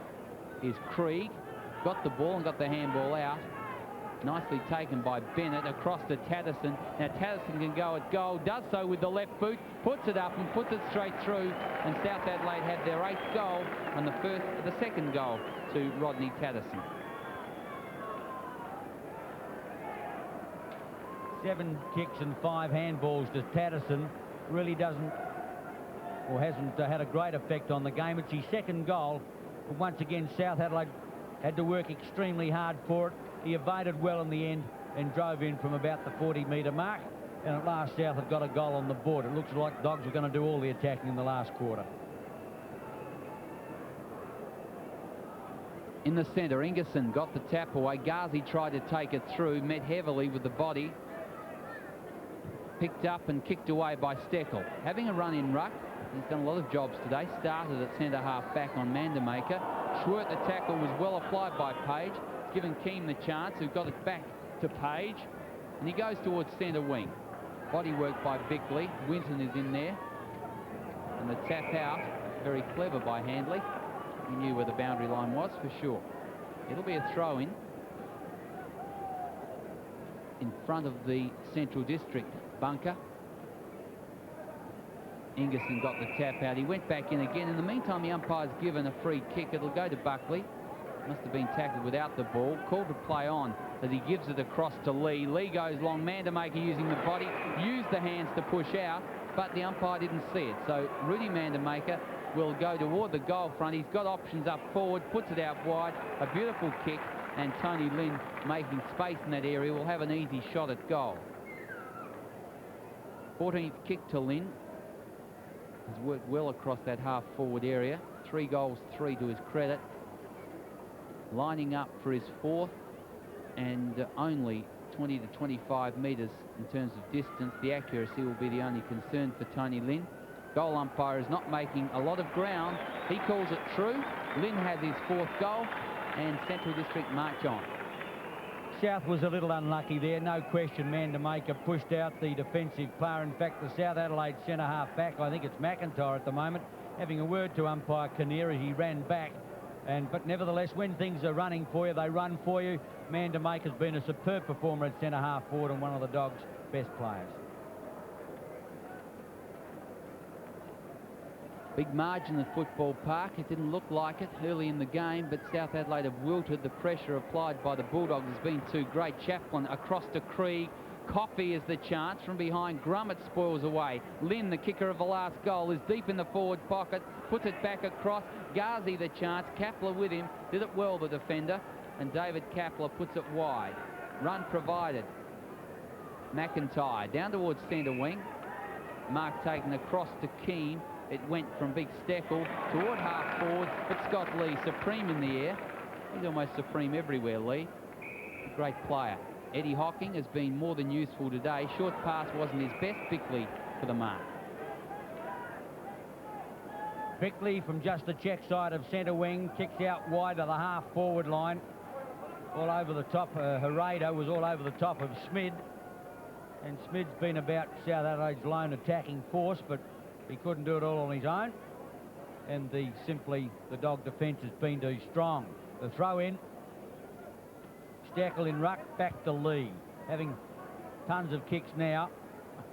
[SPEAKER 1] is Krieg. Got the ball and got the handball out. Nicely taken by Bennett across to Tatterson. Now Tatterson can go at goal, does so with the left boot, puts it up and puts it straight through, and South Adelaide had their 8th goal and the second goal to Rodney Tatterson.
[SPEAKER 2] 7 kicks and 5 handballs to Tatterson. Really doesn't, or hasn't had a great effect on the game. It's his 2nd goal, but once again South Adelaide had to work extremely hard for it. He evaded well in the end and drove in from about the 40-metre mark. And at last, South have got a goal on the board. It looks like Dogs are going to do all the attacking in the last quarter.
[SPEAKER 1] In the centre, Ingerson got the tap away. Ghazi tried to take it through, met heavily with the body. Picked up and kicked away by Steckel. Having a run in ruck. He's done a lot of jobs today. Started at centre half back on Mandamaker. Schwert, the tackle, was well applied by Page. Given Keane the chance, who got it back to Page, and he goes towards centre wing. Body work by Bickley. Winton is in there, and the tap out, very clever by Handley. He knew where the boundary line was for sure. It'll be a throw-in in front of the Central District bunker. Ingerson got the tap out. He went back in again. In the meantime, the umpire's given a free kick. It'll go to Buckley. Must have been tackled without the ball. Called to play on as he gives it across to Lee. Lee goes long. Mandamaker using the body. Used the hands to push out, but the umpire didn't see it. So Rudy Mandamaker will go toward the goal front. He's got options up forward. Puts it out wide. A beautiful kick. And Tony Lynn, making space in that area, will have an easy shot at goal. 14th kick to Lynn. Has worked well across that half-forward area. 3 goals, 3 to his credit. Lining up for his 4th, and only 20 to 25 metres in terms of distance. The accuracy will be the only concern for Tony Lynn. Goal umpire is not making a lot of ground. He calls it true. Lynn has his 4th goal, and Central District march on.
[SPEAKER 2] South was a little unlucky there, no question. Mandamaker pushed out the defensive player. In fact, the South Adelaide centre half back, I think it's McIntyre at the moment, having a word to umpire Kinnear as he ran back. But nevertheless, when things are running for you, they run for you. Mandamaker's been a superb performer at centre half forward and one of the Dogs' best players.
[SPEAKER 1] Big margin at Football Park. It didn't look like it early in the game, but South Adelaide have wilted. The pressure applied by the Bulldogs has been too great. Chaplin across to Krieg. Coffey is the chance from behind. Grummett spoils away. Lynn, the kicker of the last goal, is deep in the forward pocket. Puts it back across. Ghazi the chance. Kapler with him. Did it well, the defender. And David Kapler puts it wide. Run provided. McIntyre down towards centre wing. Mark taken across to Keane. It went from Big Steckel toward half forward, but Scott Lee supreme in the air. He's almost supreme everywhere, Lee. A great player. Eddie Hocking has been more than useful today. Short pass wasn't his best. Bickley for the mark.
[SPEAKER 2] Bickley from just the check side of centre wing, kicks out wide of the half forward line. All over the top. Herrera was all over the top of Smid. And Smid's been about South Adelaide's lone attacking force, but he couldn't do it all on his own. And simply the Dog defence has been too strong. The throw in. Steckel in ruck, back to Lee. Having tons of kicks now.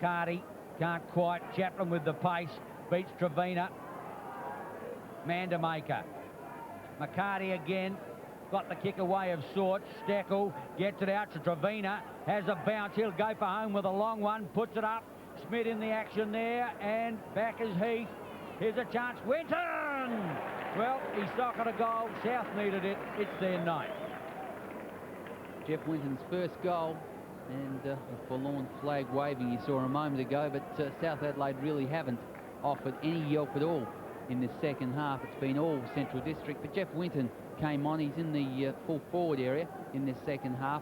[SPEAKER 2] McCarty can't quite. Chaplin with the pace. Beats Trevina. Mandamaker. McCarty again. Got the kick away of sorts. Steckel gets it out to Trevina. Has a bounce. He'll go for home with a long one. Puts it up. Smith in the action there. And back is Heath. Here's a chance. Winton! Well, he socketed a goal. South needed it. It's their ninth.
[SPEAKER 1] Jeff Winton's first goal, and a forlorn flag waving you saw a moment ago, but South Adelaide really haven't offered any yelp at all in this second half. It's been all Central District, but Jeff Winton came on. He's in the full forward area in this second half.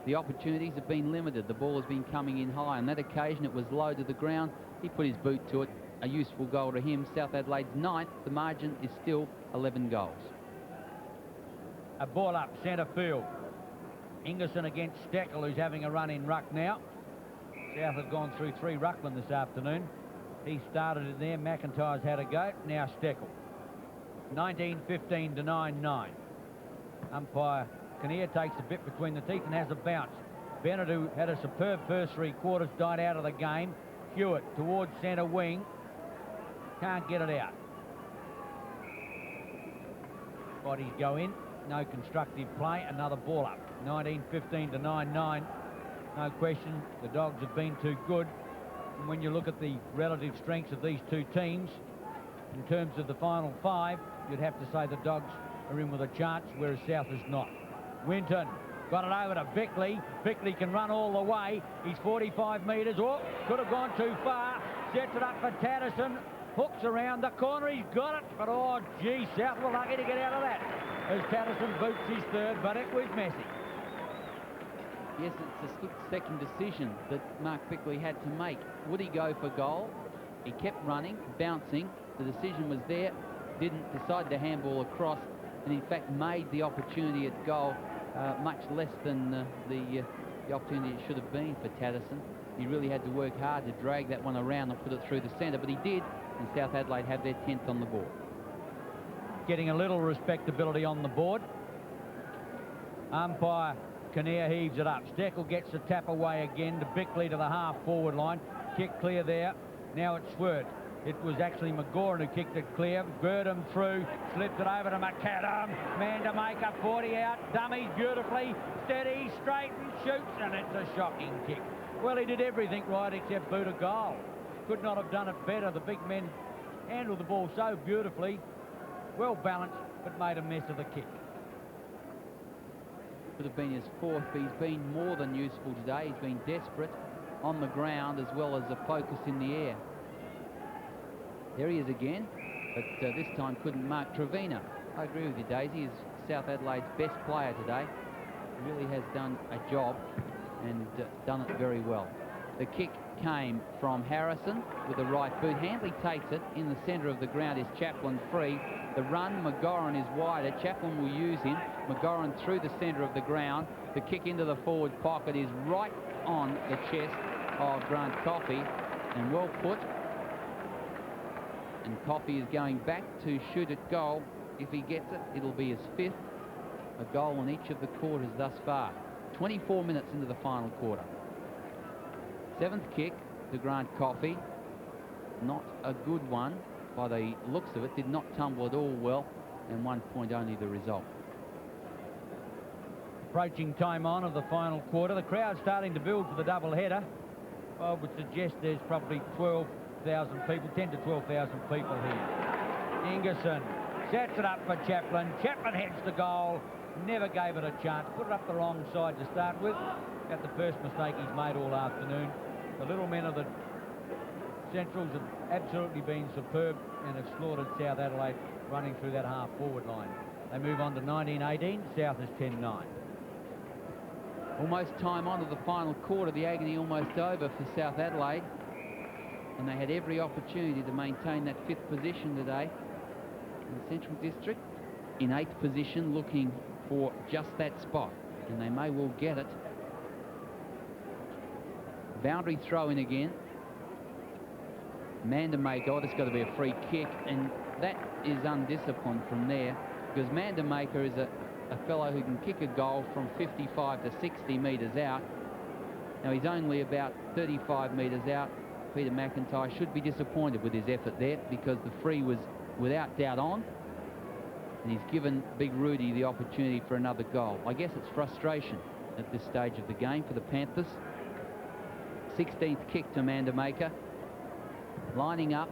[SPEAKER 1] The opportunities have been limited. The ball has been coming in high. On that occasion, it was low to the ground. He put his boot to it. A useful goal to him. South Adelaide's 9th. The margin is still 11 goals.
[SPEAKER 2] A ball up centre field. Ingerson against Steckel, who's having a run in ruck now. South have gone through 3 ruckmen this afternoon. He started it there. McIntyre's had a go. Now Steckel. 19-15 to 9-9. Umpire Kinnear takes a bit between the teeth and has a bounce. Bennett, who had a superb first 3 quarters, died out of the game. Hewitt towards centre wing. Can't get it out. Bodies go in. No constructive play. Another ball up. 19-15 to 9-9. No question, the Dogs have been too good. And when you look at the relative strengths of these two teams, in terms of the final 5, you'd have to say the Dogs are in with a chance, whereas South is not. Winton got it over to Bickley. Bickley can run all the way. He's 45 metres. Oh, could have gone too far. Sets it up for Tatterson. Hooks around the corner. He's got it. But, oh, gee, South were lucky to get out of that as Tatterson boots his 3rd, but it was messy.
[SPEAKER 1] Yes, it's a split-second decision that Mark Bickley had to make. Would he go for goal? He kept running, bouncing. The decision was there. Didn't decide to handball across, and in fact made the opportunity at goal much less than the opportunity it should have been for Tatterson. He really had to work hard to drag that one around and put it through the centre, but he did, and South Adelaide have their 10th on the board.
[SPEAKER 2] Getting a little respectability on the board. Umpire Kinnear heaves it up. Steckel gets the tap away again to Bickley to the half-forward line. Kick clear there. Now it's Swert. It was actually McGoran who kicked it clear. Gurdon through, slipped it over to McAdam. Man to make up 40 out. Dummies beautifully. Steady, straight and shoots, and it's a shocking kick. Well, he did everything right except boot a goal. Could not have done it better. The big men handled the ball so beautifully. Well balanced, but made a mess of the kick.
[SPEAKER 1] Could have been his 4th, but he's been more than useful today. He's been desperate on the ground as well as a focus in the air. There he is again, but this time couldn't mark Trevina. I agree with you, Daisy. He's South Adelaide's best player today. He really has done a job and done it very well. The kick came from Harrison with the right boot. Handley takes it. In the centre of the ground is Chaplin free. The run, McGoran is wider. Chaplin will use him. McGoran through the centre of the ground. The kick into the forward pocket is right on the chest of Grant Coffey, and well put. And Coffey is going back to shoot at goal. If he gets it, it'll be his 5th. A goal in each of the quarters thus far. 24 minutes into the final quarter. 7th kick to Grant Coffey. Not a good one by the looks of it. Did not tumble at all well, and 1 point only the result.
[SPEAKER 2] Approaching time on of the final quarter. The crowd starting to build for the double header. I would suggest there's probably 12,000 people, 10 to 12,000 people here. Ingerson sets it up for Chaplin. Chaplin heads the goal. Never gave it a chance. Put it up the wrong side to start with. Got the first mistake he's made all afternoon. The little men of the Centrals have absolutely been superb and have slaughtered South Adelaide running through that half-forward line. They move on to 19-18. South is 10-9.
[SPEAKER 1] Almost time on to the final quarter. The agony almost over for South Adelaide. And they had every opportunity to maintain that 5th position today. In the Central District, in 8th position, looking for just that spot. And they may well get it. Boundary throw in again. Mandamaker, oh, that's got to be a free kick, and that is undisciplined from there, because Mandamaker is a fellow who can kick a goal from 55 to 60 metres out. Now he's only about 35 metres out. Peter McIntyre should be disappointed with his effort there, because the free was without doubt on, and he's given Big Rudy the opportunity for another goal. I guess it's frustration at this stage of the game for the Panthers. 16th kick to Mandamaker. Lining up,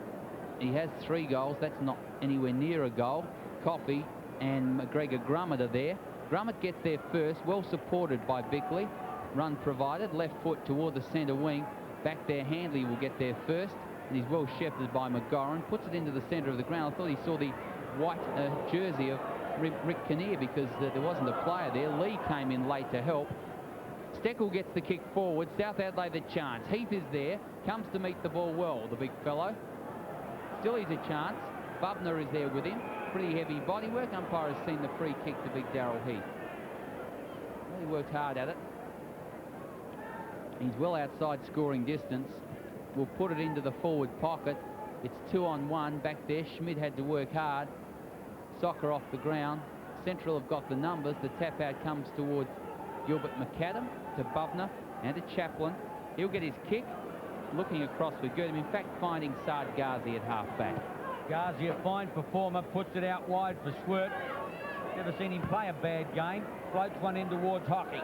[SPEAKER 1] he has 3 goals. That's not anywhere near a goal. Coffey and McGregor Grummett are there. Grummett gets there first, well supported by Bickley. Run provided, left foot toward the centre wing. Back there, Handley will get there first, and he's well shepherded by McGoran. Puts it into the centre of the ground. I thought he saw the white jersey of Rick Kinnear, because there wasn't a player there. Lee came in late to help. Steckel gets the kick forward. South Adelaide the chance. Heath is there. Comes to meet the ball well, the big fellow. Still he's a chance. Bubner is there with him. Pretty heavy bodywork. Umpire has seen the free kick to big Daryl Heath. Well, he worked hard at it. He's well outside scoring distance. We'll put it into the forward pocket. It's 2-on-1 back there. Schmidt had to work hard. Soccer off the ground. Central have got the numbers. The tap out comes towards Gilbert McAdam to Bubner and to Chaplin. He'll get his kick. Looking across for Gurdon. In fact, finding Saad Ghazi at half-back.
[SPEAKER 2] Ghazi, a fine performer, puts it out wide for Swirt. Never seen him play a bad game. Floats one in towards Hockey.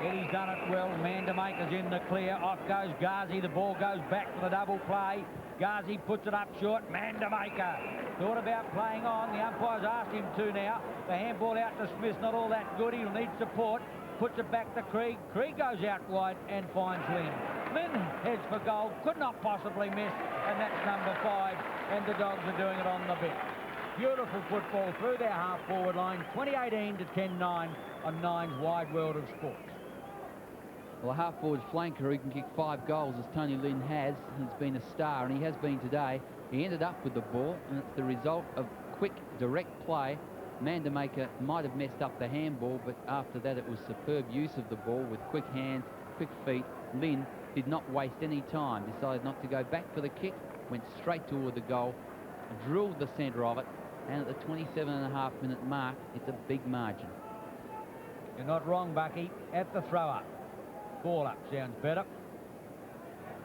[SPEAKER 2] Eddie's done it well. Mandamaker's in the clear. Off goes Ghazi. The ball goes back for the double play. Ghazi puts it up short. Mandamaker thought about playing on. The umpire's asked him to now. The handball out to Smith, not all that good. He'll need support. Puts it back to Krieg. Krieg goes out wide and finds Lynn. Lynn heads for goal. Could not possibly miss. And that's number 5. And the Dogs are doing it on the bench. Beautiful football through their half-forward line. 2018 to 10-9 on Nine's Wide World of Sports.
[SPEAKER 1] Well, a half-forward flanker who can kick 5 goals, as Tony Lynn has. He's been a star, and he has been today. He ended up with the ball, and it's the result of quick, direct play. Mandamaker might have messed up the handball, but after that it was superb use of the ball with quick hands, quick feet. Lynn did not waste any time, decided not to go back for the kick, went straight toward the goal, drilled the centre of it, and at the 27.5-minute mark, it's a big margin.
[SPEAKER 2] You're not wrong, Bucky. At the throw-up. Ball up sounds better.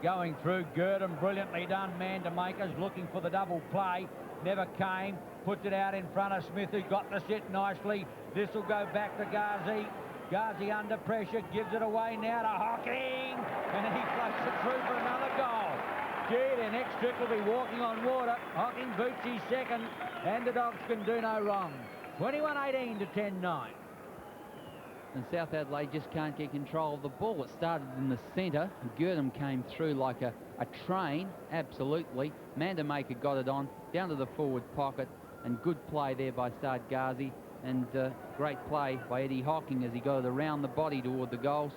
[SPEAKER 2] Going through, Gurdon, brilliantly done. Mandamaker's looking for the double play. Never came. Puts it out in front of Smith, who got the sit nicely. This will go back to Ghazi. Ghazi under pressure, gives it away now to Hocking. And he floats it through for another goal. Gee, their next trick will be walking on water. Hocking boots his second, and the Dogs can do no wrong. 21-18 to 10-9.
[SPEAKER 1] And South Adelaide just can't get control of the ball. It started in the centre. Gurdon came through like a train, absolutely. Mandamaker got it on, down to the forward pocket, and good play there by Saad Ghazi, and great play by Eddie Hocking as he got it around the body toward the goals,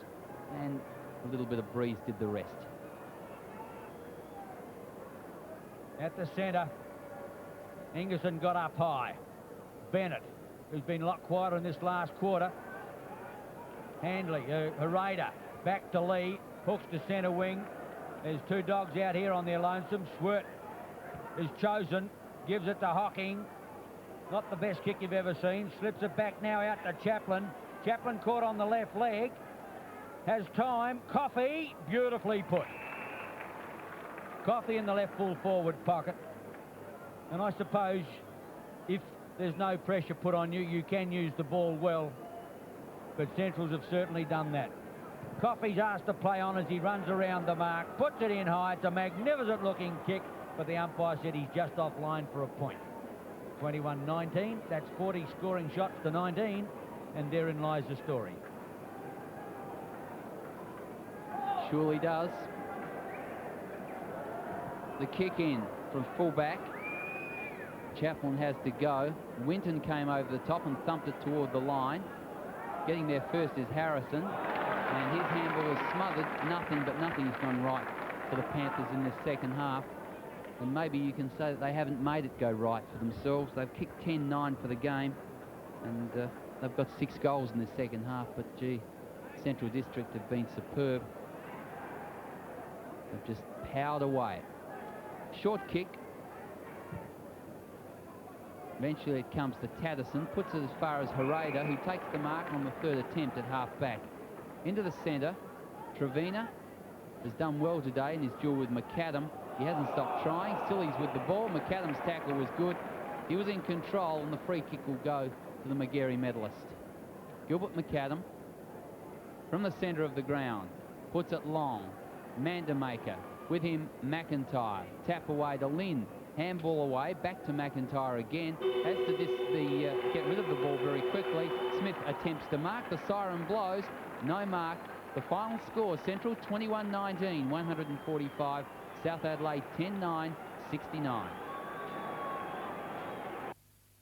[SPEAKER 1] and a little bit of breeze did the rest.
[SPEAKER 2] At the centre, Ingerson got up high. Bennett, who's been a lot quieter in this last quarter. Handley, Hereda, back to Lee, hooks to centre wing. There's 2 Dogs out here on their lonesome. Swirt is chosen, gives it to Hocking. Not the best kick you've ever seen. Slips it back now out to Chaplin. Chaplin caught on the left leg. Has time. Coffey, beautifully put. Coffey in the left full forward pocket. And I suppose if there's no pressure put on you, you can use the ball well. But Centrals have certainly done that. Coffey's asked to play on as he runs around the mark, puts it in high. It's a magnificent looking kick, but the umpire said he's just offline for a point. 21-19, that's 40 scoring shots to 19, and therein lies the story.
[SPEAKER 1] Surely does. The kick in from fullback. Chaplin has to go. Winton came over the top and thumped it toward the line. Getting there first is Harrison, and his handball is smothered. Nothing but nothing has gone right for the Panthers in this second half. And maybe you can say that they haven't made it go right for themselves. They've kicked 10-9 for the game, and they've got 6 goals in the second half. But, gee, Central District have been superb. They've just powered away. Short kick. Eventually it comes to Tatterson, puts it as far as Hereda, who takes the mark on the 3rd attempt at half-back. Into the centre, Trevina has done well today in his duel with McAdam. He hasn't stopped trying. Still he's with the ball. McAdam's tackle was good. He was in control, and the free kick will go to the Magarey medalist. Gilbert McAdam from the centre of the ground. Puts it long. Mandamaker. With him, McIntyre. Tap away to Lynn. Handball away, back to McIntyre again. Has to get rid of the ball very quickly. Smith attempts to mark. The siren blows. No mark. The final score, Central 21-19, 145. South Adelaide 10-9, 69.